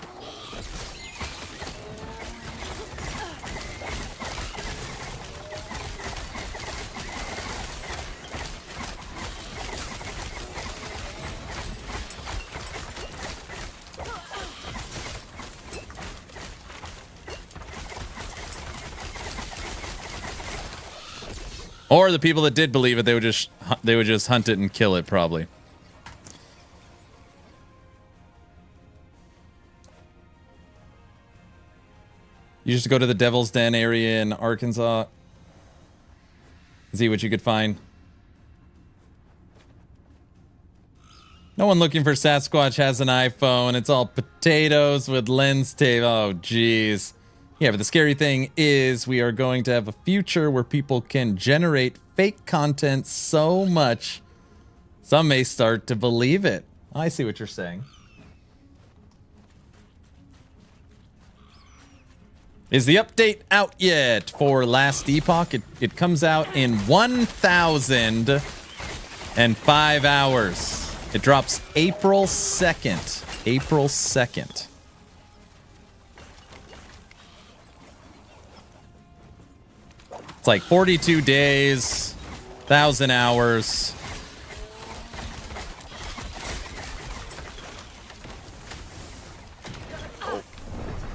Speaker 1: Or the people that did believe it, they would just hunt it and kill it, probably. You just go to the Devil's Den area in Arkansas. See what you could find. No one looking for Sasquatch has an iPhone. It's all potatoes with lens tape. Oh, jeez. Yeah, but the scary thing is we are going to have a future where people can generate fake content so much, some may start to believe it. I see what you're saying. Is the update out yet for Last Epoch? It comes out in 1,005 hours. It drops April 2nd. April 2nd. It's like 42 days, 1,000 hours.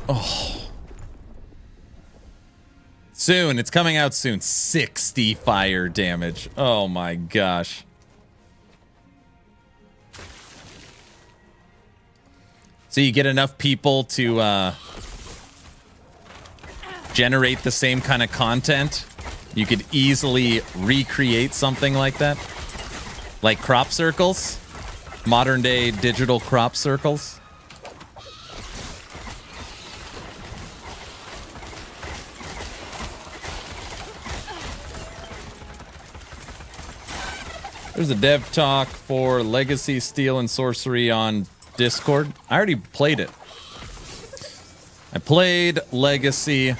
Speaker 1: Oh. Soon. It's coming out soon. 60 fire damage. Oh my gosh. So you get enough people to generate the same kind of content, you could easily recreate something like that. Like crop circles. Modern day digital crop circles. There's a dev talk for Legacy, Steel, and Sorcery on Discord. I already played it. I played Legacy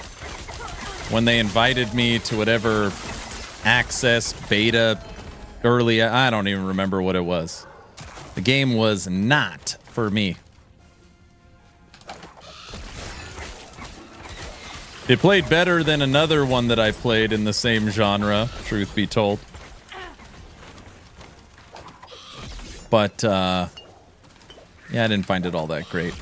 Speaker 1: when they invited me to whatever access, beta, early, I don't even remember what it was. The game was not for me. It played better than another one that I played in the same genre, truth be told. But, yeah, I didn't find it all that great.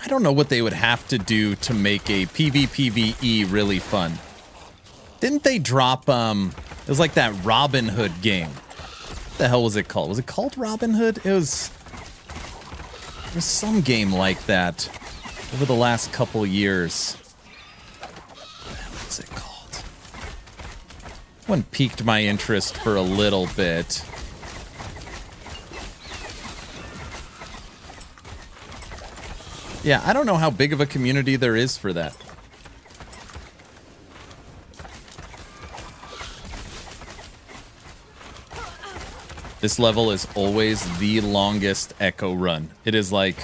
Speaker 1: I don't know what they would have to do to make a PvPvE really fun. Didn't they drop, it was like that Robin Hood game. What the hell was it called? Was it called Robin Hood? It was some game like that over the last couple years. What's it called? One piqued my interest for a little bit. Yeah, I don't know how big of a community there is for that. This level is always the longest echo run. It is like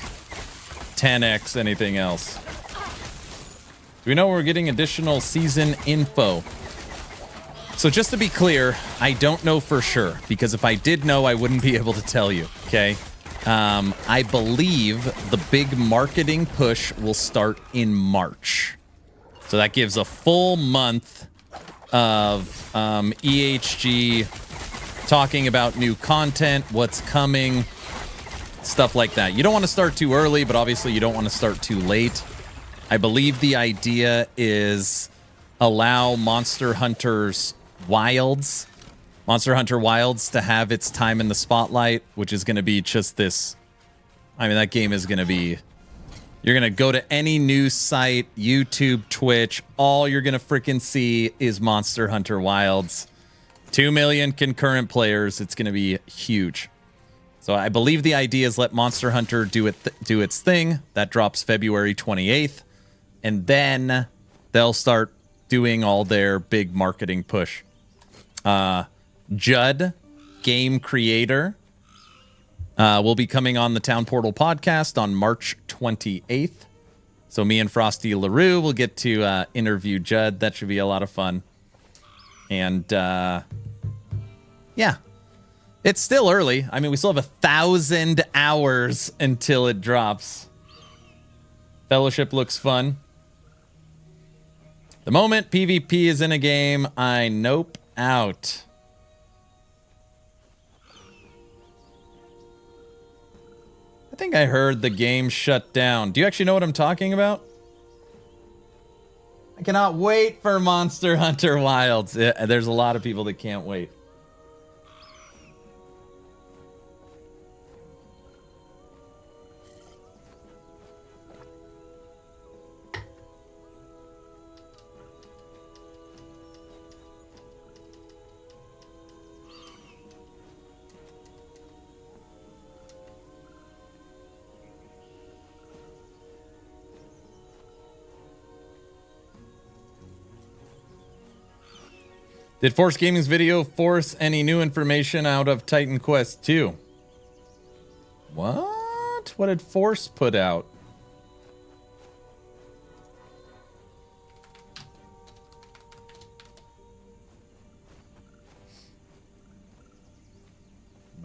Speaker 1: 10x anything else. Do we know we're getting additional season info? So just to be clear, I don't know for sure, because if I did know, I wouldn't be able to tell you, okay? I believe the big marketing push will start in March. So that gives a full month of EHG talking about new content, what's coming, stuff like that. You don't want to start too early, but obviously you don't want to start too late. I believe the idea is allow Monster Hunter Wilds to have its time in the spotlight, which is going to be just this. I mean, that game is going to be, you're going to go to any news site, YouTube, Twitch, all you're going to freaking see is Monster Hunter Wilds. 2 million concurrent players. It's going to be huge. So I believe the idea is let Monster Hunter do its thing. That drops February 28th. And then they'll start doing all their big marketing push. Judd, game creator, will be coming on the Town Portal podcast on March 28th. So me and Frosty LaRue will get to interview Judd. That should be a lot of fun. And yeah, it's still early. I mean, we still have 1,000 hours until it drops. Fellowship looks fun. The moment PvP is in a game, I nope out. I think I heard the game shut down. Do you actually know what I'm talking about? I cannot wait for Monster Hunter Wilds. There's a lot of people that can't wait. Did Force Gaming's video force any new information out of Titan Quest 2? What? What did Force put out?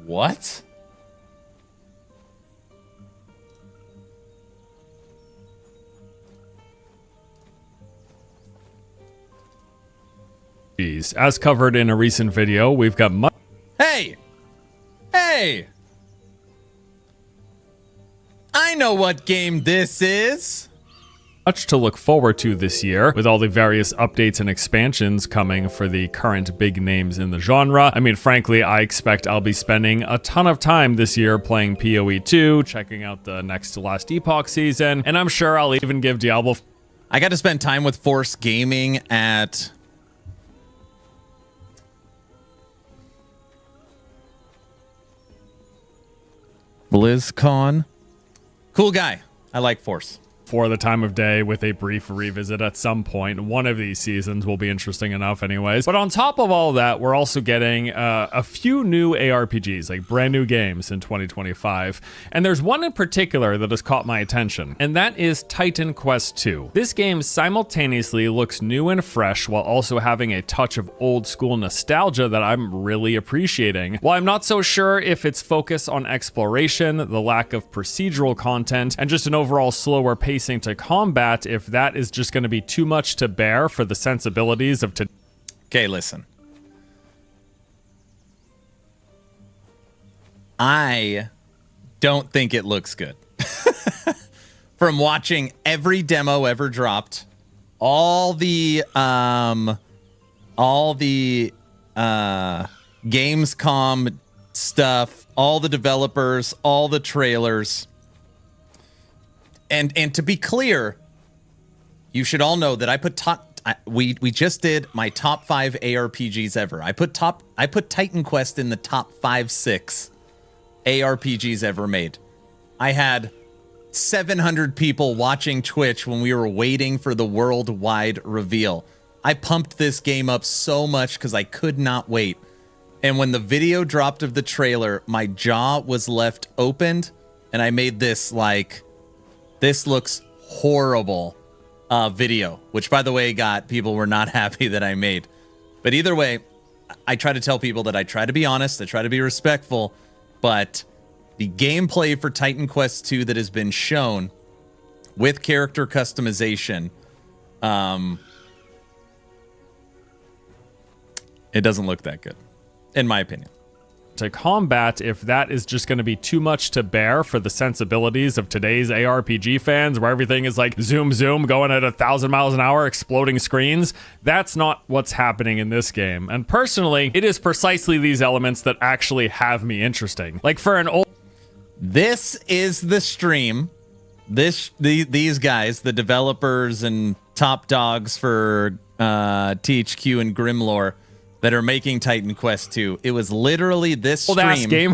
Speaker 1: What?
Speaker 6: As covered in a recent video, we've got
Speaker 1: Hey! Hey! I know what game this is!
Speaker 6: much to look forward to this year, with all the various updates and expansions coming for the current big names in the genre. I mean, frankly, I expect I'll be spending a ton of time this year playing PoE 2, checking out the next to last Epoch season, and I'm sure I'll even give Diablo...
Speaker 1: I got to spend time with Force Gaming at... BlizzCon. Cool guy. I like Force.
Speaker 6: For the time of day with a brief revisit at some point. One of these seasons will be interesting enough anyways. But on top of all that, we're also getting a few new ARPGs, like brand new games in 2025. And there's one in particular that has caught my attention, and that is Titan Quest 2. This game simultaneously looks new and fresh while also having a touch of old school nostalgia that I'm really appreciating. While I'm not so sure if its focus on exploration, the lack of procedural content, and just an overall slower pace to combat, if that is just going to be too much to bear for the sensibilities of today.
Speaker 1: Okay, listen. I don't think it looks good. From watching every demo ever dropped, all the Gamescom stuff, all the developers, all the trailers. And to be clear, you should all know that I put we just did my top 5 ARPGs ever. I put Titan Quest in the top 5-6 ARPGs ever made. I had 700 people watching Twitch when we were waiting for the worldwide reveal. I pumped this game up so much because I could not wait. And when the video dropped of the trailer, my jaw was left opened, and I made this like... This looks horrible video, which, by the way, people were not happy that I made. But either way, I try to tell people that I try to be honest, I try to be respectful, but the gameplay for Titan Quest 2 that has been shown with character customization, it doesn't look that good, in my opinion.
Speaker 6: To combat, if that is just going to be too much to bear for the sensibilities of today's ARPG fans, where everything is like zoom zoom going at 1,000 miles an hour, exploding screens. That's not what's happening in this game, and personally it is precisely these elements that actually have me interesting. Like for an old...
Speaker 1: This is the stream, these guys, the developers and top dogs for THQ and Grimlore, that are making Titan Quest 2. It was literally this stream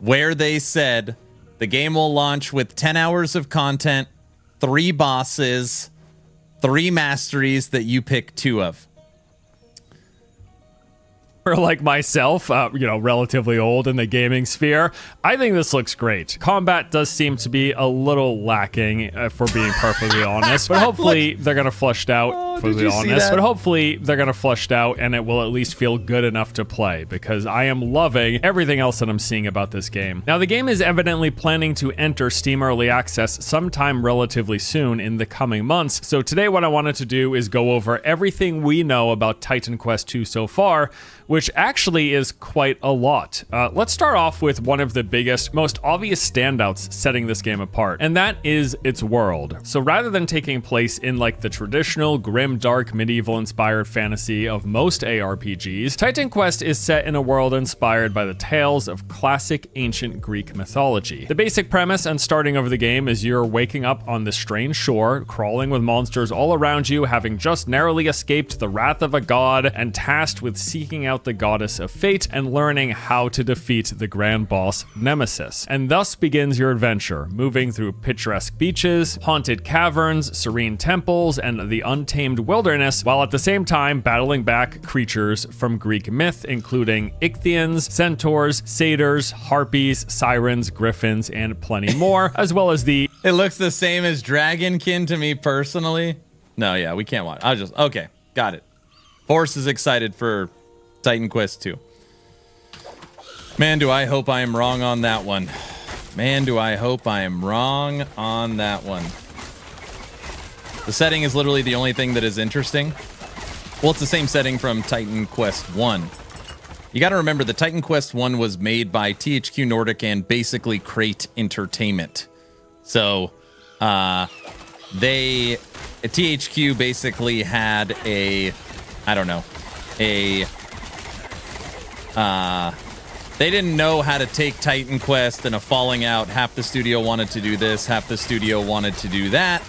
Speaker 1: where they said the game will launch with 10 hours of content, 3 bosses, 3 masteries that you pick 2 of.
Speaker 6: like myself, relatively old in the gaming sphere, I think this looks great. Combat does seem to be a little lacking, if we're being perfectly honest, but hopefully they're going to flush it out, but hopefully they're going to flush it out and it will at least feel good enough to play, because I am loving everything else that I'm seeing about this game. Now, the game is evidently planning to enter Steam Early Access sometime relatively soon in the coming months, so today what I wanted to do is go over everything we know about Titan Quest 2 so far, which actually is quite a lot. Let's start off with one of the biggest, most obvious standouts setting this game apart, and that is its world. So rather than taking place in like the traditional grim, dark, medieval-inspired fantasy of most ARPGs, Titan Quest is set in a world inspired by the tales of classic ancient Greek mythology. The basic premise and starting of the game is you're waking up on this strange shore, crawling with monsters all around you, having just narrowly escaped the wrath of a god, and tasked with seeking out the goddess of fate and learning how to defeat the grand boss Nemesis. And thus begins your adventure, moving through picturesque beaches, haunted caverns, serene temples, and the untamed wilderness, while at the same time battling back creatures from Greek myth, including Ichthyans, centaurs, satyrs, harpies, sirens, griffins, and plenty more, as well as the...
Speaker 1: It looks the same as Dragonkin to me personally. No, yeah, we can't watch. Okay, got it. Force is excited for Titan Quest 2. Man, do I hope I am wrong on that one. Man, do I hope I am wrong on that one. The setting is literally the only thing that is interesting. Well, it's the same setting from Titan Quest 1. You got to remember the Titan Quest 1 was made by THQ Nordic and basically Crate Entertainment. So, THQ basically had they didn't know how to take Titan Quest and a falling out. Half the studio wanted to do this, half the studio wanted to do that.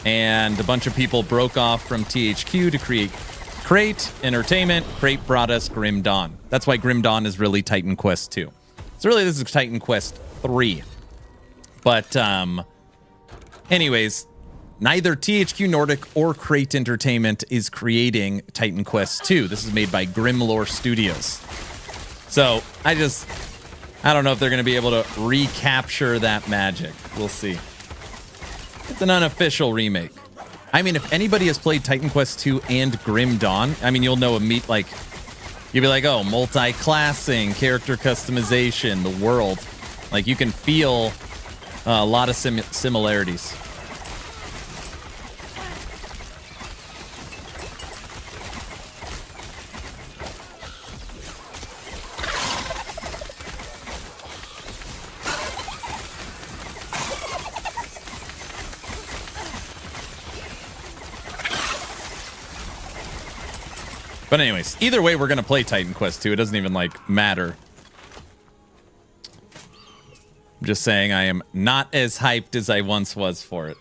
Speaker 1: And a bunch of people broke off from THQ to create Crate Entertainment. Crate brought us Grim Dawn. That's why Grim Dawn is really Titan Quest 2. So really this is Titan Quest 3. But anyways, neither THQ Nordic or Crate Entertainment is creating Titan Quest 2. This is made by Grimlore Studios. So I don't know if they're going to be able to recapture that magic. We'll see. It's an unofficial remake. I mean, if anybody has played Titan Quest 2 and Grim Dawn, I mean, you'll know you'll be like, oh, multi-classing, character customization, the world. Like, you can feel a lot of similarities. But anyways, either way, we're going to play Titan Quest 2. It doesn't even, matter. I'm just saying I am not as hyped as I once was for it.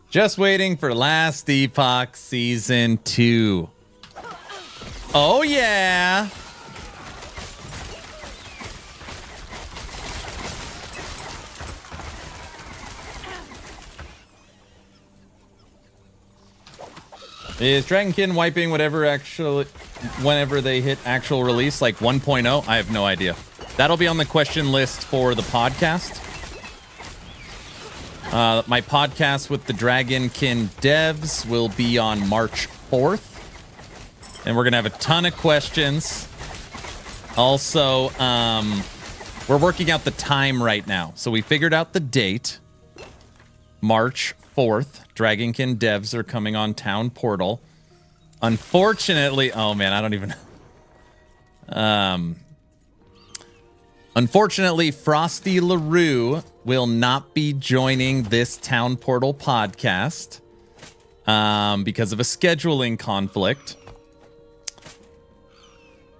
Speaker 1: Just waiting for Last Epoch Season 2. Oh, yeah! Is Dragonkin wiping whenever they hit actual release, like 1.0? I have no idea. That'll be on the question list for the podcast. My podcast with the Dragonkin devs will be on March 4th. And we're going to have a ton of questions. Also, we're working out the time right now. So we figured out the date. March 4th. Dragonkin devs are coming on Town Portal. Unfortunately, oh man, I don't even unfortunately, Frosty LaRue will not be joining this Town Portal podcast because of a scheduling conflict.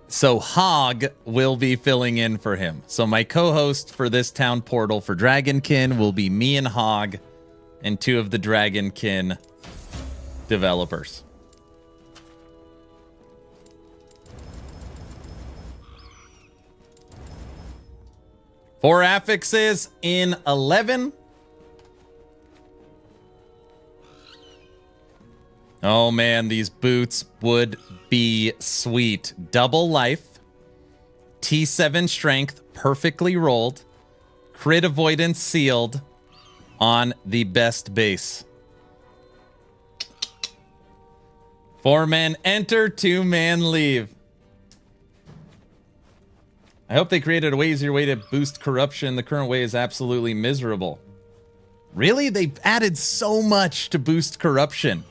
Speaker 1: So Hog will be filling in for him. So my co-host for this Town Portal for Dragonkin will be me and Hog, and two of the Dragonkin developers. Four affixes in 11. Oh man, these boots would be sweet. Double life, T7 strength, perfectly rolled, crit avoidance sealed on the best base. 4-man enter, 2-man leave. I hope they created a way easier way to boost corruption. The current way is absolutely miserable. Really? They've added so much to boost corruption.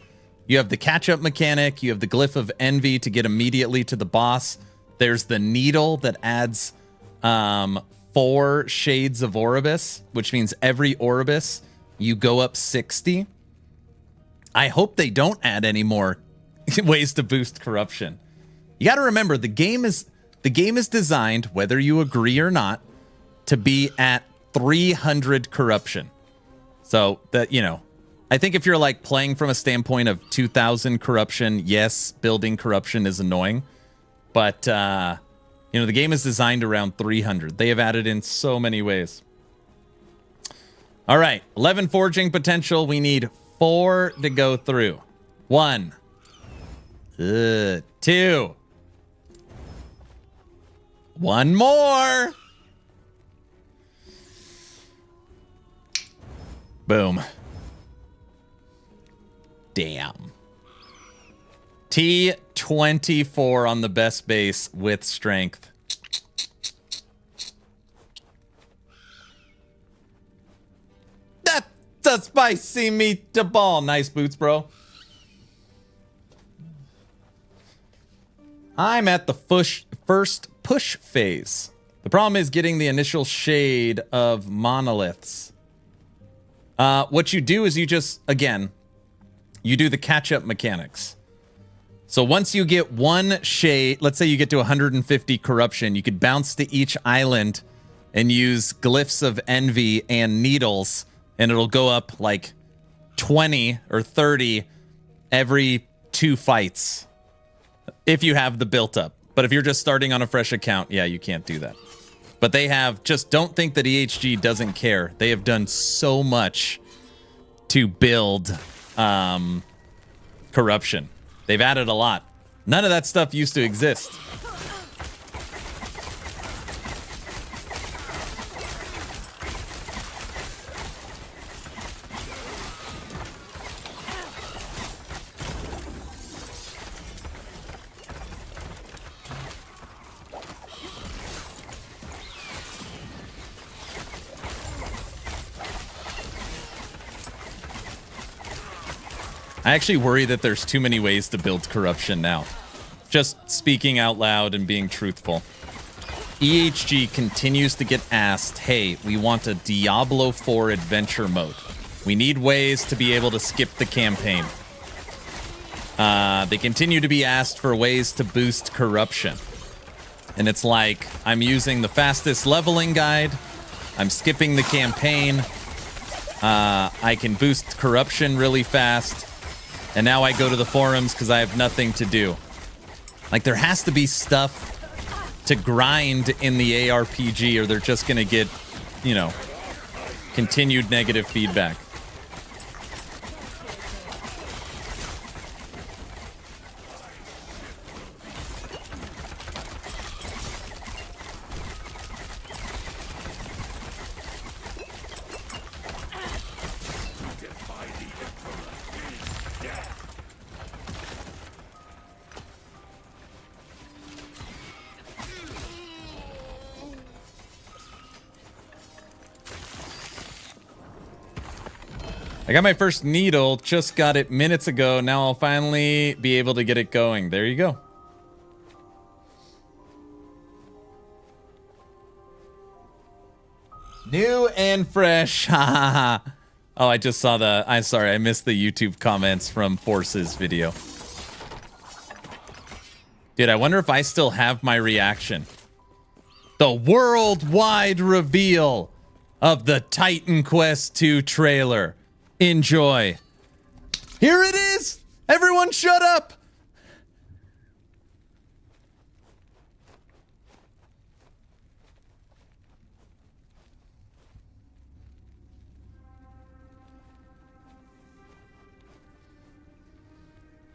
Speaker 1: You have the catch-up mechanic. You have the glyph of envy to get immediately to the boss. There's the needle that adds 4 shades of Oribus, which means every Oribus you go up 60. I hope they don't add any more ways to boost corruption. You got to remember, the game is designed, whether you agree or not, to be at 300 corruption. So that, you know, I think if you're like playing from a standpoint of 2000 corruption, yes, building corruption is annoying, but you know, the game is designed around 300. They have added in so many ways. All right, 11 forging potential. We need 4 to go through. 1, 2. 1 more. Boom. Damn. T24 on the best base with strength. That's a spicy meatball. Nice boots, bro. I'm at the first push phase. The problem is getting the initial shade of monoliths. What you do is you just, again, you do the catch-up mechanics. So once you get 1 shade, let's say you get to 150 corruption, you could bounce to each island and use glyphs of envy and needles, and it'll go up like 20 or 30 every 2 fights if you have the built up. But if you're just starting on a fresh account, yeah, you can't do that. But they have, just don't think that EHG doesn't care. They have done so much to build corruption. They've added a lot. None of that stuff used to exist. I actually worry that there's too many ways to build corruption now. Just speaking out loud and being truthful. EHG continues to get asked, hey, we want a Diablo 4 adventure mode. We need ways to be able to skip the campaign. They continue to be asked for ways to boost corruption. And it's like, I'm using the fastest leveling guide. I'm skipping the campaign. I can boost corruption really fast. And now I go to the forums because I have nothing to do. Like, there has to be stuff to grind in the ARPG, or they're just going to get, you know, continued negative feedback. I got my first needle, just got it minutes ago. Now I'll finally be able to get it going. There you go. New and fresh. Oh, I just saw the... I'm sorry, I missed the YouTube comments from Force's video. Dude, I wonder if I still have my reaction. The worldwide reveal of the Titan Quest 2 trailer. Enjoy. Here it is! Everyone shut up!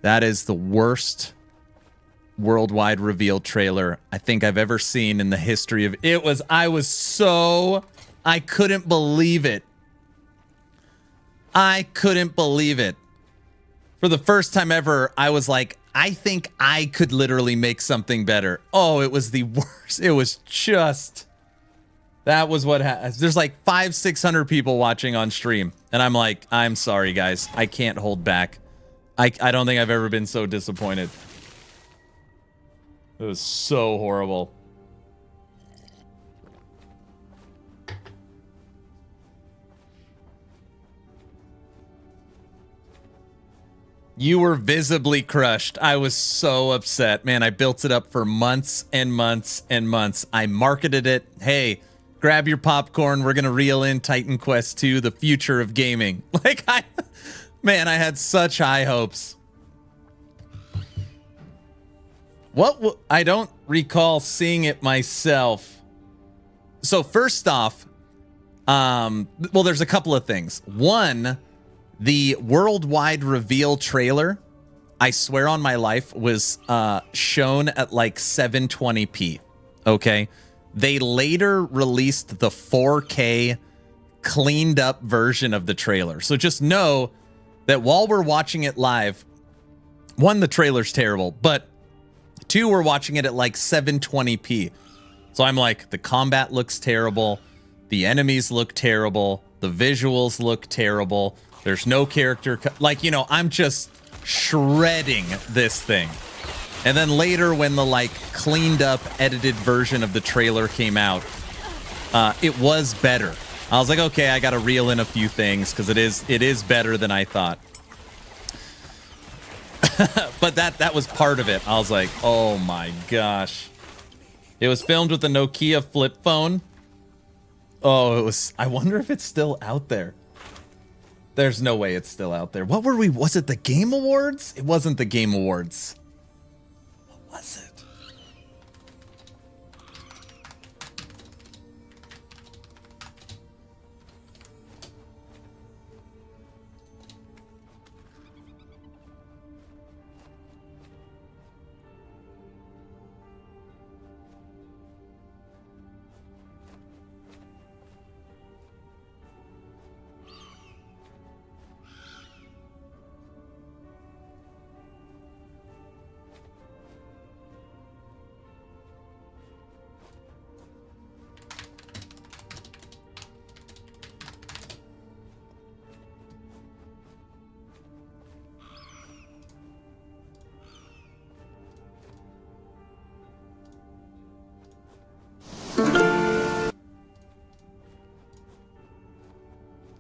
Speaker 1: That is the worst worldwide reveal trailer I think I've ever seen in the history of it. I couldn't believe it. I couldn't believe it. For the first time ever, I was like, I think I could literally make something better. Oh, it was the worst. It was just, that was what happened. There's like 500-600 people watching on stream. And I'm like, I'm sorry, guys. I can't hold back. I don't think I've ever been so disappointed. It was so horrible. You were visibly crushed. I was so upset. Man, I built it up for months and months and months. I marketed it. Hey, grab your popcorn. We're going to reel in Titan Quest 2, the future of gaming. Man, I had such high hopes. I don't recall seeing it myself. So first off, well, there's a couple of things. One, the worldwide reveal trailer, I swear on my life, was shown at like 720p. Okay. They later released the 4K cleaned up version of the trailer. So just know that while we're watching it live, one, the trailer's terrible, but two, we're watching it at like 720p. So I'm like, the combat looks terrible. The enemies look terrible. The visuals look terrible. There's no character. I'm just shredding this thing. And then later when the like cleaned up edited version of the trailer came out, it was better. I was like, okay, I got to reel in a few things because it is better than I thought. But that was part of it. I was like, oh my gosh. It was filmed with the Nokia flip phone. Oh, it was. I wonder if it's still out there. There's no way it's still out there. What were we? Was it the Game Awards? It wasn't the Game Awards. What was it?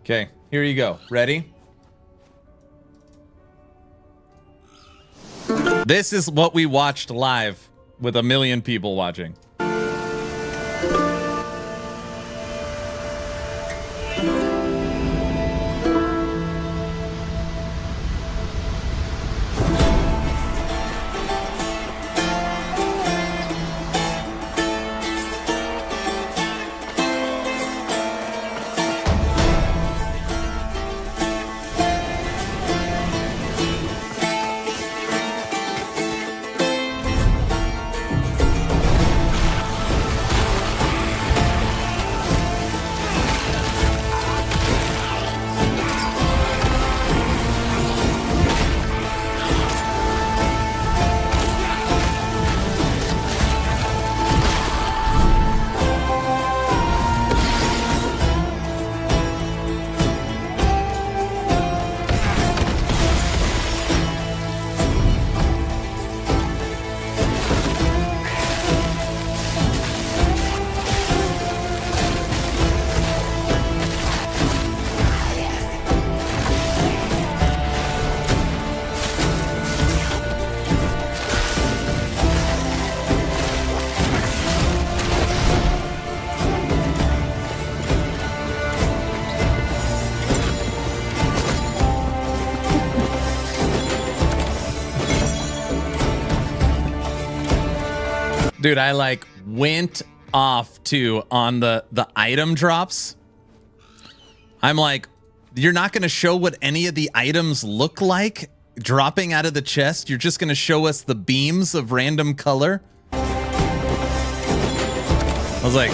Speaker 1: Okay, here you go. Ready? This is what we watched live with 1 million people watching. Dude, I like went off too on the item drops. I'm like, you're not going to show what any of the items look like? dropping out of the chest? You're just going to show us the beams of random color? I was like,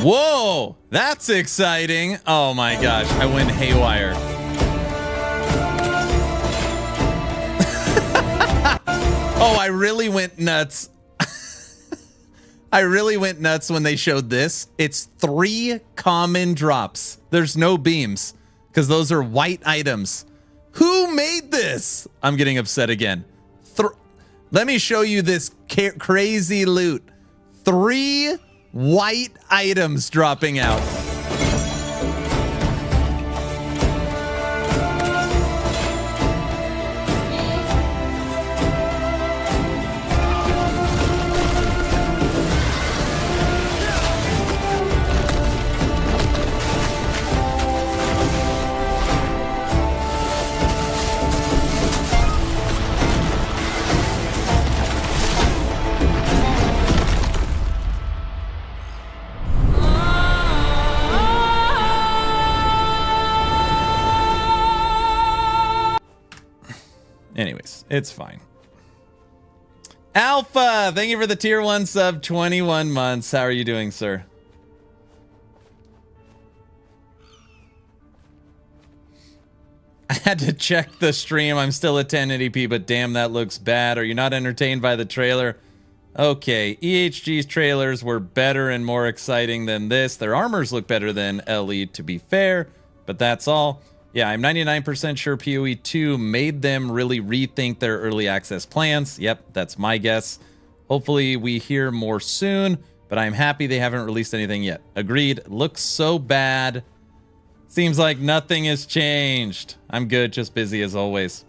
Speaker 1: whoa, that's exciting. Oh my gosh, I went haywire. Oh, I really went nuts. I really went nuts when they showed this. It's 3 common drops. There's no beams because those are white items. Who made this? I'm getting upset again. Let me show you this crazy loot. 3 white items dropping out. Anyways, it's fine. Alpha, thank you for the tier 1 sub, 21 months. How are you doing, sir? I had to check the stream. I'm still at 1080p, but damn, that looks bad. Are you not entertained by the trailer? Okay, EHG's trailers were better and more exciting than this. Their armors look better than LE, to be fair, but that's all. Yeah, I'm 99% sure PoE 2 made them really rethink their early access plans. Yep, that's my guess. Hopefully we hear more soon, but I'm happy they haven't released anything yet. Agreed. Looks so bad. Seems like nothing has changed. I'm good, just busy as always.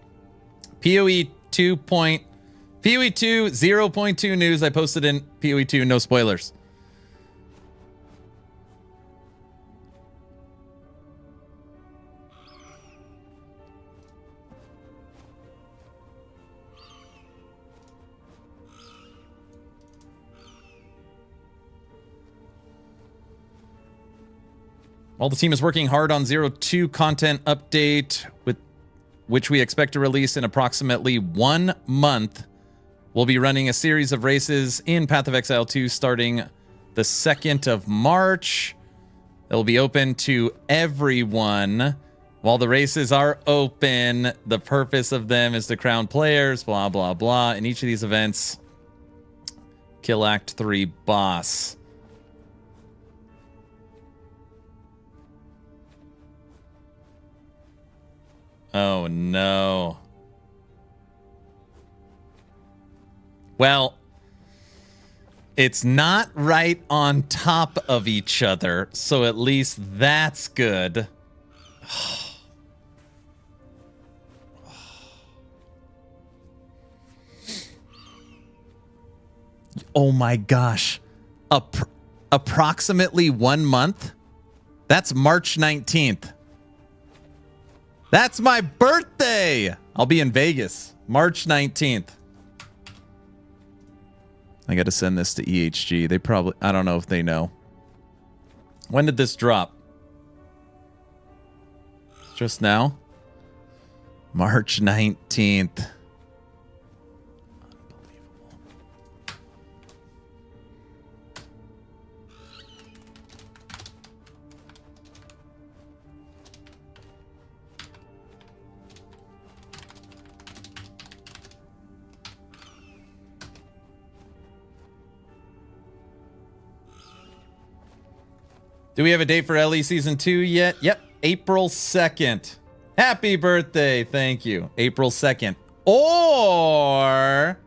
Speaker 1: PoE 0.2 news I posted in PoE 2, no spoilers. While the team is working hard on 0.2 content update, with which we expect to release in approximately 1 month, we'll be running a series of races in Path of Exile 2 starting the 2nd of March. They'll be open to everyone. While the races are open, the purpose of them is to crown players, blah, blah, blah. In each of these events, kill Act 3 boss. Oh, no. Well, it's not right on top of each other, so at least that's good. Oh my gosh. Approximately 1 month? That's March 19th. That's my birthday. I'll be in Vegas, March 19th. I got to send this to EHG. They probably, I don't know if they know. When did this drop? Just now? March 19th. Do we have a date for LE Season 2 yet? Yep, April 2nd. Happy birthday. Thank you. April 2nd. Or...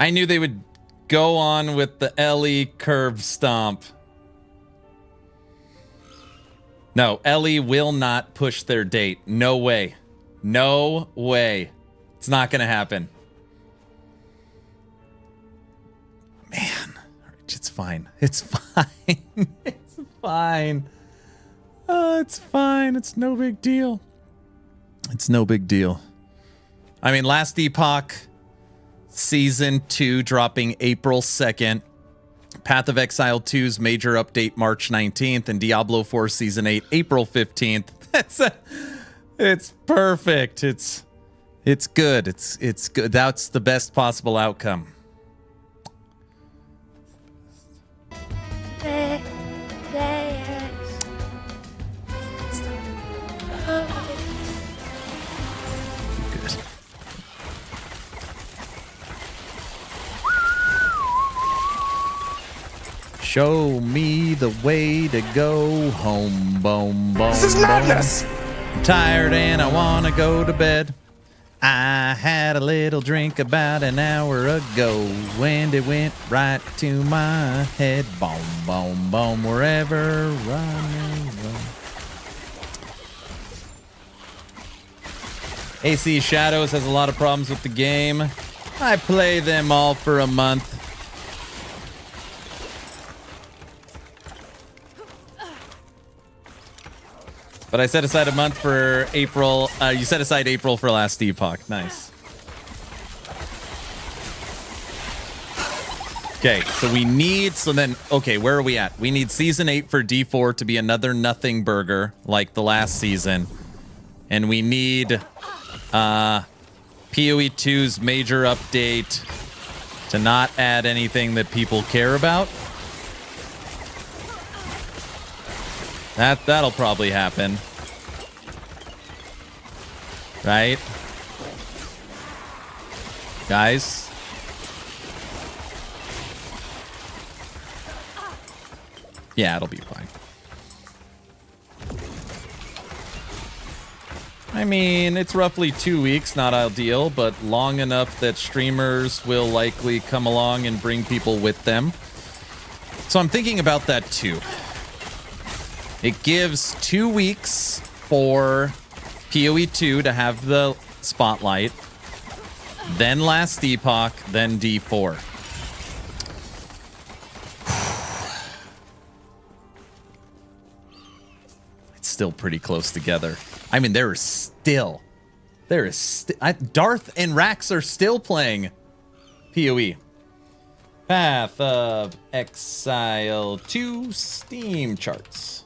Speaker 1: I knew they would go on with the Ellie curve stomp. No, Ellie will not push their date. No way. No way. It's not going to happen. Man, it's fine. It's fine. It's fine. Oh, it's fine. It's no big deal. It's no big deal. I mean, last Epoch, Season 2 dropping April 2nd. Path of Exile 2's major update March 19th. And Diablo 4 Season 8 April 15th. It's perfect. It's good. It's good. That's the best possible outcome. Show me the way to go home, boom, boom.
Speaker 7: This is madness.
Speaker 1: I'm tired and I want to go to bed. I had a little drink about an hour ago and it went right to my head. Boom, boom, boom, wherever I go. AC Shadows has a lot of problems with the game. I play them all for a month. But I set aside a month for April. You set aside April for last Epoch. Nice. Okay, so we need... So then, okay, where are we at? We need Season 8 for D4 to be another nothing burger, like the last season. And we need PoE 2's major update to not add anything that people care about. That'll probably happen. Right? Guys? Yeah, it'll be fine. I mean, it's roughly 2 weeks, not ideal, but long enough that streamers will likely come along and bring people with them. So I'm thinking about that too. It gives 2 weeks for PoE 2 to have the spotlight, then last Epoch, then D4. It's still pretty close together. I mean, there is still Darth and Rax are still playing PoE. Path of Exile 2 Steam charts.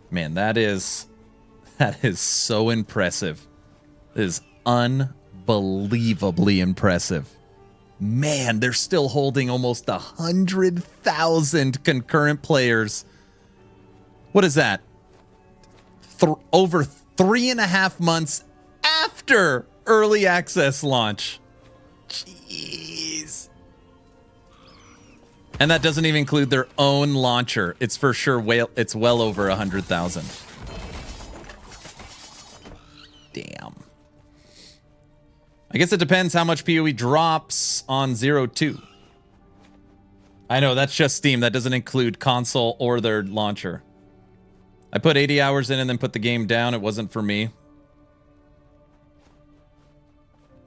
Speaker 1: Man, that is so impressive. It is unbelievably impressive. Man, they're still holding almost 100,000 concurrent players. What is that? Over 3.5 months after early access launch. Jeez. And that doesn't even include their own launcher. It's for sure it's well over 100,000. Damn. I guess it depends how much PoE drops on 0.2. I know, that's just Steam. That doesn't include console or their launcher. I put 80 hours in and then put the game down. It wasn't for me.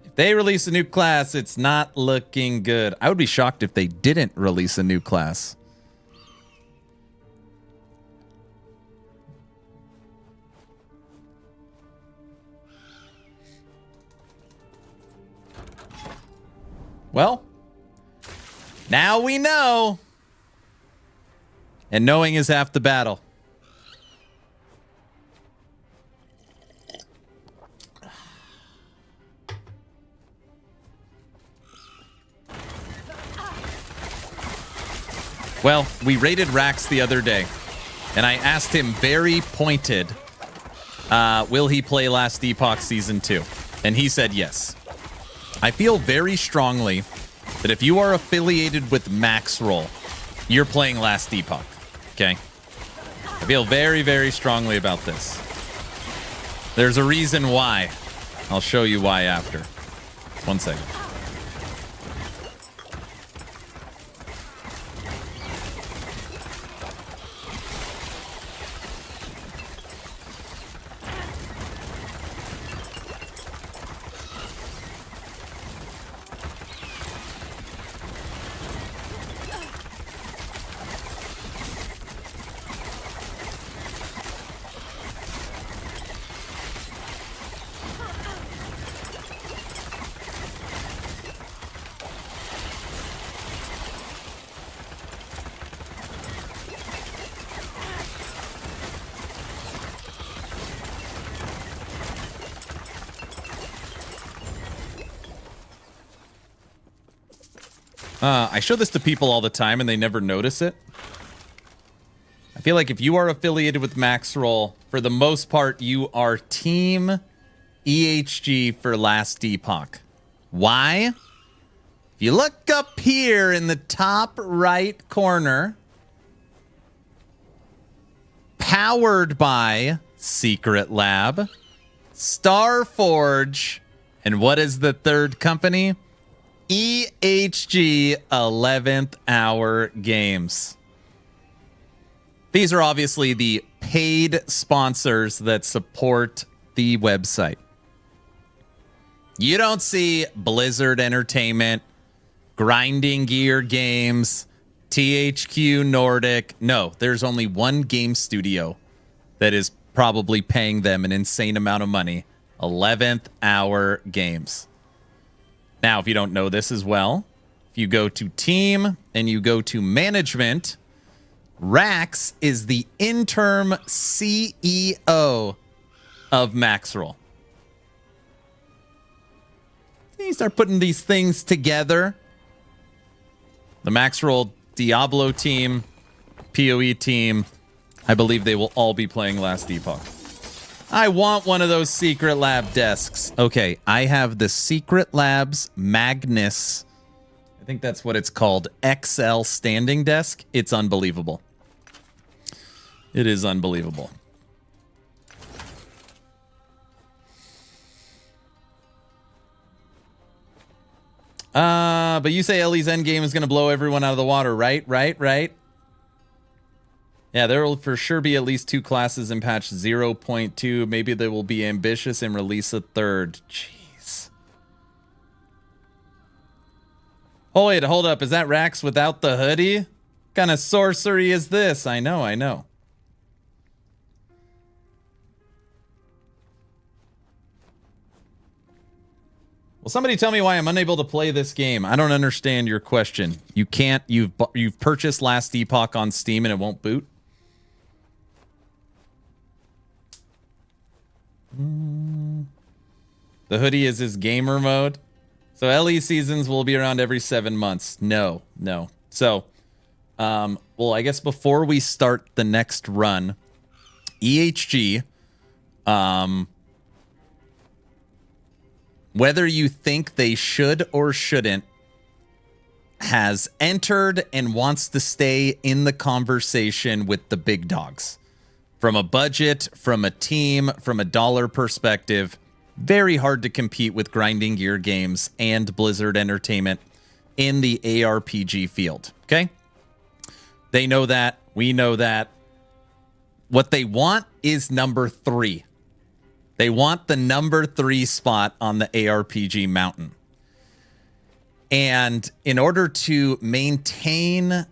Speaker 1: If they release a new class, it's not looking good. I would be shocked if they didn't release a new class. Well, now we know. And knowing is half the battle. Well, we raided Rax the other day, and I asked him very pointed, will he play Last Epoch Season 2? And he said yes. I feel very strongly that if you are affiliated with Maxroll, you're playing Last Epoch, okay? I feel very, very strongly about this. There's a reason why. I'll show you why after. 1 second. I show this to people all the time and they never notice it. I feel like if you are affiliated with Maxroll, for the most part, you are Team EHG for Last Epoch. Why? If you look up here in the top right corner, powered by Secret Lab, Starforge, and what is the third company? EHG 11th Hour Games. These are obviously the paid sponsors that support the website. You don't see Blizzard Entertainment, Grinding Gear Games, THQ Nordic. No, there's only one game studio that is probably paying them an insane amount of money. 11th Hour Games. Now, if you don't know this as well, if you go to team and you go to management, Rax is the interim CEO of Maxroll. You start putting these things together. The Maxroll Diablo team, PoE team, I believe they will all be playing Last Epoch. I want one of those Secret Lab desks. Okay, I have the Secret Labs Magnus. I think that's what it's called. XL standing desk. It's unbelievable. It is unbelievable. But you say Ellie's Endgame is going to blow everyone out of the water, right? Right? Yeah, there will for sure be at least 2 classes in patch 0.2. Maybe they will be ambitious and release a third. Jeez. Oh, wait, hold up. Is that Rax without the hoodie? What kind of sorcery is this? I know. Will somebody tell me why I'm unable to play this game? I don't understand your question. You can't. You've purchased Last Epoch on Steam and it won't boot? The hoodie is his gamer mode. So LE seasons will be around every 7 months. No. So, well, I guess before we start the next run, EHG, whether you think they should or shouldn't, has entered and wants to stay in the conversation with the big dogs. From a budget, from a team, from a dollar perspective, very hard to compete with Grinding Gear Games and Blizzard Entertainment in the ARPG field, okay? They know that. We know that. What they want is number 3. They want the number 3 spot on the ARPG mountain. And in order to maintain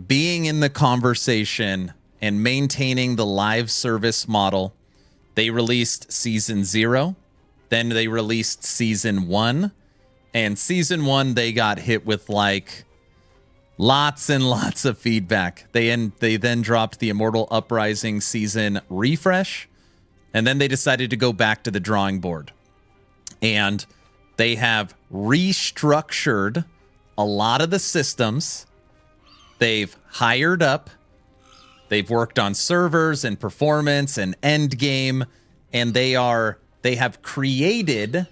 Speaker 1: being in the conversation and maintaining the live service model, they released Season 0. Then they released Season 1. And Season 1, they got hit with like lots and lots of feedback. They then dropped the Immortal Uprising Season Refresh. And then they decided to go back to the drawing board. And they have restructured a lot of the systems. They've hired up. They've worked on servers and performance and endgame. And they have created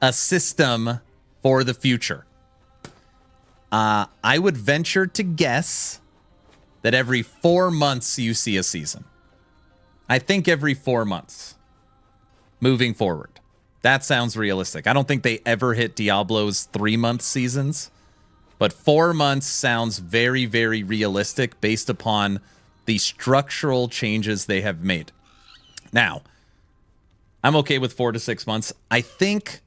Speaker 1: a system for the future. I would venture to guess that every 4 months you see a season. I think every 4 months. moving forward. That sounds realistic. I don't think they ever hit Diablo's 3-month seasons, but 4 months sounds very, very realistic based upon the structural changes they have made. Now, I'm okay with 4 to 6 months. I think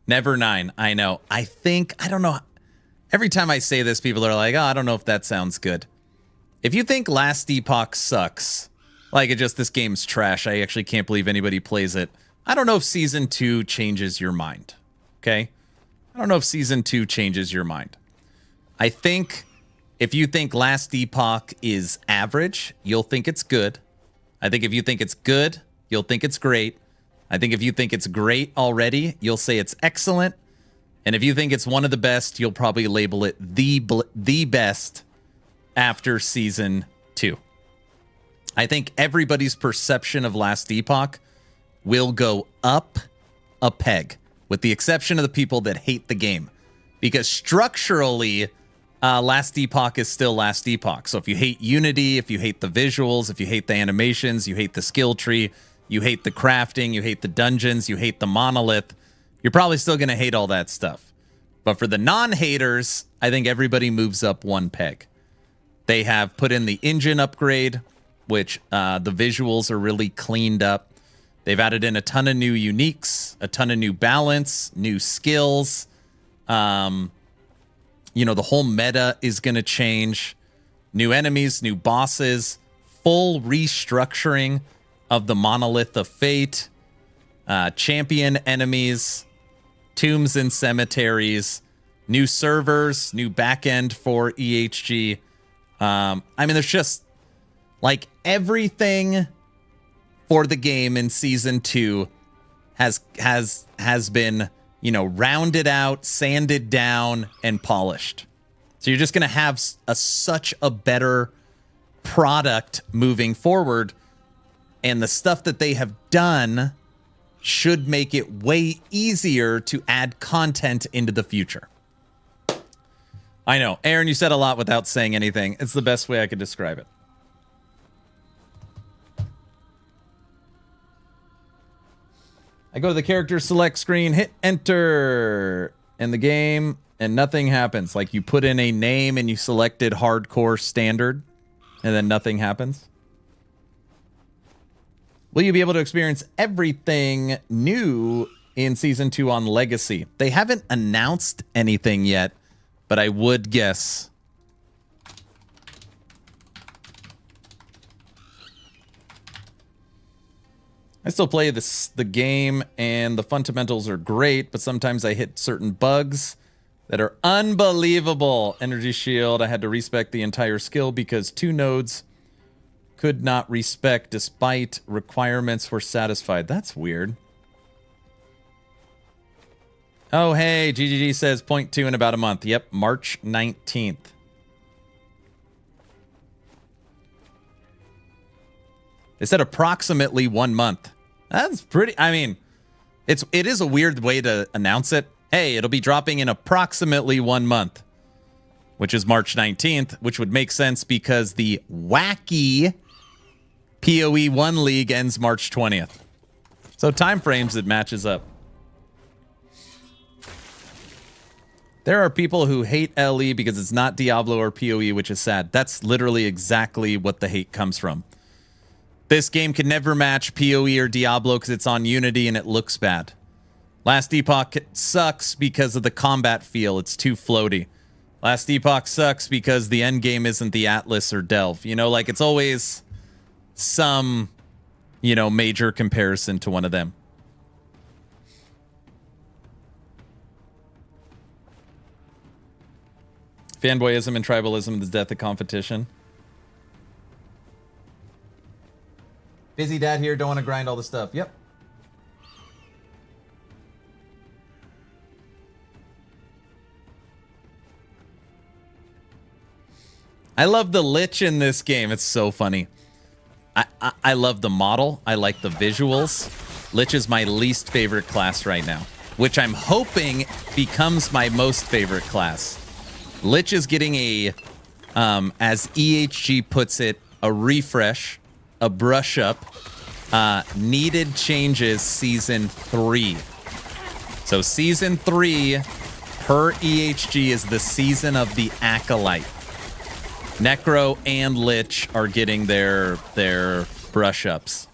Speaker 1: never 9. I know. I don't know. Every time I say this, people are like, oh, I don't know if that sounds good. If you think Last Epoch sucks, like this game's trash, I actually can't believe anybody plays it. I don't know if Season 2 changes your mind, okay? I don't know if Season 2 changes your mind. I think if you think Last Epoch is average, you'll think it's good. I think if you think it's good, you'll think it's great. I think if you think it's great already, you'll say it's excellent. And if you think it's one of the best, you'll probably label it the best after Season 2. I think everybody's perception of Last Epoch will go up a peg, with the exception of the people that hate the game. Because structurally, Last Epoch is still Last Epoch. So if you hate Unity, if you hate the visuals, if you hate the animations, you hate the skill tree, you hate the crafting, you hate the dungeons, you hate the monolith, you're probably still going to hate all that stuff. But for the non-haters, I think everybody moves up one peg. They have put in the engine upgrade, which the visuals are really cleaned up. They've added in a ton of new uniques, a ton of new balance, new skills. The whole meta is going to change. New enemies, new bosses, full restructuring of the Monolith of Fate, champion enemies, tombs and cemeteries, new servers, new backend for EHG. There's just everything for the game in Season 2 has been, rounded out, sanded down, and polished. So you're just going to have such a better product moving forward. And the stuff that they have done should make it way easier to add content into the future. I know. Aaron, you said a lot without saying anything. It's the best way I could describe it. I go to the character select screen, hit enter in the game, and nothing happens. Like you put in a name and you selected hardcore standard, and then nothing happens. Will you be able to experience everything new in Season 2 on Legacy? They haven't announced anything yet, but I would guess. I still play the game, and the fundamentals are great, but sometimes I hit certain bugs that are unbelievable. Energy Shield, I had to respec the entire skill because 2 nodes could not respec despite requirements were satisfied. That's weird. Oh, hey, GGG says 0.2 in about a month. Yep, March 19th. They said approximately 1 month. That's pretty, it is a weird way to announce it. Hey, it'll be dropping in approximately 1 month, which is March 19th, which would make sense because the wacky PoE 1 League ends March 20th. So time frames, it matches up. There are people who hate LE because it's not Diablo or PoE, which is sad. That's literally exactly what the hate comes from. This game can never match PoE or Diablo because it's on Unity and it looks bad. Last Epoch sucks because of the combat feel. It's too floaty. Last Epoch sucks because the endgame isn't the Atlas or Delve. It's always some, major comparison to one of them. Fanboyism and tribalism, the death of competition. Busy dad here, don't want to grind all the stuff. Yep. I love the Lich in this game. It's so funny. I love the model. I like the visuals. Lich is my least favorite class right now, which I'm hoping becomes my most favorite class. Lich is getting a, as EHG puts it, a refresh, a brush up, Needed changes season 3. So season 3 per EHG is the season of the Acolyte. Necro and Lich are getting their brush ups.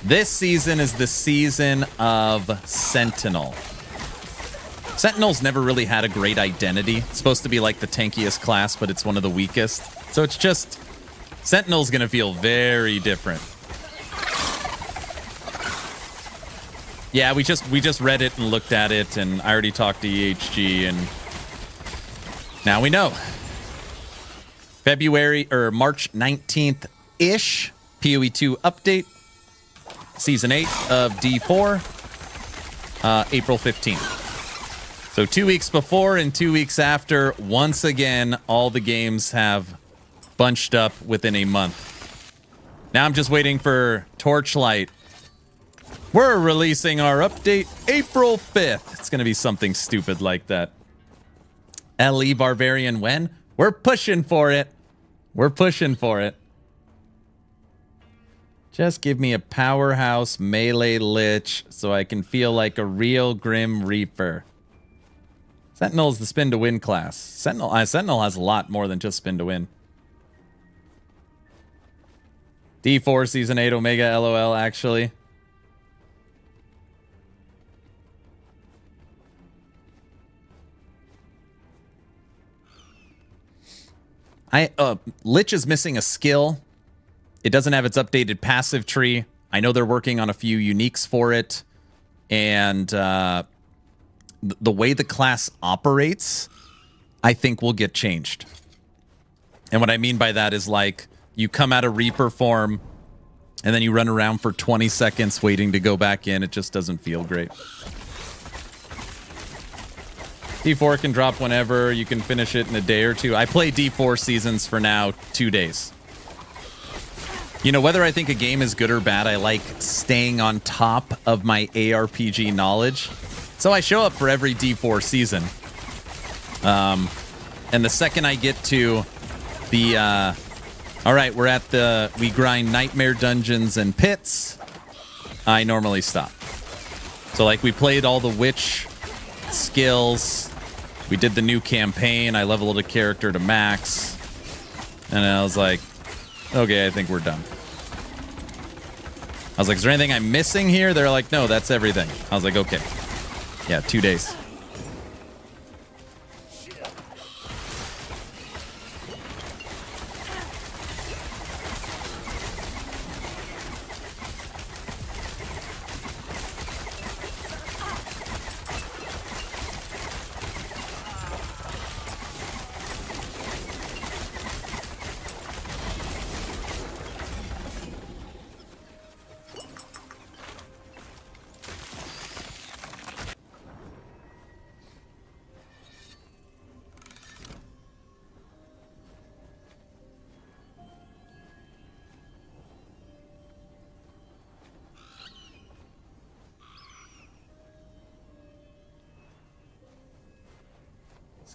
Speaker 1: This season is the season of Sentinel. Sentinel's never really had a great identity. It's supposed to be like the tankiest class, but it's one of the weakest. So it's just, Sentinel's gonna feel very different. Yeah, we just read it and looked at it, and I already talked to EHG, and now we know. March 19th-ish, PoE2 update. Season 8 of D4, April 15th. So 2 weeks before and 2 weeks after, once again, all the games have bunched up within a month. Now I'm just waiting for Torchlight. We're releasing our update April 5th. It's going to be something stupid like that. LE Barbarian when? We're pushing for it. We're pushing for it. Just give me a powerhouse melee lich so I can feel like a real Grim Reaper. Sentinel is the spin to win class. Sentinel has a lot more than just spin to win. D4 Season 8 Omega LOL, actually. Lich is missing a skill. It doesn't have its updated passive tree. I know they're working on a few uniques for it. And the way the class operates, I think will get changed. And what I mean by that is like, you come out of Reaper form, and then you run around for 20 seconds waiting to go back in. It just doesn't feel great. D4 can drop whenever. You can finish it in a day or two. I play D4 seasons for now 2 days. You know, whether I think a game is good or bad, I like staying on top of my ARPG knowledge. So I show up for every D4 season. And the second I get to the... all right, we grind nightmare dungeons and pits, I normally stop. So, like, we played all the witch skills. We did the new campaign. I leveled a character to max. And I was like, okay, I think we're done. I was like, is there anything I'm missing here? They're like, no, that's everything. I was like, okay. Yeah, 2 days.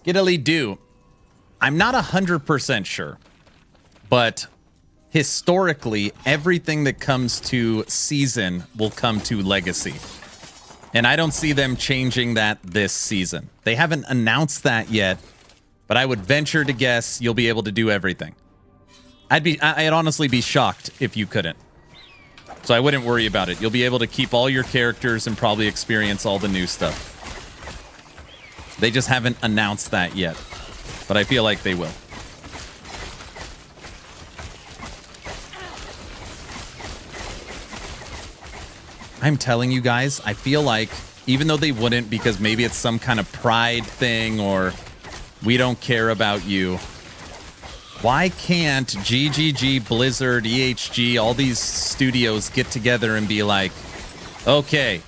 Speaker 1: Skiddly do. I'm not 100% sure, but historically, everything that comes to season will come to legacy. And I don't see them changing that this season. They haven't announced that yet, but I would venture to guess you'll be able to do everything. I'd honestly be shocked if you couldn't. So I wouldn't worry about it. You'll be able to keep all your characters and probably experience all the new stuff. They just haven't announced that yet, but I feel like they will. I'm telling you guys, I feel like, even though they wouldn't, because maybe it's some kind of pride thing or we don't care about you, why can't GGG, Blizzard, EHG, all these studios get together and be like, okay,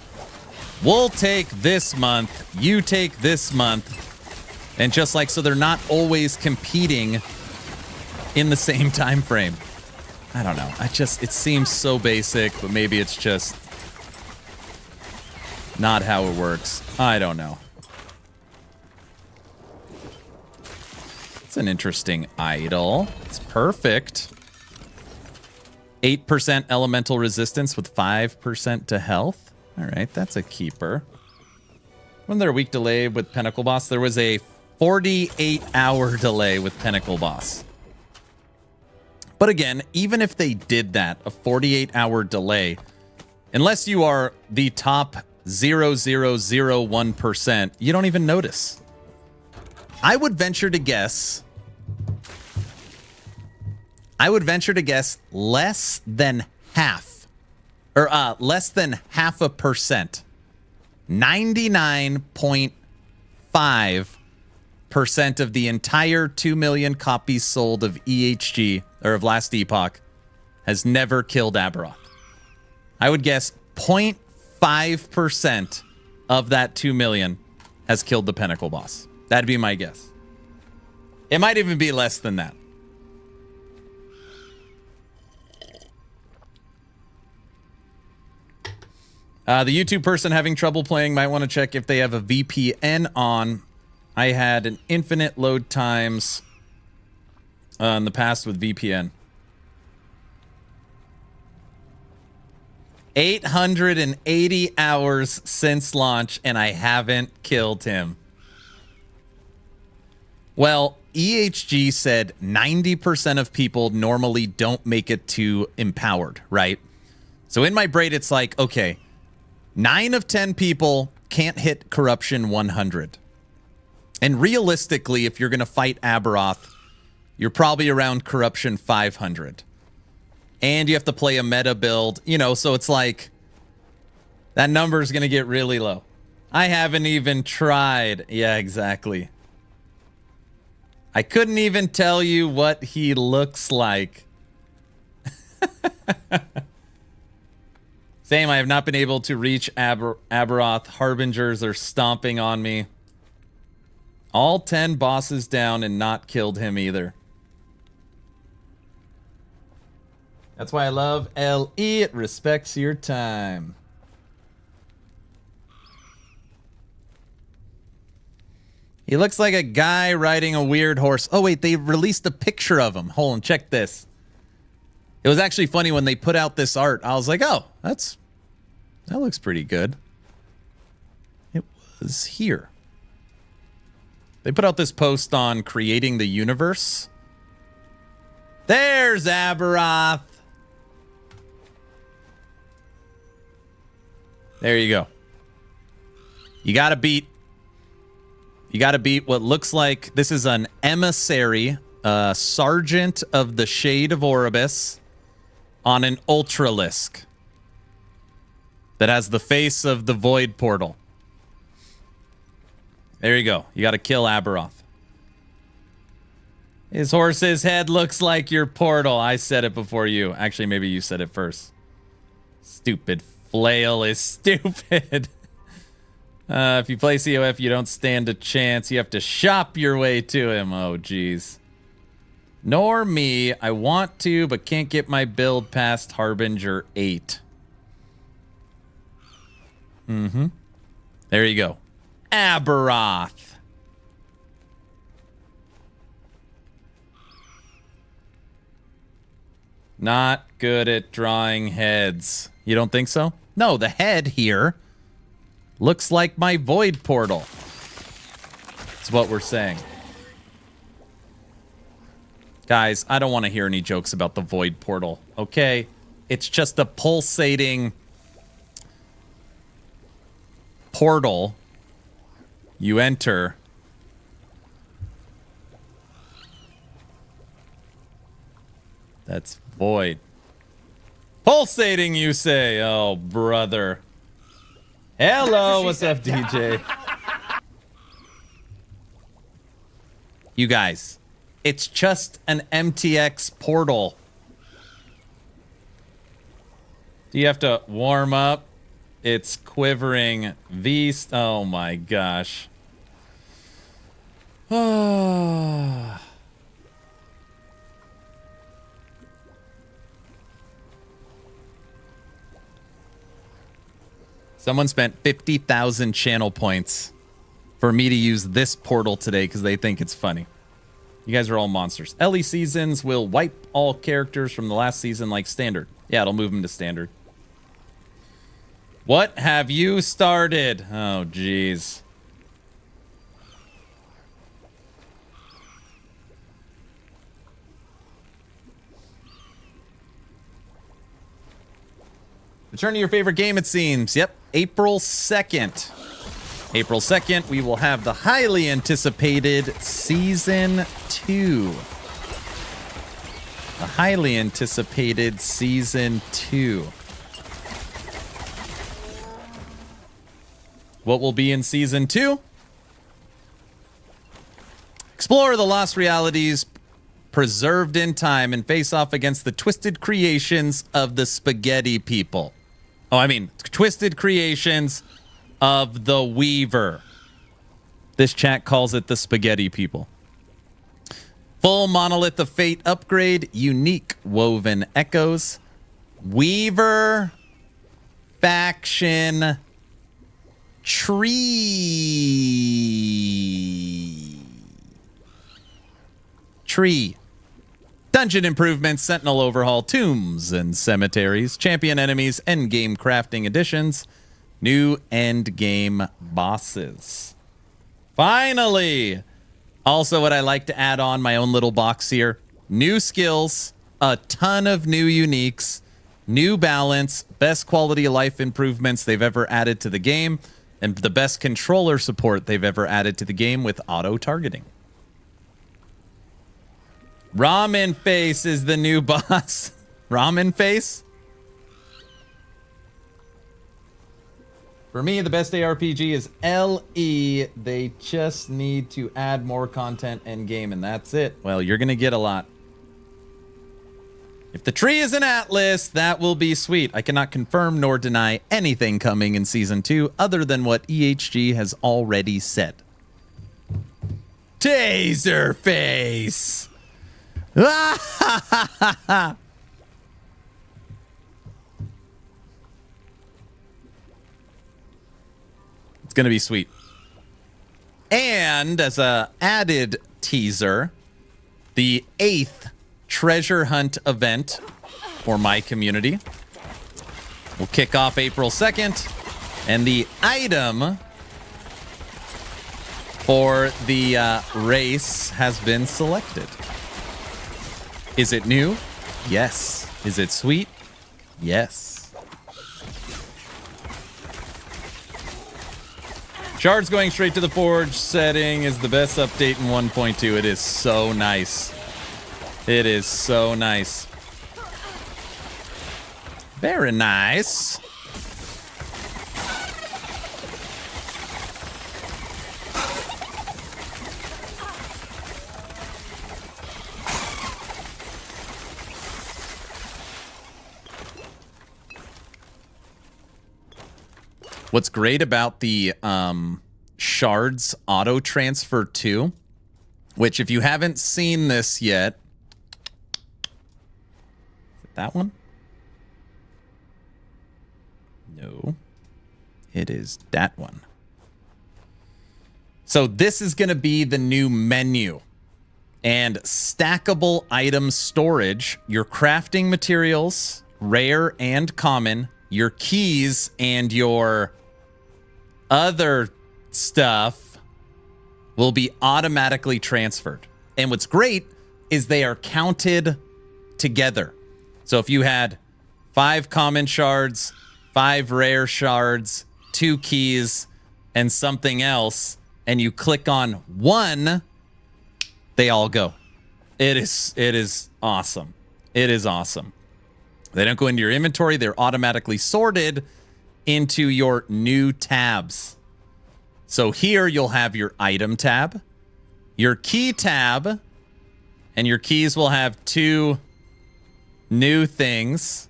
Speaker 1: we'll take this month, you take this month, and just like, so they're not always competing in the same time frame. I don't know. It seems so basic, but maybe it's just not how it works. I don't know. an interesting idol. It's perfect. 8% elemental resistance with 5% to health. All right, that's a keeper. When there a week delay with Pinnacle Boss, there was a 48-hour delay with Pinnacle Boss. But again, even if they did that, a 48-hour delay, unless you are the top 0.0001%, you don't even notice. I would venture to guess less than half, or less than 0.5%. 99.5% of the entire 2 million copies sold of EHG, or of Last Epoch, has never killed Aberoth. I would guess 0.5% of that 2 million has killed the Pinnacle Boss. That'd be my guess. It might even be less than that. The YouTube person having trouble playing might want to check if they have a VPN on. I had an infinite load times in the past with VPN. 880 hours since launch, and I haven't killed him. Well, EHG said 90% of people normally don't make it to empowered, right? So in my brain, it's like, okay, 9 of 10 people can't hit corruption 100. And realistically, if you're going to fight Aberoth, you're probably around corruption 500. And you have to play a meta build, you know, so it's like that number is going to get really low. I haven't even tried. Yeah, exactly. I couldn't even tell you what he looks like. Same, I have not been able to reach Aberoth. Harbingers are stomping on me. All 10 bosses down and not killed him either. That's why I love LE. It respects your time. He looks like a guy riding a weird horse. Oh, wait, they released a picture of him. Hold on, check this. It was actually funny when they put out this art. I was like, oh, that looks pretty good. It was here. They put out this post on creating the universe. There's Aberoth. There you go. You gotta beat what looks like this is an emissary, sergeant of the Shade of Oribus on an Ultralisk that has the face of the Void Portal. There you go. You gotta kill Aberoth. His horse's head looks like your portal. I said it before you. Actually, maybe you said it first. Stupid flail is stupid. If you play COF, you don't stand a chance. You have to shop your way to him. Oh, geez. Nor me. I want to, but can't get my build past Harbinger 8. Mm-hmm. There you go. Aberoth. Not good at drawing heads. You don't think so? No, the head here looks like my void portal. That's what we're saying. Guys, I don't want to hear any jokes about the void portal, okay? It's just a pulsating portal. You enter. That's void. Pulsating, you say? Oh, brother. Hello, what's up, DJ? You guys, it's just an MTX portal. Do you have to warm up? It's quivering. Oh my gosh. Someone spent 50,000 channel points for me to use this portal today because they think it's funny. You guys are all monsters. LE seasons will wipe all characters from the last season like standard. Yeah, it'll move them to standard. What have you started? Oh, jeez. Return to your favorite game, it seems. Yep, April 2nd. April 2nd, we will have the highly anticipated Season 2. The highly anticipated Season 2. What will be in Season 2? Explore the lost realities preserved in time and face off against the twisted creations of the spaghetti people. Oh, I mean, twisted creations of the Weaver. This chat calls it the spaghetti people. Full Monolith of Fate upgrade, unique woven echoes, Weaver faction tree. Dungeon improvements, Sentinel overhaul, tombs and cemeteries, champion enemies, endgame crafting additions, new endgame bosses. Finally! Also, what I like to add on my own little box here, new skills, a ton of new uniques, new balance, best quality of life improvements they've ever added to the game, and the best controller support they've ever added to the game with auto-targeting. Ramen Face is the new boss. Ramen Face? For me, the best ARPG is LE. They just need to add more content in-game, and that's it. Well, you're going to get a lot. If the tree is an atlas, that will be sweet. I cannot confirm nor deny anything coming in Season 2 other than what EHG has already said. Taser Face! It's going to be sweet. And as a added teaser, the 8th treasure hunt event for my community will kick off April 2nd. And the item for the race has been selected. Is it new? Yes. Is it sweet? Yes. Shards going straight to the forge setting is the best update in 1.2. It is so nice. It is so nice. Very nice. What's great about the Shards auto transfer 2, which if you haven't seen this yet, is it that one? No, it is that one. So this is going to be the new menu and stackable item storage, your crafting materials, rare and common, your keys and your other stuff will be automatically transferred. And what's great is they are counted together. So if you had 5 common shards, 5 rare shards, 2 keys, and something else, and you click on one, they all go. It is awesome. It is awesome. They don't go into your inventory. They're automatically sorted into your new tabs. So here you'll have your item tab, your key tab, and your keys will have 2 new things.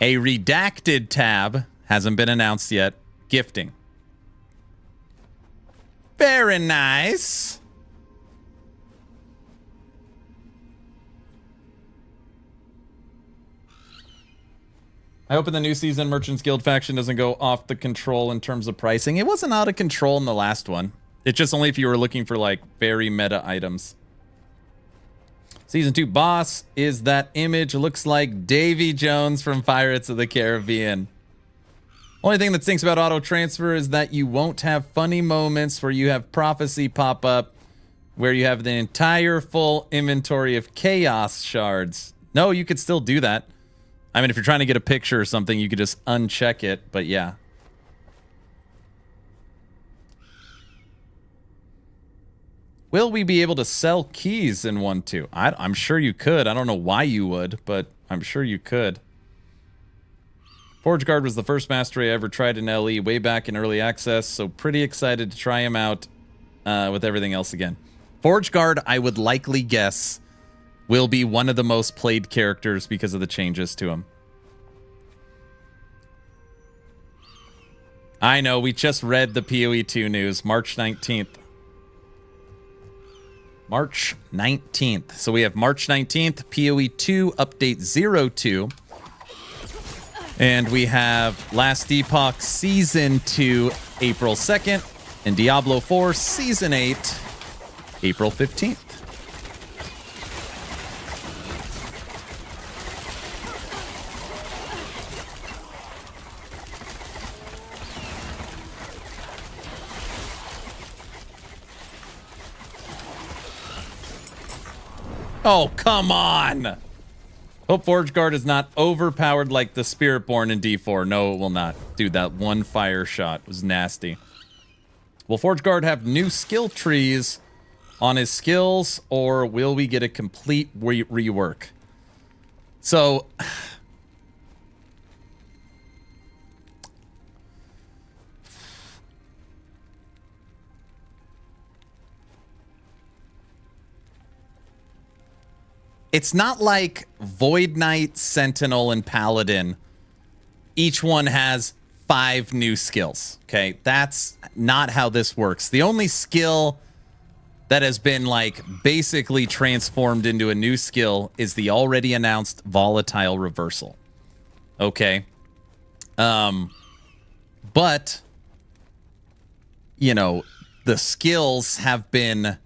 Speaker 1: A redacted tab, hasn't been announced yet, gifting. Very nice. I hope in the new season Merchants Guild faction doesn't go off the control in terms of pricing. It wasn't out of control in the last one. It's just only if you were looking for like very meta items. Season 2 boss is that image. Looks like Davy Jones from Pirates of the Caribbean. Only thing that stinks about auto transfer is that you won't have funny moments where you have prophecy pop up, where you have the entire full inventory of chaos shards. No, you could still do that. I mean, if you're trying to get a picture or something, you could just uncheck it, but yeah. Will we be able to sell keys in 1.2? I'm sure you could. I don't know why you would, but I'm sure you could. ForgeGuard was the first mastery I ever tried in LE way back in early access, so pretty excited to try him out with everything else again. ForgeGuard, I would likely guess, will be one of the most played characters because of the changes to him. I know, we just read the PoE 2 news, March 19th. March 19th. So we have March 19th, PoE 2 Update 02. And we have Last Epoch Season 2, April 2nd. And Diablo 4 Season 8, April 15th. Oh, come on! Hope ForgeGuard is not overpowered like the Spiritborn in D4. No, it will not. Dude, that one fire shot was nasty. Will ForgeGuard have new skill trees on his skills, or will we get a complete rework? So... it's not like Void Knight, Sentinel, and Paladin. Each one has 5 new skills, okay? That's not how this works. The only skill that has been, like, basically transformed into a new skill is the already announced Volatile Reversal. Okay? But, you know, the skills have been...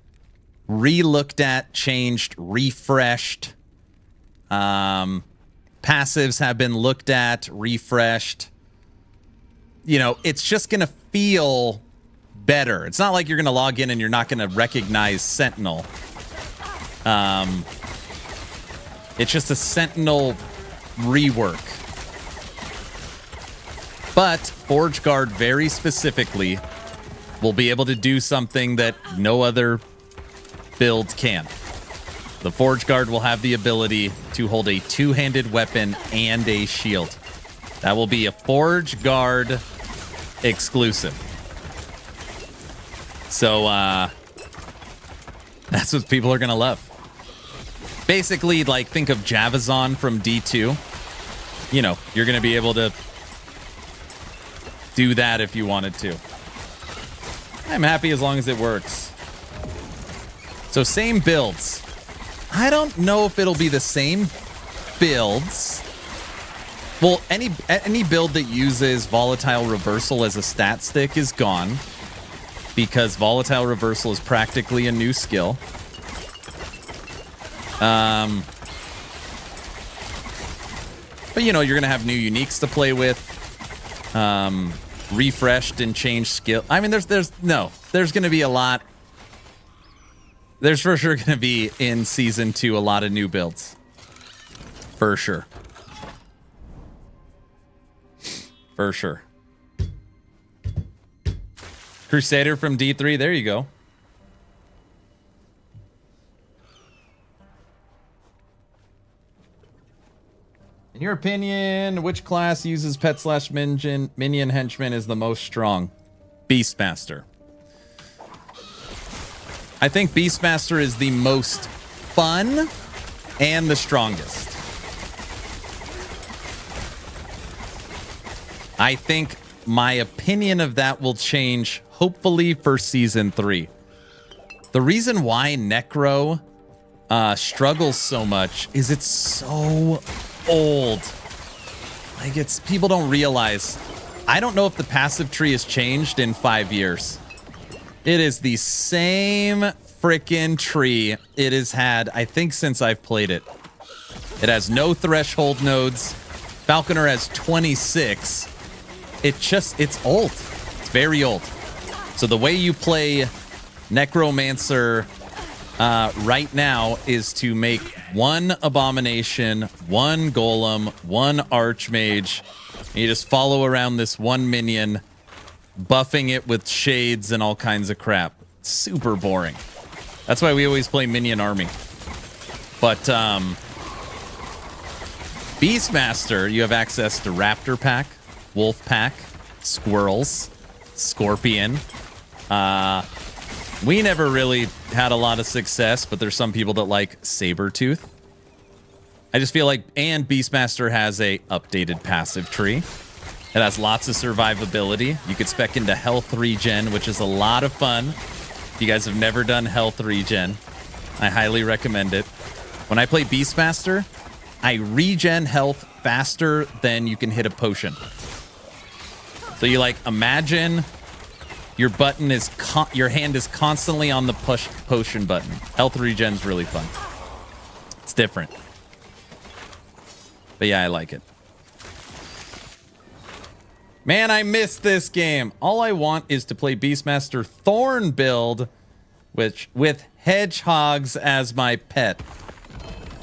Speaker 1: re-looked at, changed, refreshed. Passives have been looked at, refreshed. You know, it's just going to feel better. It's not like you're going to log in and you're not going to recognize Sentinel. It's just a Sentinel rework. But ForgeGuard very specifically will be able to do something that no other build can. The ForgeGuard will have the ability to hold a 2-handed weapon and a shield. That will be a ForgeGuard exclusive. So, that's what people are going to love. Basically, like, think of Javazon from D2. You know, you're going to be able to do that if you wanted to. I'm happy as long as it works. So same builds. I don't know if it'll be the same builds. Well, any build that uses Volatile Reversal as a stat stick is gone, because Volatile Reversal is practically a new skill. But you know, you're gonna have new uniques to play with, refreshed and changed skill. I mean, there's gonna be a lot. There's for sure going to be, in Season 2, a lot of new builds. For sure. For sure. Crusader from D3, there you go. In your opinion, which class uses pet/minion henchman is the most strong? Beastmaster. I think Beastmaster is the most fun and the strongest. I think my opinion of that will change, hopefully, for Season 3. The reason why Necro struggles so much is it's so old. Like, it's... people don't realize. I don't know if the passive tree has changed in 5 years. It is the same freaking tree it has had, I think, since I've played it. It has no threshold nodes. Falconer has 26. It's old. It's very old. So the way you play Necromancer right now is to make one Abomination, one Golem, one Archmage. And you just follow around this one minion, buffing it with shades and all kinds of crap. Super boring. That's why we always play minion army. But Beastmaster, you have access to Raptor Pack, Wolf Pack, Squirrels, Scorpion. We never really had a lot of success, but there's some people that like Sabertooth. I just feel like, and Beastmaster has a updated passive tree. It has lots of survivability. You could spec into health regen, which is a lot of fun. If you guys have never done health regen, I highly recommend it. When I play Beastmaster, I regen health faster than you can hit a potion. So you like imagine your button is your hand is constantly on the potion button. Health regen's really fun. It's different. But yeah, I like it. Man, I missed this game. All I want is to play Beastmaster Thorn build, which with hedgehogs as my pet.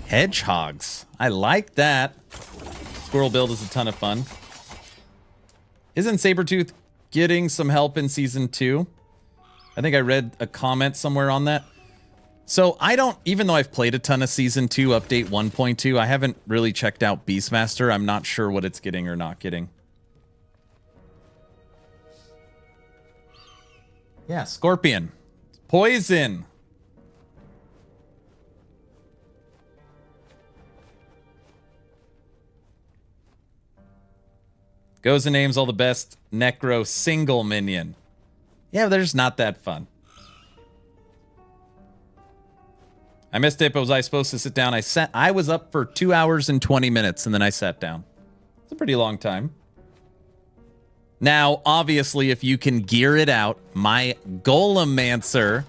Speaker 1: Hedgehogs. I like that. Squirrel build is a ton of fun. Isn't Sabertooth getting some help in Season 2? I think I read a comment somewhere on that. So I don't, even though I've played a ton of Season 2 Update 1.2, I haven't really checked out Beastmaster. I'm not sure what it's getting or not getting. Yeah, Scorpion. Poison. Goes and names all the best Necro single minion. Yeah, they're just not that fun. I missed it, but was I supposed to sit down? I was up for 2 hours and 20 minutes, and then I sat down. It's a pretty long time. Now, obviously, if you can gear it out, my Golemancer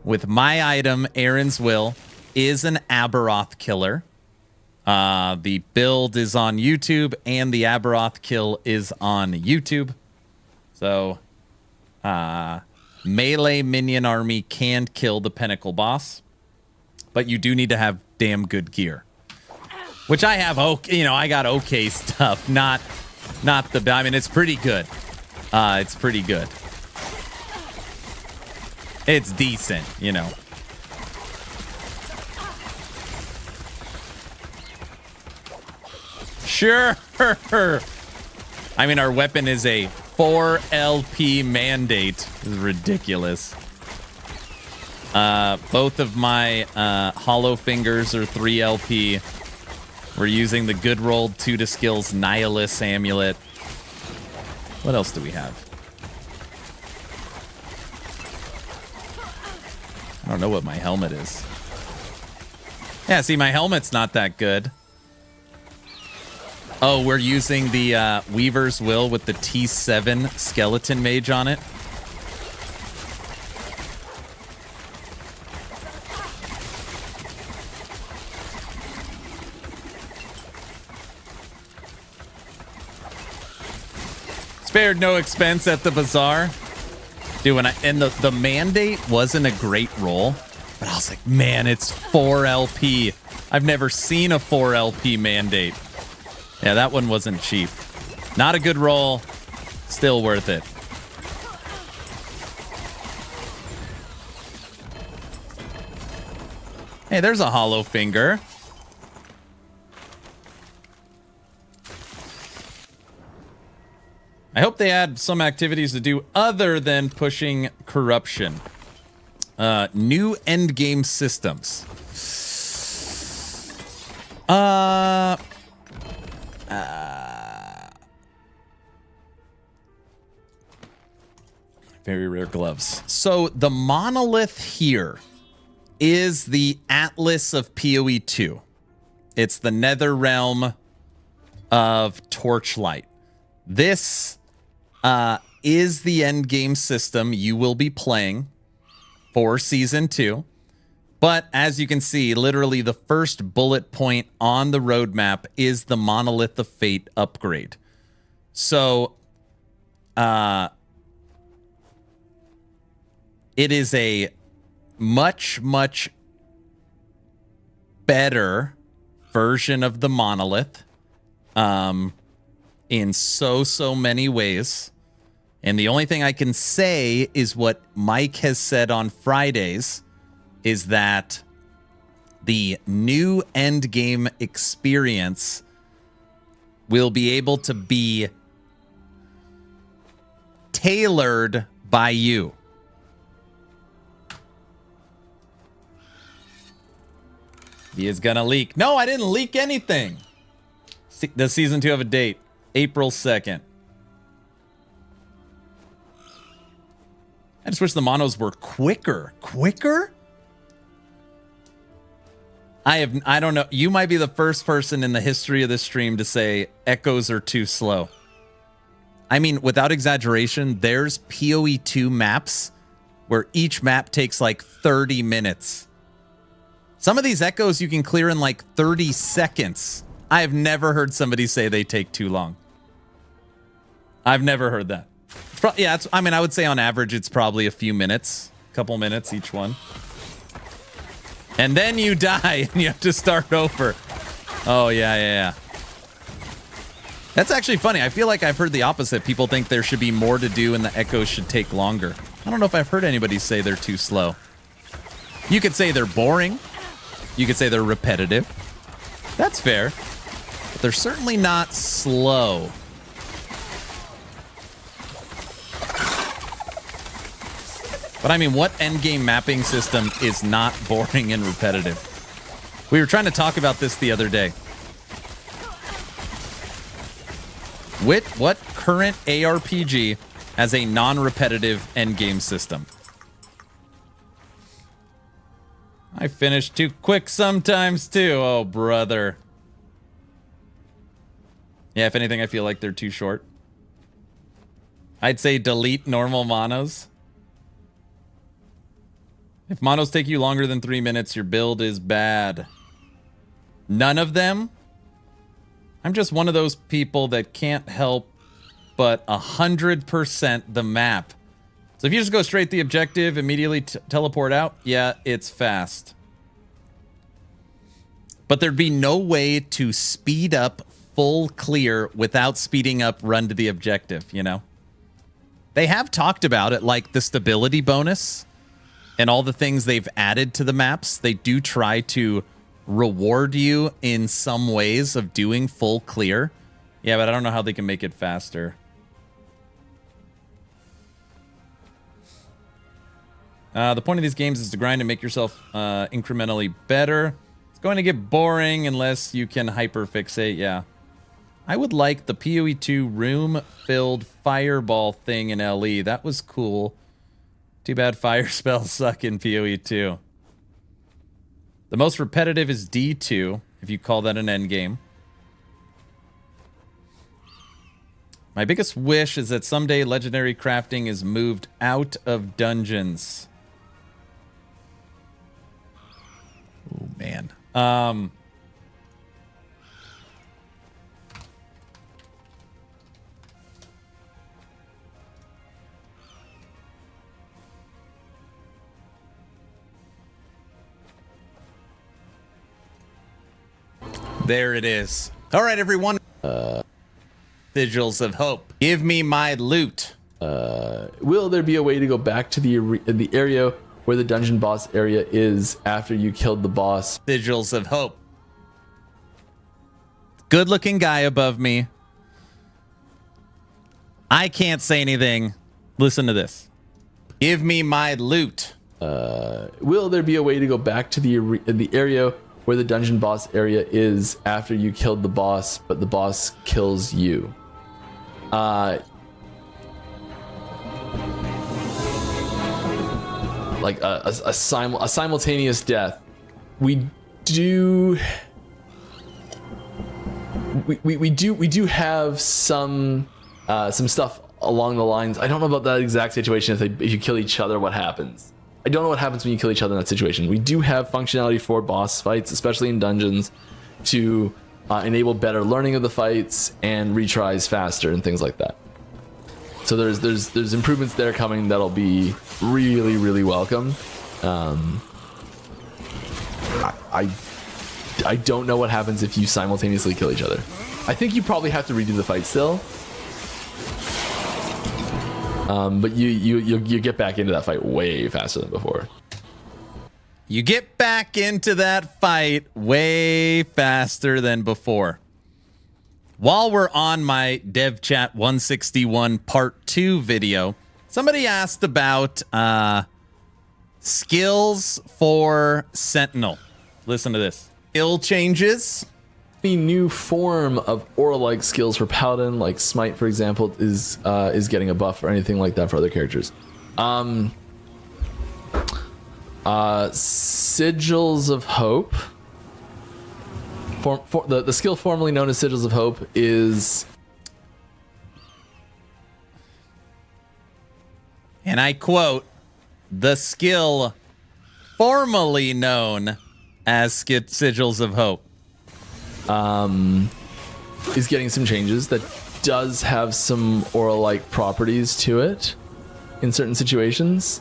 Speaker 1: with my item, Aaron's Will, is an Aberoth killer. The build is on YouTube, and the Aberoth kill is on YouTube. So, melee minion army can kill the Pinnacle boss, but you do need to have damn good gear. Which I have, okay, I got okay stuff, not the, I mean, it's pretty good. It's pretty good. It's decent, Sure. I mean, our weapon is a 4 LP mandate. This is ridiculous. Both of my hollow fingers are 3 LP. We're using the good rolled 2 to skills Nihilus amulet. What else do we have? I don't know what my helmet is. Yeah, see, my helmet's not that good. Oh, we're using the Weaver's Will with the T7 skeleton mage on it. Spared no expense at the bazaar. Dude, and the mandate wasn't a great roll, but I was like, man, it's 4 LP. I've never seen a 4 LP mandate. Yeah, that one wasn't cheap. Not a good roll. Still worth it. Hey, there's a hollow finger. I hope they add some activities to do other than pushing corruption. New endgame systems. Very rare gloves. So the monolith here is the Atlas of PoE 2. It's the nether realm of Torchlight. This is the end game system you will be playing for Season 2. But as you can see, literally the first bullet point on the roadmap is the Monolith of Fate upgrade. So, it is a much, much better version of the Monolith in so many ways. And the only thing I can say is what Mike has said on Fridays, is that the new Endgame experience will be able to be tailored by you. He is gonna leak. No, I didn't leak anything. Does Season 2 have a date? April 2nd. I just wish the monos were quicker. Quicker? I don't know. You might be the first person in the history of this stream to say echoes are too slow. I mean, without exaggeration, there's PoE 2 maps where each map takes like 30 minutes. Some of these echoes you can clear in like 30 seconds. I have never heard somebody say they take too long. I've never heard that. Yeah, I mean, I would say on average it's probably a few minutes, a couple minutes each one. And then you die and you have to start over. Oh, yeah. That's actually funny. I feel like I've heard the opposite. People think there should be more to do and the echoes should take longer. I don't know if I've heard anybody say they're too slow. You could say they're boring. You could say they're repetitive. That's fair. But they're certainly not slow. But I mean, what endgame mapping system is not boring and repetitive? We were trying to talk about this the other day. What current ARPG has a non-repetitive endgame system? I finish too quick sometimes too. Oh, brother. Yeah, if anything, I feel like they're too short. I'd say delete normal monos. If monos take you longer than 3 minutes, your build is bad. None of them? I'm just one of those people that can't help but 100% the map. So if you just go straight the objective, immediately teleport out, yeah, it's fast. But there'd be no way to speed up full clear without speeding up run to the objective, you know? They have talked about it, like the stability bonus and all the things they've added to the maps. They do try to reward you in some ways of doing full clear. Yeah, but I don't know how they can make it faster. The point of these games is to grind and make yourself incrementally better. It's going to get boring unless you can hyperfixate, yeah. I would like the PoE 2 room-filled fireball thing in LE. That was cool. Too bad fire spells suck in PoE 2. The most repetitive is D2, if you call that an endgame. My biggest wish is that someday legendary crafting is moved out of dungeons. Oh, man. There it is. All right, everyone. Sigils of hope. Give me my loot.
Speaker 7: Will there be a way to go back to the area where the dungeon boss area is after you killed the boss?
Speaker 1: Sigils of hope. Good looking guy above me. I can't say anything. Listen to this. Give me my loot.
Speaker 7: Will there be a way to go back to the area where the dungeon boss area is after you killed the boss, but the boss kills you? Like a simultaneous death. We do have some stuff along the lines. I don't know about that exact situation. If you kill each other, what happens? I don't know what happens when you kill each other in that situation. We do have functionality for boss fights, especially in dungeons, to enable better learning of the fights and retries faster and things like that. So there's improvements there coming that'll be really, really welcome. I don't know what happens if you simultaneously kill each other. I think you probably have to redo the fight still. But you get back into that fight way faster than before.
Speaker 1: You get back into that fight way faster than before. While we're on my Dev Chat 161 Part 2 video, somebody asked about skills for Sentinel. Listen to this. Ill changes.
Speaker 7: The new form of aura-like skills for Paladin, like Smite, for example, is getting a buff or anything like that for other characters. Sigils of Hope. The skill formerly known as Sigils of Hope is...
Speaker 1: And I quote, the skill formerly known as Sigils of Hope.
Speaker 7: Is getting some changes that does have some aura-like properties to it in certain situations.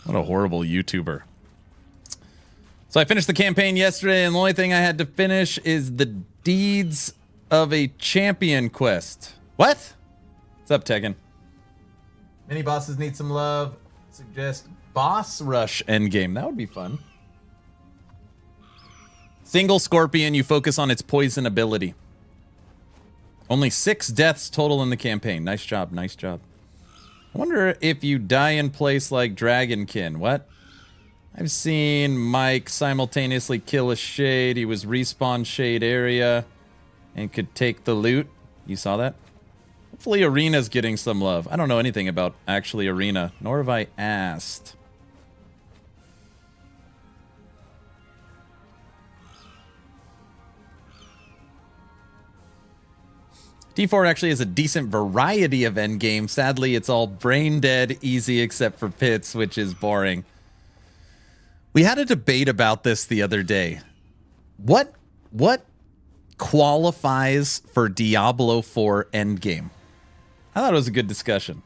Speaker 1: What a horrible YouTuber. So I finished the campaign yesterday, and the only thing I had to finish is the Deeds of a Champion quest. What? What's up, Tegan? Mini bosses need some love. Suggest boss rush endgame. That would be fun. Single scorpion, you focus on its poison ability. Only 6 deaths total in the campaign. Nice job, nice job. I wonder if you die in place like Dragonkin. What? I've seen Mike simultaneously kill a shade. He was respawn shade area and could take the loot. You saw that? Hopefully Arena's getting some love. I don't know anything about actually Arena, nor have I asked. D4 actually has a decent variety of endgame. Sadly, it's all brain dead, easy except for pits, which is boring. We had a debate about this the other day. What qualifies for Diablo 4 endgame? I thought it was a good discussion.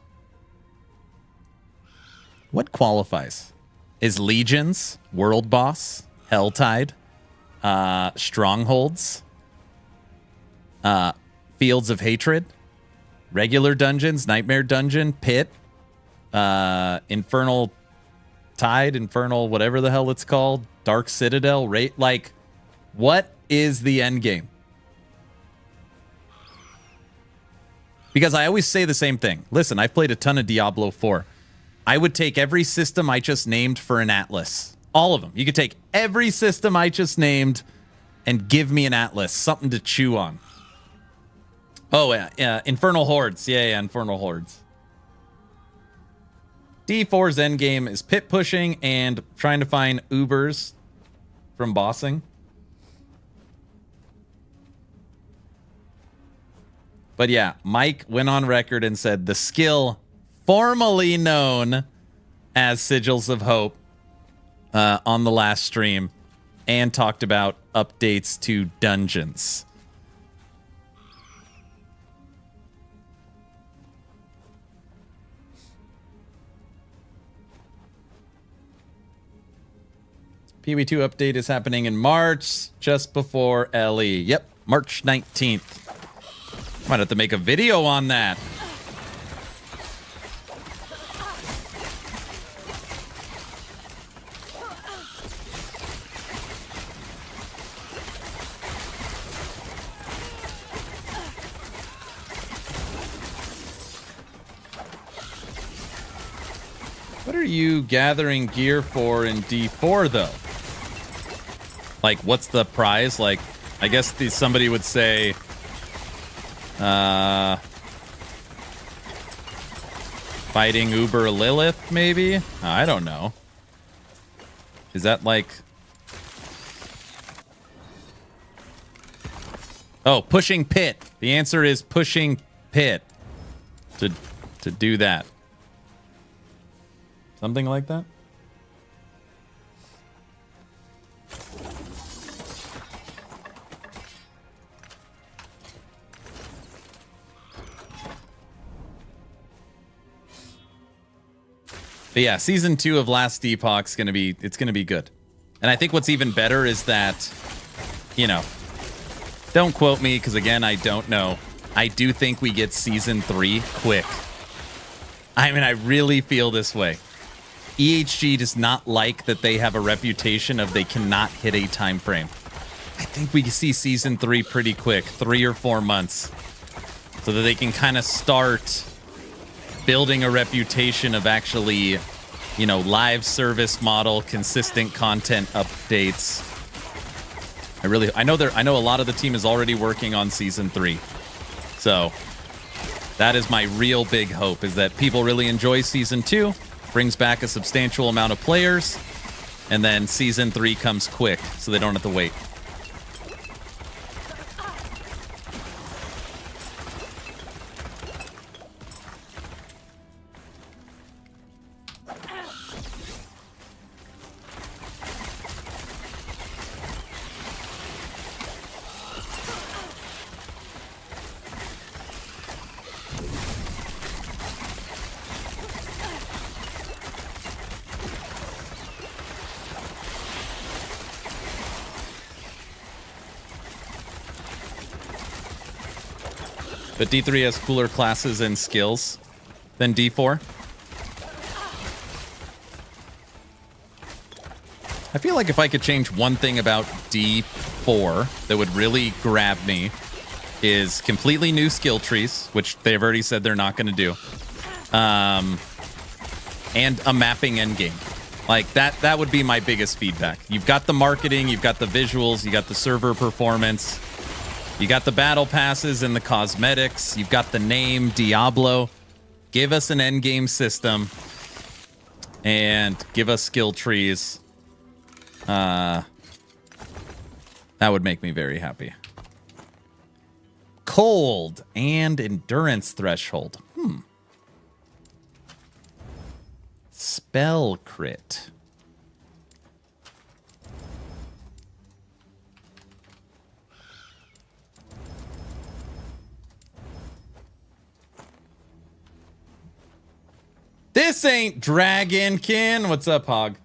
Speaker 1: What qualifies? Is Legions, World Boss, Helltide, Strongholds, Fields of Hatred, regular dungeons, Nightmare Dungeon, Pit, Infernal Tide, Infernal whatever the hell it's called, Dark Citadel, like, what is the end game? Because I always say the same thing. Listen, I've played a ton of Diablo 4. I would take every system I just named for an atlas. All of them. You could take every system I just named and give me an atlas, something to chew on. Oh, yeah, Infernal Hordes. Yeah, Infernal Hordes. D4's endgame is pit pushing and trying to find Ubers from bossing. But yeah, Mike went on record and said the skill formerly known as Sigils of Hope on the last stream and talked about updates to dungeons. PW2 update is happening in March, just before LE. Yep, March 19th. Might have to make a video on that. What are you gathering gear for in D4 though? Like, what's the prize? Like, I guess somebody would say, fighting Uber Lilith, maybe? I don't know. Is that like... Oh, pushing pit. The answer is pushing pit. To do that. Something like that? But yeah, season 2 of Last Epoch's gonna be good. And I think what's even better is that, you know, don't quote me because again, I don't know. I do think we get season 3 quick. I mean, I really feel this way. EHG does not like that they have a reputation of they cannot hit a time frame. I think we see season 3 pretty quick, 3 or 4 months, so that they can kind of start building a reputation of actually, you know, live service model, consistent content updates. I know a lot of the team is already working on season 3. So that is my real big hope, is that people really enjoy season 2, brings back a substantial amount of players, and then season 3 comes quick so they don't have to wait. But D3 has cooler classes and skills than D4. I feel like if I could change one thing about D4 that would really grab me is completely new skill trees, which they've already said they're not going to do, and a mapping endgame. Like that would be my biggest feedback. You've got the marketing, you've got the visuals, you got the server performance, you got the battle passes and the cosmetics, you've got the name Diablo. Give us an endgame system and give us skill trees. That would make me very happy. Cold and endurance threshold. Spell crit. This ain't Dragonkin. What's up, Hog?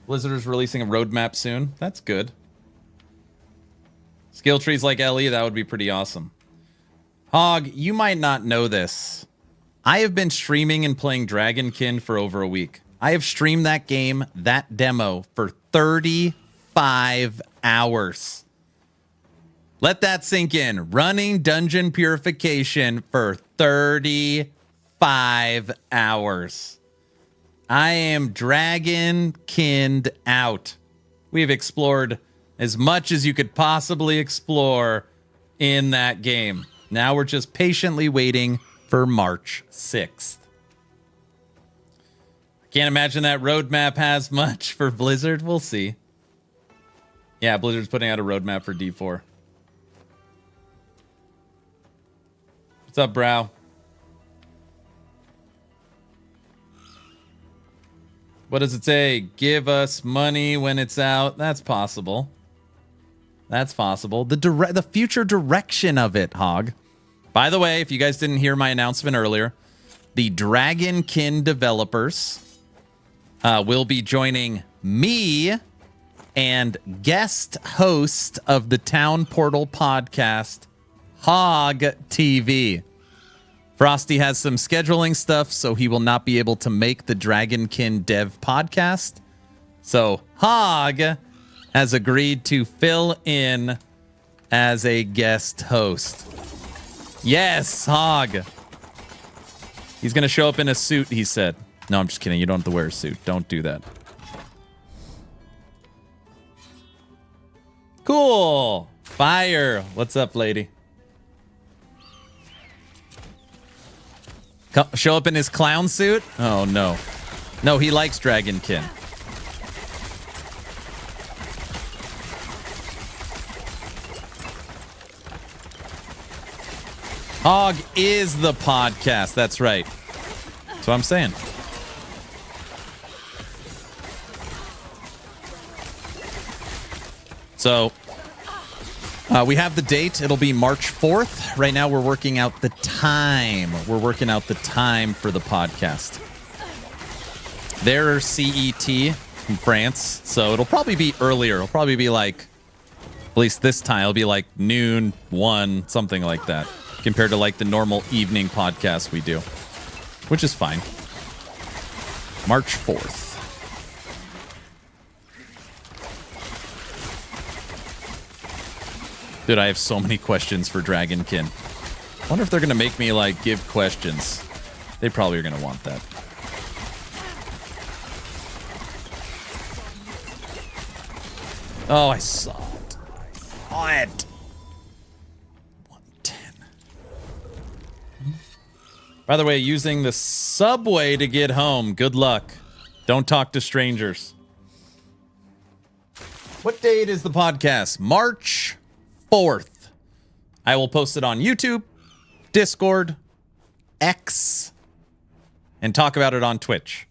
Speaker 1: Blizzard is releasing a roadmap soon. That's good. Skill trees like LE, that would be pretty awesome. Hog, you might not know this. I have been streaming and playing Dragonkin for over a week. I have streamed that game, that demo, for 35 hours. Let that sink in. Running Dungeon Purification for 35 hours. I am Dragonkinned out. We've explored as much as you could possibly explore in that game. Now we're just patiently waiting for March 6th. Can't imagine that roadmap has much for Blizzard. We'll see. Yeah, Blizzard's putting out a roadmap for D4. What's up, Brow? What does it say? Give us money when it's out. That's possible. That's possible. The future direction of it, Hog. By the way, if you guys didn't hear my announcement earlier, the Dragonkin developers will be joining me and guest host of the Town Portal podcast, Hog TV. Frosty has some scheduling stuff, so he will not be able to make the Dragonkin dev podcast. So Hog has agreed to fill in as a guest host. Yes, Hog. He's going to show up in a suit, he said. No, I'm just kidding. You don't have to wear a suit. Don't do that. Cool. Fire. What's up, lady? Show up in his clown suit? Oh, no. No, he likes Dragonkin. Hog is the podcast. That's right. That's what I'm saying. So we have the date. It'll be March 4th. Right now we're working out the time. We're working out the time for the podcast. They're CET in France, so it'll probably be earlier. It'll probably be like, at least this time, it'll be like noon, 1, something like that, compared to like the normal evening podcast we do, which is fine. March 4th. Dude, I have so many questions for Dragonkin. I wonder if they're going to make me, like, give questions. They probably are going to want that. Oh, I saw it. I saw it. 110. By the way, using the subway to get home. Good luck. Don't talk to strangers. What date is the podcast? March 4th. I will post it on YouTube, Discord, X, and talk about it on Twitch.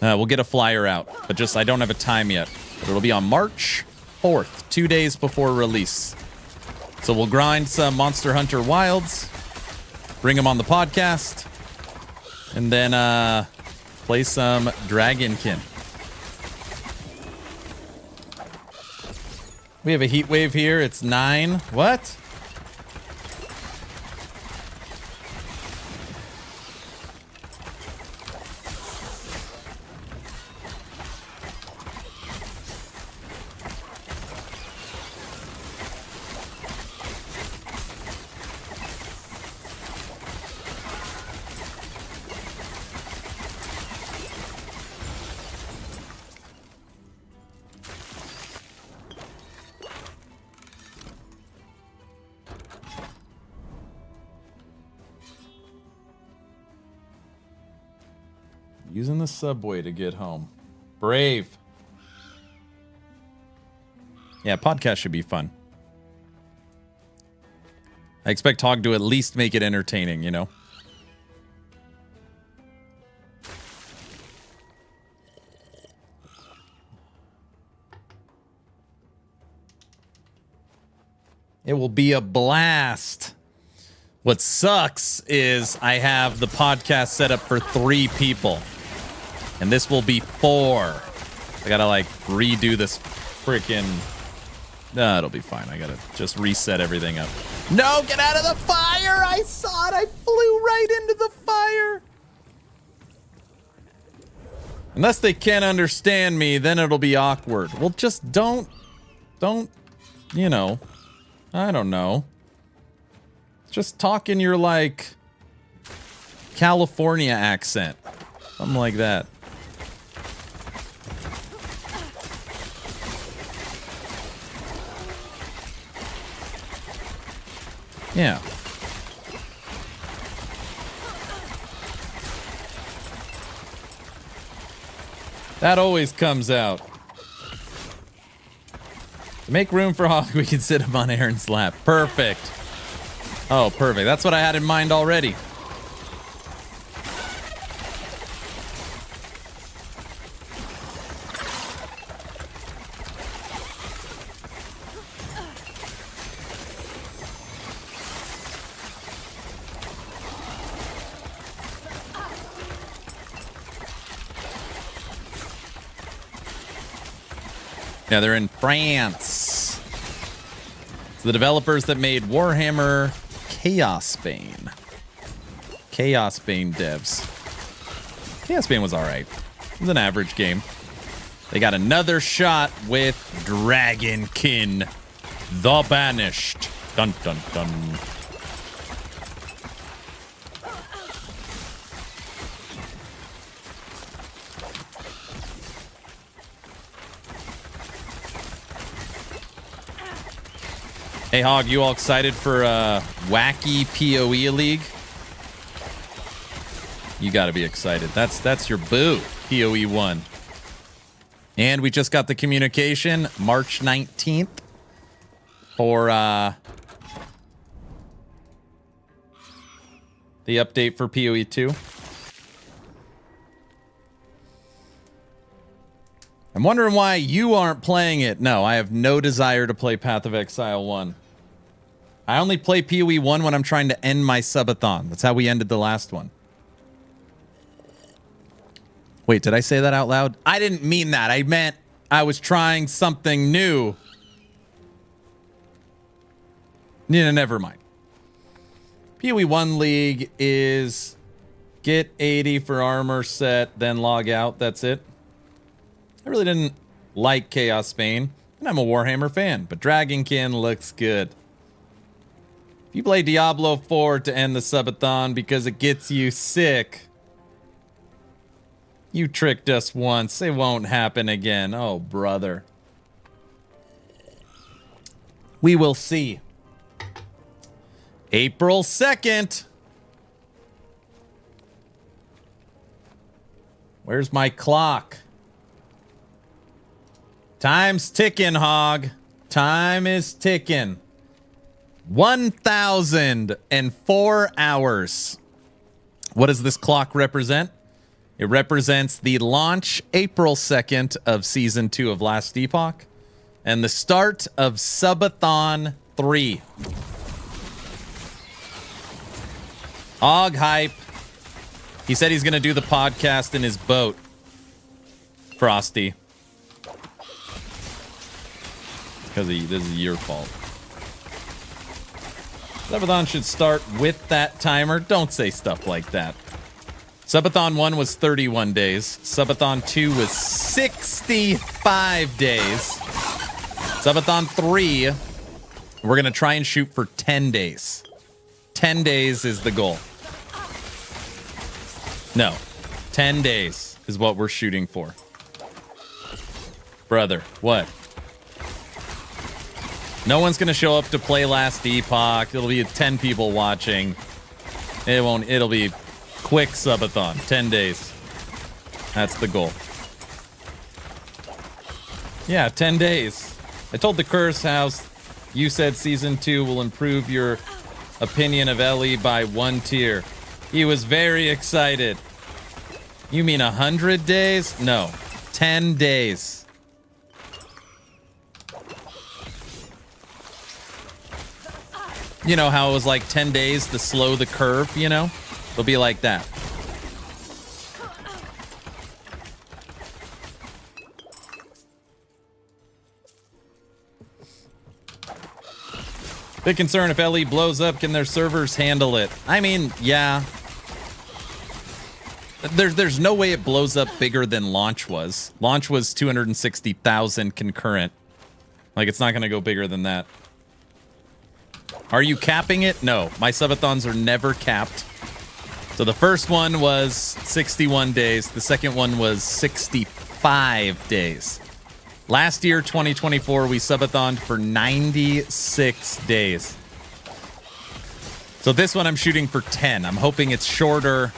Speaker 1: We'll get a flyer out, but just I don't have a time yet. But it'll be on March 4th, 2 days before release. So we'll grind some Monster Hunter Wilds, bring them on the podcast, and then play some Dragonkin. We have a heat wave here. It's 9. What? Using the subway to get home. Brave. Yeah, podcast should be fun. I expect Hog to at least make it entertaining, you know? It will be a blast. What sucks is I have the podcast set up for 3 people. And this will be 4. I gotta, like, redo this freaking... No, it'll be fine. I gotta just reset everything up. No, get out of the fire! I saw it! I flew right into the fire! Unless they can't understand me, then it'll be awkward. Well, just don't, you know, I don't know. Just talk in your, like, California accent. Something like that. Yeah. That always comes out. To make room for Hawk, we can sit him on Aaron's lap. Perfect. Oh, perfect. That's what I had in mind already. Yeah, they're in France. It's the developers that made Warhammer Chaos Bane. Chaos Bane devs. Chaos Bane was alright. It was an average game. They got another shot with Dragonkin, the Banished. Dun dun dun. Hey, Hog, you all excited for wacky PoE League? You got to be excited. That's your boo, PoE 1. And we just got the communication, March 19th, for The update for PoE 2. I'm wondering why you aren't playing it. No, I have no desire to play Path of Exile 1. I only play PoE 1 when I'm trying to end my subathon. That's how we ended the last one. Wait, did I say that out loud? I didn't mean that. I meant I was trying something new. Yeah, never mind. PoE 1 League is get 80 for armor set, then log out. That's it. I really didn't like Chaos Spain, and I'm a Warhammer fan, but Dragonkin looks good. If you play Diablo 4 to end the subathon because it gets you sick, you tricked us once. It won't happen again. Oh, brother. We will see. April 2nd. Where's my clock? Time's ticking, Hog. Time is ticking. 1,004 hours. What does this clock represent? It represents the launch April 2nd of Season 2 of Last Epoch and the start of Subathon 3. Og hype. He said he's going to do the podcast in his boat. Frosty. Because this is your fault. Subathon should start with that timer. Don't say stuff like that. Subathon 1 was 31 days. Subathon 2 was 65 days. Subathon 3, we're going to try and shoot for 10 days. 10 days is the goal. No, 10 days is what we're shooting for. Brother, what? No one's going to show up to play Last Epoch. It'll be 10 people watching. It'll be quick subathon. 10 days. That's the goal. Yeah, 10 days. I told the Curse House, you said Season 2 will improve your opinion of Ellie by 1 tier. He was very excited. You mean 100 days? No, 10 days. You know how it was like 10 days to slow the curve, you know? It'll be like that. Big concern if LE blows up, can their servers handle it? I mean, yeah. There's no way it blows up bigger than launch was. Launch was 260,000 concurrent. Like, it's not going to go bigger than that. Are you capping it? No, my subathons are never capped. So the first one was 61 days. The second one was 65 days. Last year, 2024, we subathoned for 96 days. So this one I'm shooting for 10. I'm hoping it's shorter.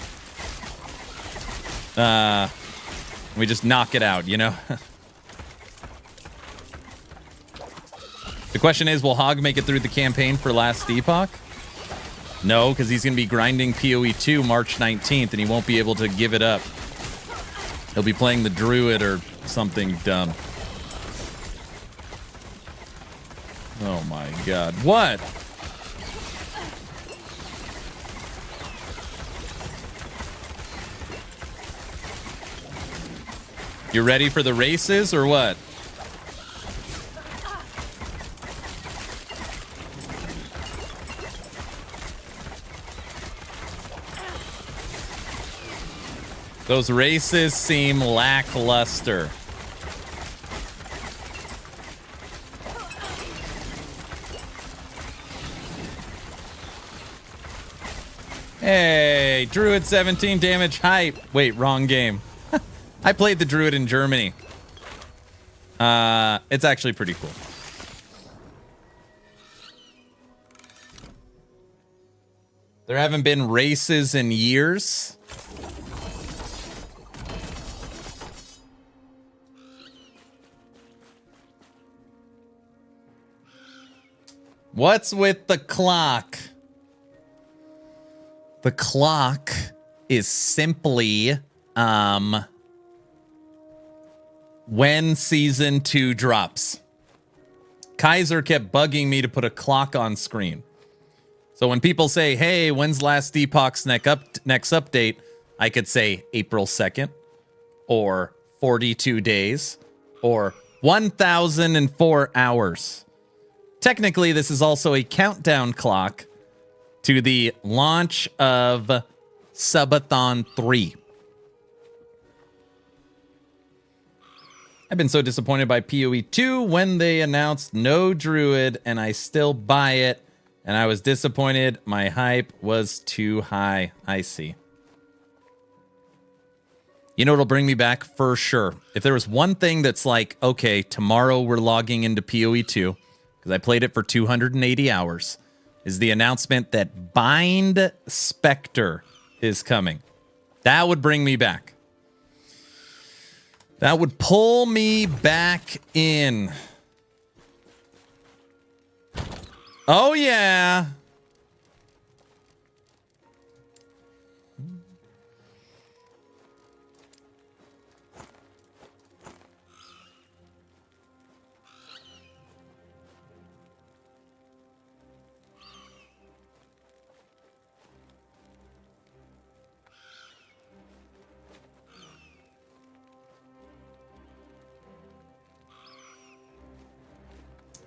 Speaker 1: We just knock it out, you know? The question is, will Hog make it through the campaign for Last Epoch? No, because he's going to be grinding PoE 2 March 19th, and he won't be able to give it up. He'll be playing the Druid or something dumb. Oh my god. What? You ready for the races or what? Those races seem lackluster. Hey, Druid 17 damage hype. Wait, wrong game. I played the Druid in Germany. It's actually pretty cool. There haven't been races in years. What's with the clock? The clock is simply when season 2 drops. Kaiser kept bugging me to put a clock on screen. So when people say, hey, when's last Epoch's next update? I could say April 2nd, or 42 days, or 1,004 hours. Technically, this is also a countdown clock to the launch of Subathon 3. I've been so disappointed by PoE 2 when they announced no druid, and I still buy it, and I was disappointed. My hype was too high. I see. You know what'll bring me back for sure? If there was one thing that's like, okay, tomorrow we're logging into PoE 2, because I played it for 280 hours, is the announcement that Bind Spectre is coming. That would bring me back. That would pull me back in. Oh, yeah.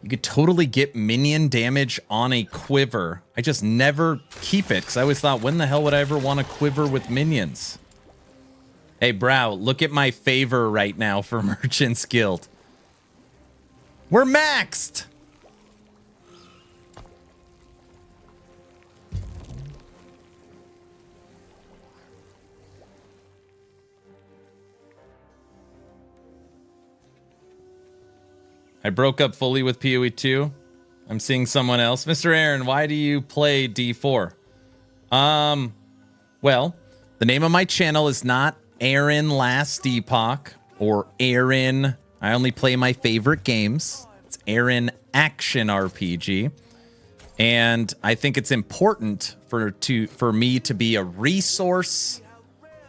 Speaker 1: You could totally get minion damage on a quiver. I just never keep it because I always thought, when the hell would I ever want to quiver with minions? Hey, Brow, look at my favor right now for Merchant's Guild. We're maxed! I broke up fully with PoE 2. I'm seeing someone else. Mr. Aaron, why do you play D4? Well, the name of my channel is not Aaron Last Epoch or Aaron I only play my favorite games. It's Aaron Action RPG. And I think it's important for me to be a resource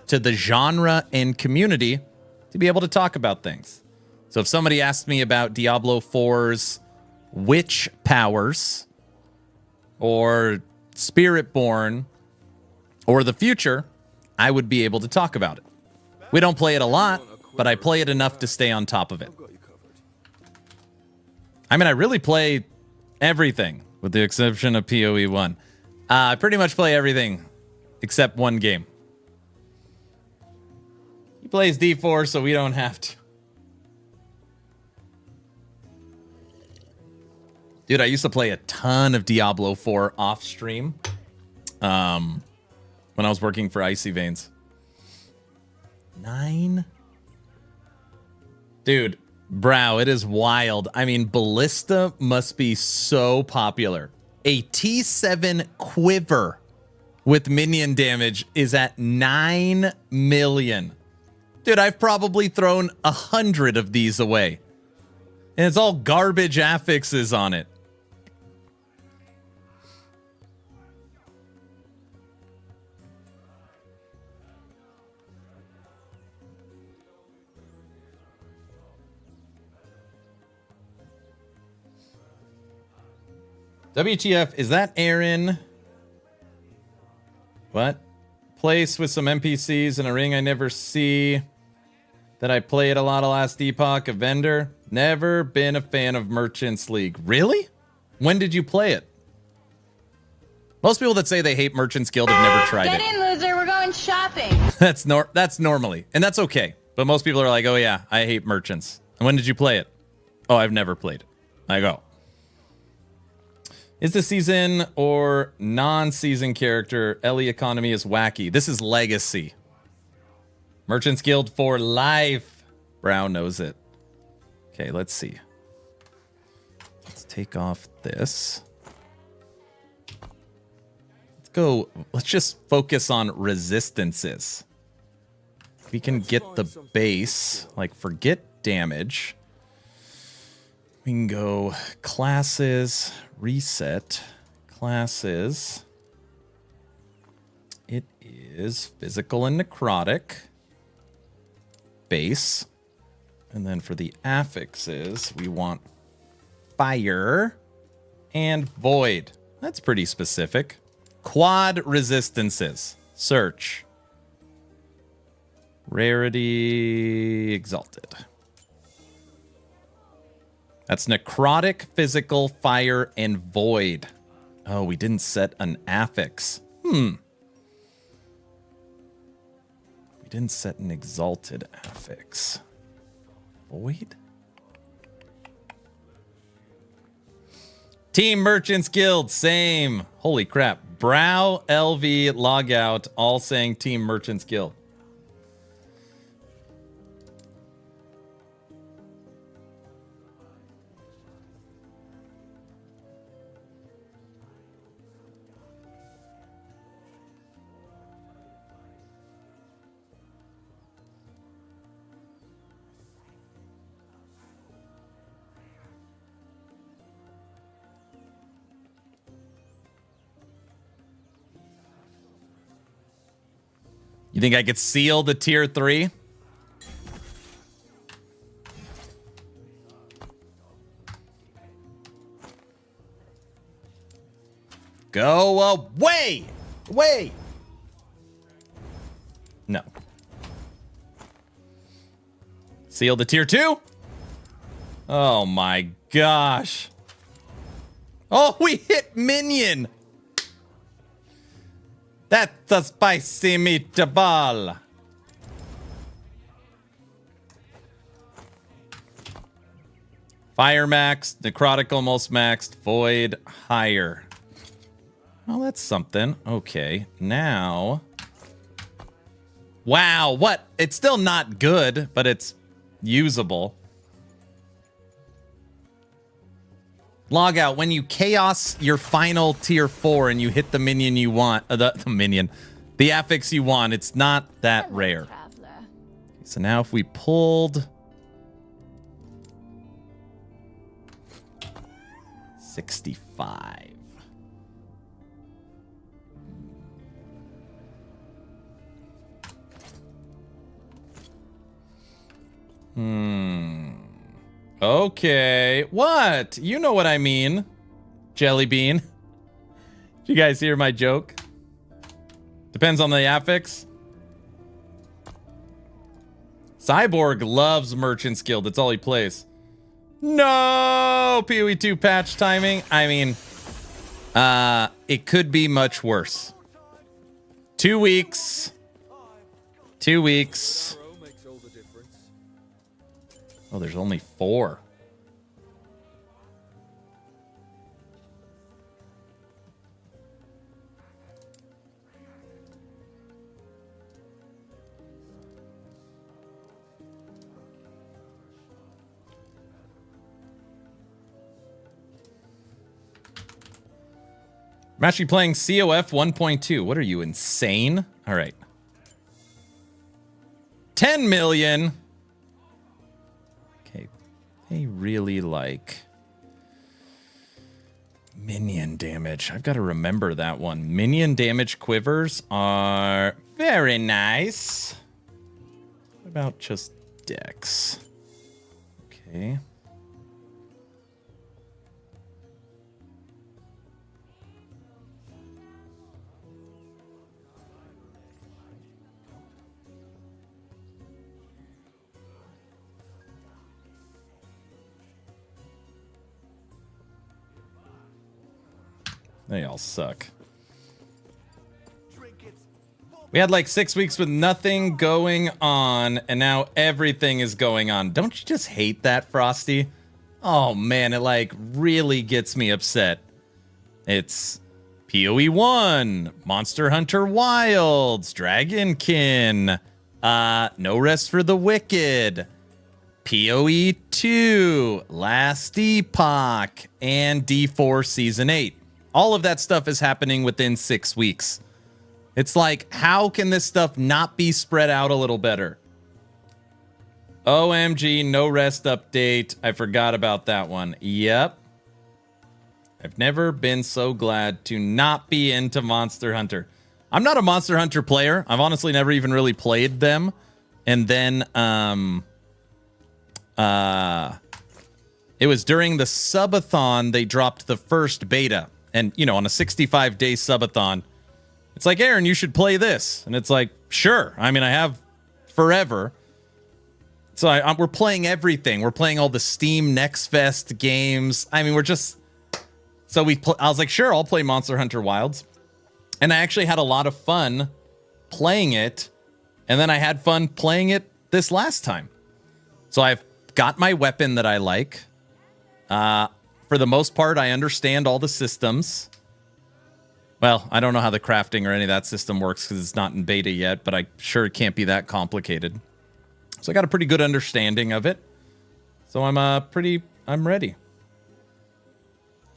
Speaker 1: to the genre and community to be able to talk about things. So if somebody asked me about Diablo 4's witch powers or Spiritborn or the future, I would be able to talk about it. We don't play it a lot, but I play it enough to stay on top of it. I mean, I really play everything with the exception of PoE 1. I pretty much play everything except one game. He plays D4, so we don't have to. Dude, I used to play a ton of Diablo 4 off stream when I was working for Icy Veins. 9? Dude, Brow, it is wild. I mean, Ballista must be so popular. A T7 quiver with minion damage is at 9 million. Dude, I've probably thrown 100 of these away. And it's all garbage affixes on it. WTF, is that Aaron? What? Place with some NPCs and a ring I never see. That I played a lot of last Epoch, a vendor. Never been a fan of Merchants League. Really? When did you play it? Most people that say they hate Merchants Guild have never tried it.
Speaker 8: Get in, loser. We're going shopping.
Speaker 1: That's normally, and that's okay. But most people are like, oh yeah, I hate Merchants. And when did you play it? Oh, I've never played it. I go. Is the season or non-season character Ellie economy is wacky? This is Legacy. Merchants Guild for life. Brown knows it. Okay, let's see. Let's take off this. Let's go. Let's just focus on resistances. We can get the base, like forget damage. We can go classes, reset, classes, it is physical and necrotic. Base. And then for the affixes, we want fire and void. That's pretty specific. Quad resistances. Search. Rarity exalted. That's necrotic, physical, fire, and void. Oh, we didn't set an affix. We didn't set an exalted affix. Void? Team Merchants Guild, same. Holy crap. Brow, LV, Logout, all saying Team Merchants Guild. You think I could seal the tier 3? Go away! Away! No. Seal the tier 2? Oh my gosh. Oh, we hit minion! That's a spicy meatball. Fire maxed, necrotic almost maxed, void higher. Well, that's something. Okay, now. Wow, what? It's still not good, but it's usable. Log out when you chaos your final tier 4 and you hit the minion you want. The affix you want. It's not that rare.
Speaker 8: Traveler.
Speaker 1: So now if we pulled 65. Okay. What? You know what I mean. Jelly bean. Did you guys hear my joke? Depends on the affix. Cyborg loves Merchant's Guild. That's all he plays. No! PoE 2 patch timing. I mean, it could be much worse. 2 weeks. 2 weeks. Oh, there's only 4. I'm actually playing COF 1.2. What are you, insane? All right. 10 million. Okay. They really like minion damage. I've got to remember that one. Minion damage quivers are very nice. What about just dex? Okay. They all suck. We had like 6 weeks with nothing going on, and now everything is going on. Don't you just hate that, Frosty? Oh man, it like really gets me upset. It's PoE 1, Monster Hunter Wilds, Dragonkin, No Rest for the Wicked, PoE 2, Last Epoch, and D4 Season 8. All of that stuff is happening within 6 weeks. It's like, how can this stuff not be spread out a little better? OMG, no rest update. I forgot about that one. Yep. I've never been so glad to not be into Monster Hunter. I'm not a Monster Hunter player. I've honestly never even really played them. And then it was during the subathon they dropped the first beta. And, you know, on a 65-day subathon, it's like, Aaron, you should play this. And it's like, sure. I mean, I have forever. So we're playing everything. We're playing all the Steam Next Fest games. I mean, we're just... So I was like, sure, I'll play Monster Hunter Wilds. And I actually had a lot of fun playing it. And then I had fun playing it this last time. So I've got my weapon that I like. For the most part, I understand all the systems. Well, I don't know how the crafting or any of that system works because it's not in beta yet, but I'm sure it can't be that complicated. So I got a pretty good understanding of it. So I'm ready.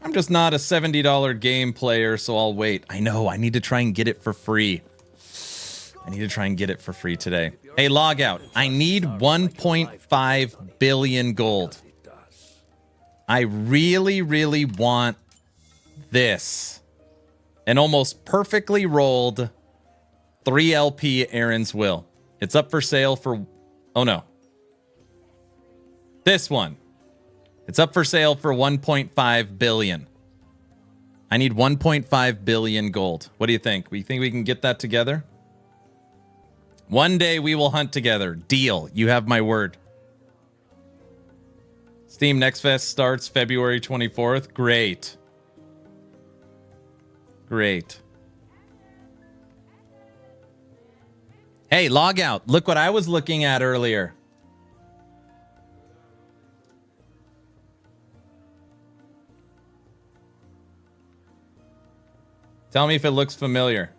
Speaker 1: I'm just not a $70 game player, so I'll wait. I know, I need to try and get it for free. I need to try and get it for free today. Hey, log out. I need 1.5 billion gold. I really, really want this. An almost perfectly rolled 3LP Aaron's Will. It's up for sale for... Oh, no. This one. It's up for sale for 1.5 billion. I need 1.5 billion gold. What do you think? We think we can get that together? One day we will hunt together. Deal. You have my word. Steam Next Fest starts February 24th. Great. Great. Hey, log out. Look what I was looking at earlier. Tell me if it looks familiar.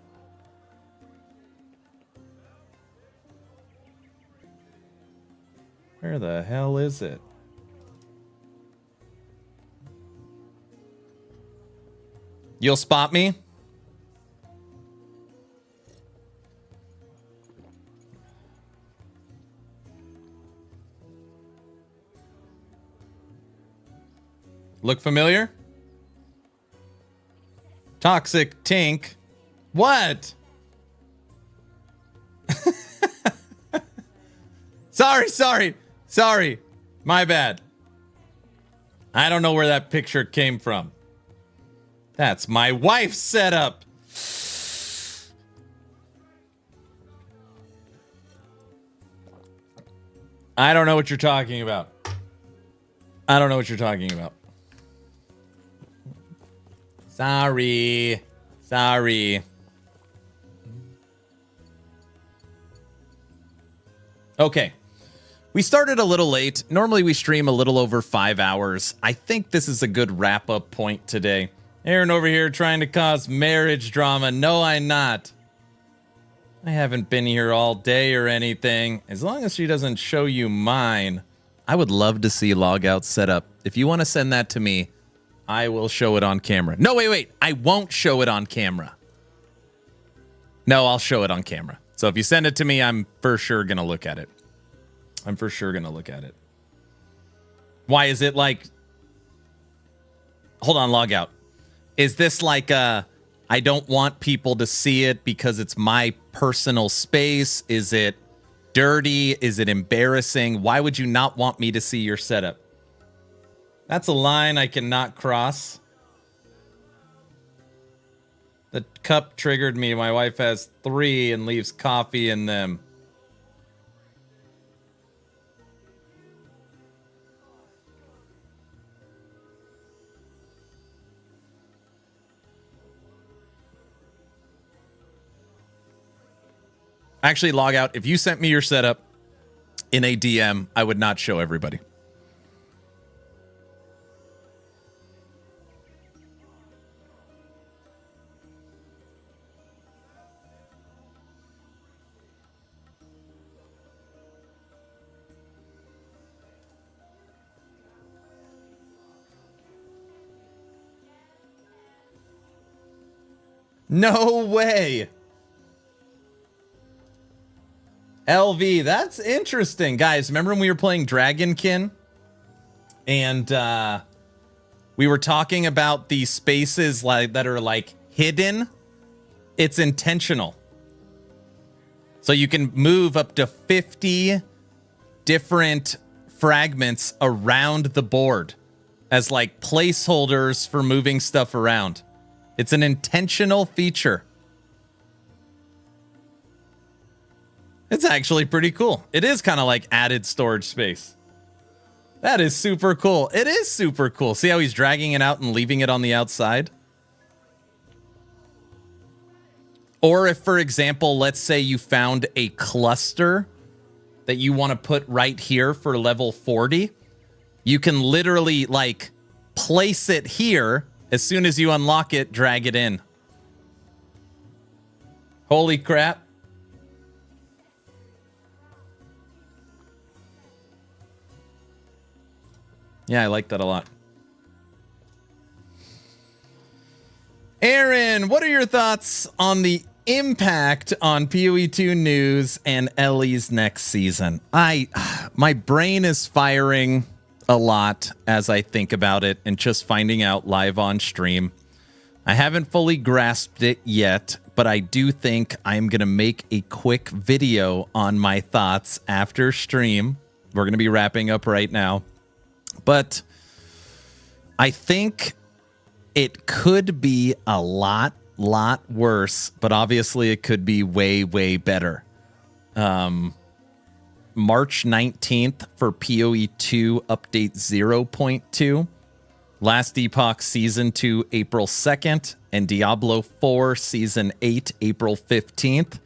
Speaker 1: Where the hell is it? You'll spot me? Look familiar? Toxic Tink. What? Sorry. My bad. I don't know where that picture came from. That's my wife's setup. I don't know what you're talking about. Sorry. Okay. We started a little late. Normally we stream a little over 5 hours. I think this is a good wrap-up point today. Aaron over here trying to cause marriage drama. No, I'm not. I haven't been here all day or anything. As long as she doesn't show you mine. I would love to see logout set up. If you want to send that to me, I will show it on camera. No, wait. I won't show it on camera. No, I'll show it on camera. So if you send it to me, I'm for sure going to look at it. Why is it like... Hold on, log out. Is this like I don't want people to see it because it's my personal space? Is it dirty? Is it embarrassing? Why would you not want me to see your setup? That's a line I cannot cross. The cup triggered me. My wife has 3 and leaves coffee in them. Actually, log out. If you sent me your setup in a DM, I would not show everybody. No way. LV, that's interesting. Guys, remember when we were playing Dragonkin? And we were talking about the spaces that are like hidden It's intentional. So you can move up to 50 different fragments around the board as like placeholders for moving stuff around. It's an intentional feature. It's actually pretty cool. It is kind of like added storage space. That is super cool. It is super cool. See how he's dragging it out and leaving it on the outside? Or if, for example, let's say you found a cluster that you want to put right here for level 40, you can literally like place it here. As soon as you unlock it, drag it in. Holy crap. Yeah, I like that a lot. Aaron, what are your thoughts on the impact on PoE2 news and Ellie's next season? My brain is firing a lot as I think about it and just finding out live on stream. I haven't fully grasped it yet, but I do think I'm going to make a quick video on my thoughts after stream. We're going to be wrapping up right now. But I think it could be a lot worse, but obviously it could be way, way better. March 19th for PoE2 update 0.2. Last Epoch Season 2, April 2nd. And Diablo 4 Season 8, April 15th.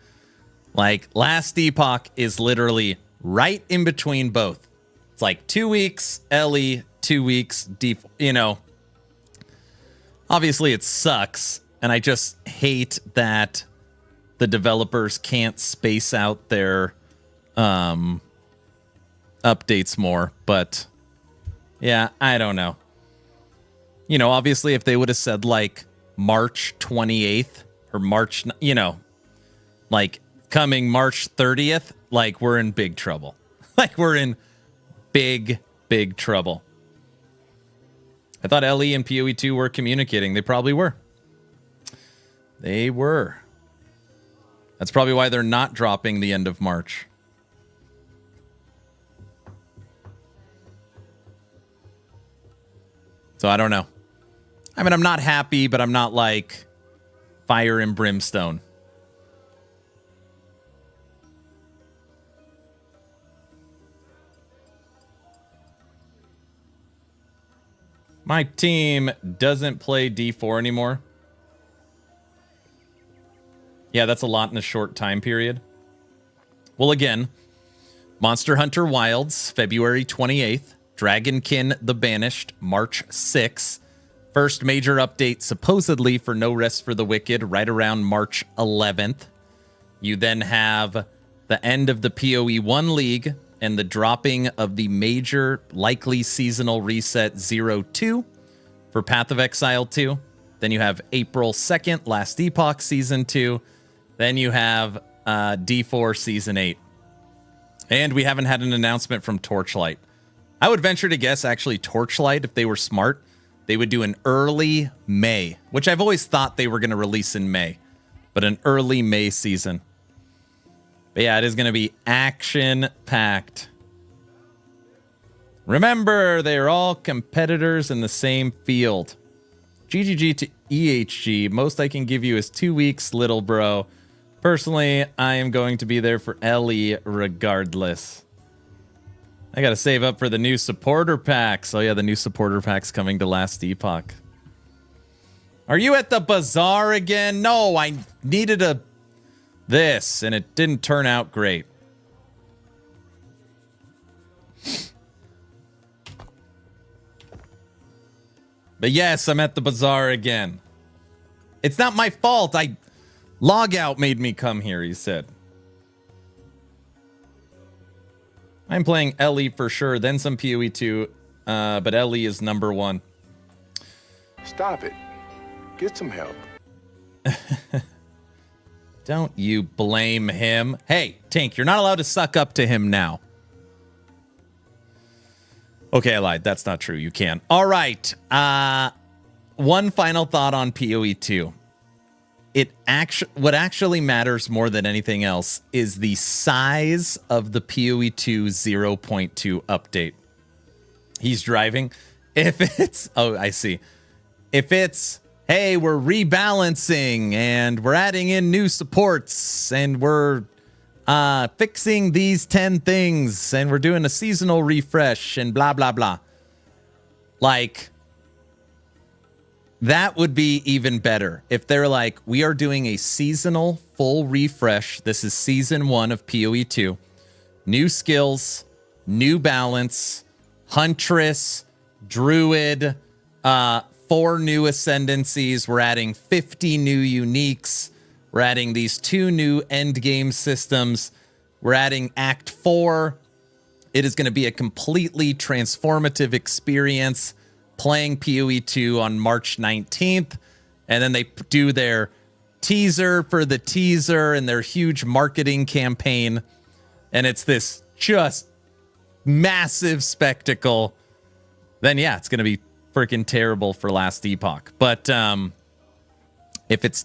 Speaker 1: Like, Last Epoch is literally right in between both. It's like 2 weeks, LE, 2 weeks, you know. Obviously, it sucks. And I just hate that the developers can't space out their updates more. But, yeah, I don't know. You know, obviously, if they would have said, like, March 28th or March, you know, like, coming March 30th, like, we're in big trouble. Like, we're in big trouble. I thought LE and PoE2 were communicating. They probably were. They were. That's probably why they're not dropping the end of March. So I don't know. I mean, I'm not happy, but I'm not like fire and brimstone. My team doesn't play D4 anymore. Yeah, that's a lot in a short time period. Well, again, Monster Hunter Wilds, February 28th. Dragonkin the Banished, March 6th. First major update, supposedly, for No Rest for the Wicked, right around March 11th. You then have the end of the PoE 1 League and the dropping of the major, likely seasonal reset 02 for Path of Exile 2. Then you have April 2nd, Last Epoch Season 2. Then you have D4 Season 8. And we haven't had an announcement from Torchlight. I would venture to guess, actually, Torchlight, if they were smart, they would do an early May, which I've always thought they were going to release in May, but an early May season. But yeah, it is going to be action-packed. Remember, they are all competitors in the same field. GGG to EHG. Most I can give you is 2 weeks, little bro. Personally, I am going to be there for LE regardless. I got to save up for the new supporter packs. Oh, yeah, the new supporter packs coming to Last Epoch. Are you at the bazaar again? No, I needed this, and it didn't turn out great. But yes, I'm at the bazaar again. It's not my fault. Log out made me come here, he said. I'm playing LE for sure, then some PoE2, but LE is number one.
Speaker 9: Stop it. Get some help.
Speaker 1: Don't you blame him. Hey, Tink, you're not allowed to suck up to him now. Okay, I lied. That's not true. You can. All right. One final thought on PoE2. what actually matters more than anything else is the size of the PoE 2 0.2 update. He's driving. If it's, oh, I see. If it's, hey, we're rebalancing and we're adding in new supports and we're fixing these 10 things and we're doing a seasonal refresh and blah, blah, blah. Like, that would be even better if they're like, we are doing a seasonal full refresh. This is season 1 of PoE 2. New skills, new balance, Huntress, Druid, 4 new ascendancies. We're adding 50 new uniques. We're adding these 2 new endgame systems. We're adding Act 4. It is going to be a completely transformative experience playing PoE 2 on March 19th. And then they do their teaser for the teaser and their huge marketing campaign. And it's this just massive spectacle. Then, yeah, it's going to be freaking terrible for Last Epoch. But if it's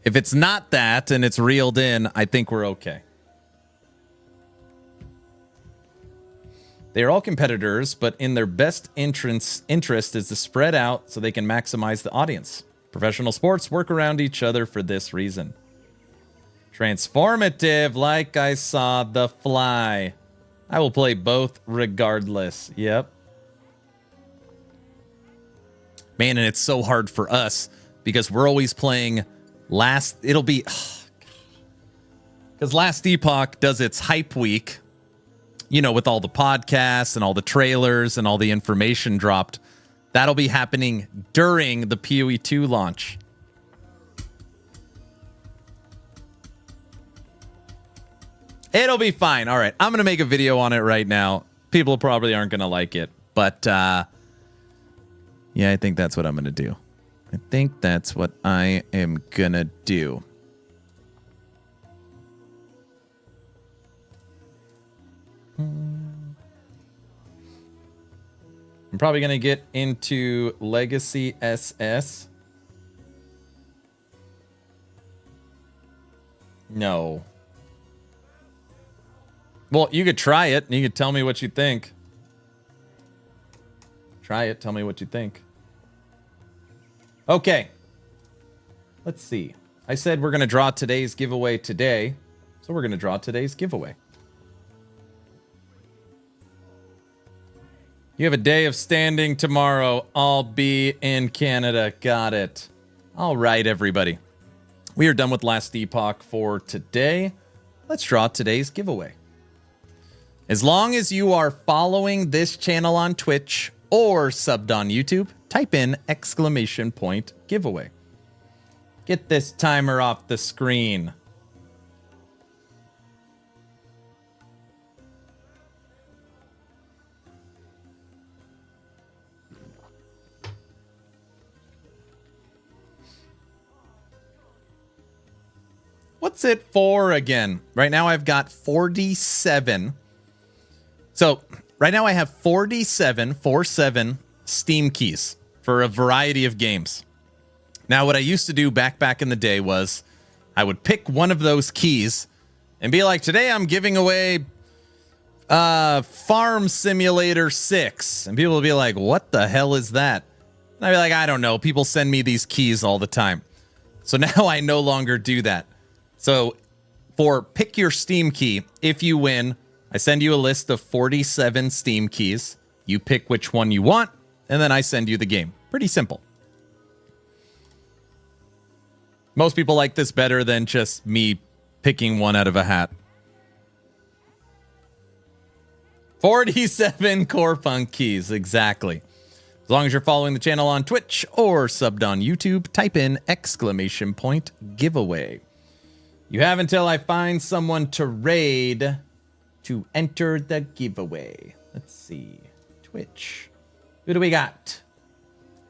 Speaker 1: if it's not that and it's reeled in, I think we're okay. They are all competitors, but in their best interest is to spread out so they can maximize the audience. Professional sports work around each other for this reason. Transformative, like I saw the fly. I will play both regardless. Yep. Man, and it's so hard for us because we're always playing last. It'll be because Last Epoch does its hype week, you know, with all the podcasts and all the trailers and all the information dropped. That'll be happening during the PoE 2 launch. It'll be fine. All right. I'm going to make a video on it right now. People probably aren't going to like it, but yeah, I think that's what I'm going to do. I think that's what I am going to do. I'm probably going to get into Legacy SS. No. Well, you could try it and you could tell me what you think. Try it. Tell me what you think. Okay. Let's see. I said we're going to draw today's giveaway today. So we're going to draw today's giveaway. You have a day of standing tomorrow. I'll be in Canada. Got it. All right, everybody. We are done with Last Epoch for today. Let's draw today's giveaway. As long as you are following this channel on Twitch or subbed on YouTube, type in !giveaway. Get this timer off the screen. What's it for again? Right now I've got 47. So right now I have 47 Steam keys for a variety of games. Now what I used to do back in the day was I would pick one of those keys and be like, today I'm giving away Farm Simulator 6. And people will be like, what the hell is that? And I'd be like, I don't know. People send me these keys all the time. So now I no longer do that. So for pick your Steam key, if you win, I send you a list of 47 Steam keys. You pick which one you want, and then I send you the game. Pretty simple. Most people like this better than just me picking one out of a hat. 47 Core Punk keys, exactly. As long as you're following the channel on Twitch or subbed on YouTube, type in !giveaway. You have until I find someone to raid to enter the giveaway. Let's see. Twitch. Who do we got?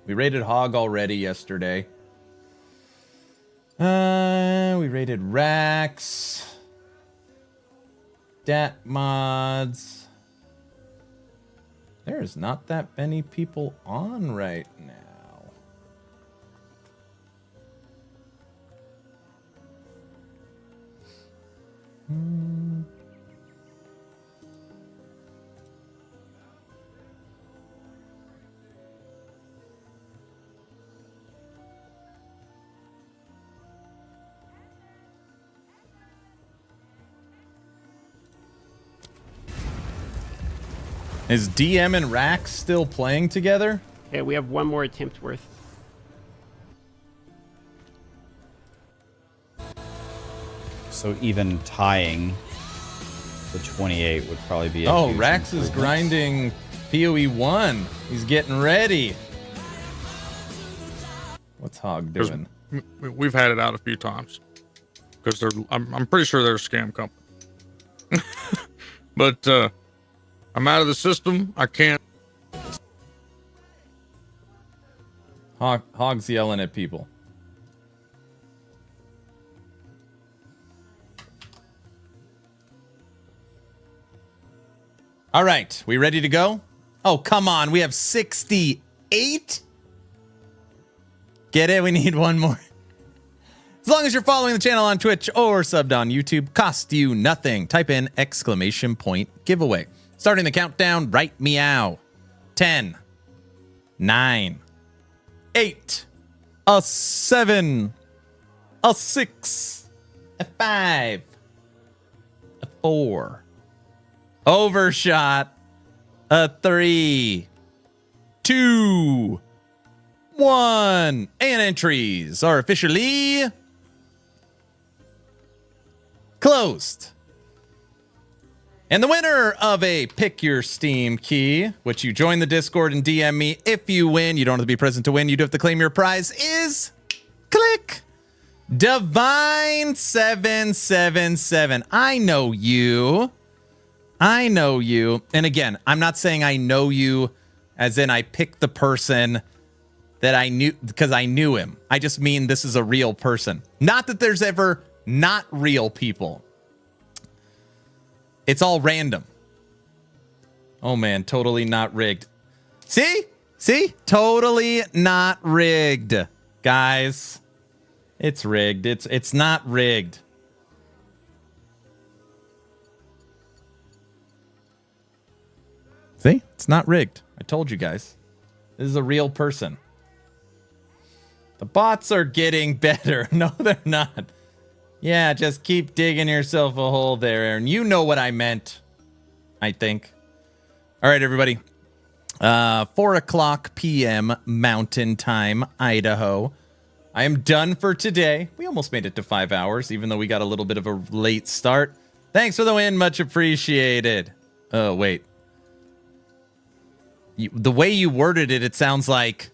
Speaker 1: We raided Hog already yesterday. We raided Rax. Dat Mods. There's not that many people on right now. Is DM and Rax still playing together?
Speaker 10: Okay, we have one more attempt worth.
Speaker 11: So even tying the 28 would probably be a
Speaker 1: Oh,
Speaker 11: huge
Speaker 1: Rax is
Speaker 11: improvement.
Speaker 1: grinding PoE 1. He's getting ready. What's Hog doing?
Speaker 12: We've had it out a few times because I'm pretty sure they're a scam company. But I'm out of the system. I can't.
Speaker 1: Hog's yelling at people. All right, we ready to go? Oh, come on. We have 68? Get it? We need one more. As long as you're following the channel on Twitch or subbed on YouTube, cost you nothing. Type in !point giveaway. Starting the countdown right meow. 10, 9, 8, a 7, a 6, a 5, a 4, overshot, a 3, 2, 1, and entries are officially closed. And the winner of a Pick Your Steam key, which you join the Discord and DM me. If you win, you don't have to be present to win. You do have to claim your prize. Is click Divine777. I know you. I know you. And again, I'm not saying I know you as in I picked the person that I knew because I knew him. I just mean this is a real person. Not that there's ever not real people. It's all random. Oh man, totally not rigged. See? See? Totally not rigged. Guys, it's rigged. It's not rigged. See? It's not rigged. I told you guys. This is a real person. The bots are getting better. No, they're not. Yeah, just keep digging yourself a hole there, Aaron. You know what I meant, I think. All right, everybody. 4:00 p.m. Mountain Time, Idaho. I am done for today. We almost made it to 5 hours, even though we got a little bit of a late start. Thanks for the win. Much appreciated. Oh, wait. The way you worded it, it sounds like,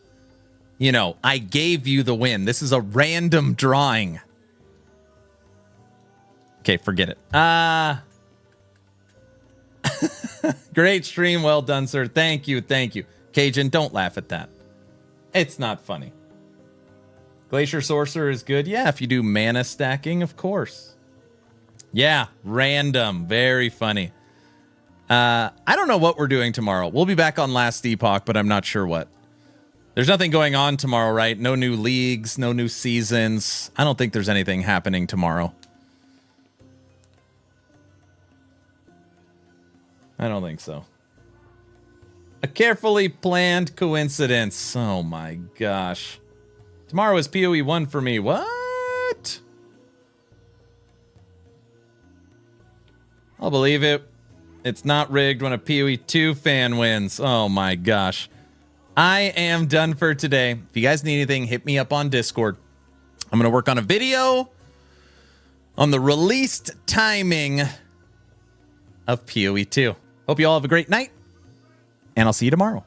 Speaker 1: you know, I gave you the win. This is a random drawing. Okay, forget it. Great stream. Well done, sir. Thank you. Thank you. Cajun, don't laugh at that. It's not funny. Glacier Sorcerer is good. Yeah, if you do mana stacking, of course. Yeah, random. Very funny. I don't know what we're doing tomorrow. We'll be back on Last Epoch, but I'm not sure what. There's nothing going on tomorrow, right? No new leagues, no new seasons. I don't think there's anything happening tomorrow. I don't think so. A carefully planned coincidence. Oh my gosh. Tomorrow is PoE 1 for me. What? I'll believe it. It's not rigged when a PoE 2 fan wins. Oh my gosh. I am done for today. If you guys need anything, hit me up on Discord. I'm going to work on a video on the released timing of PoE 2. Hope you all have a great night, and I'll see you tomorrow.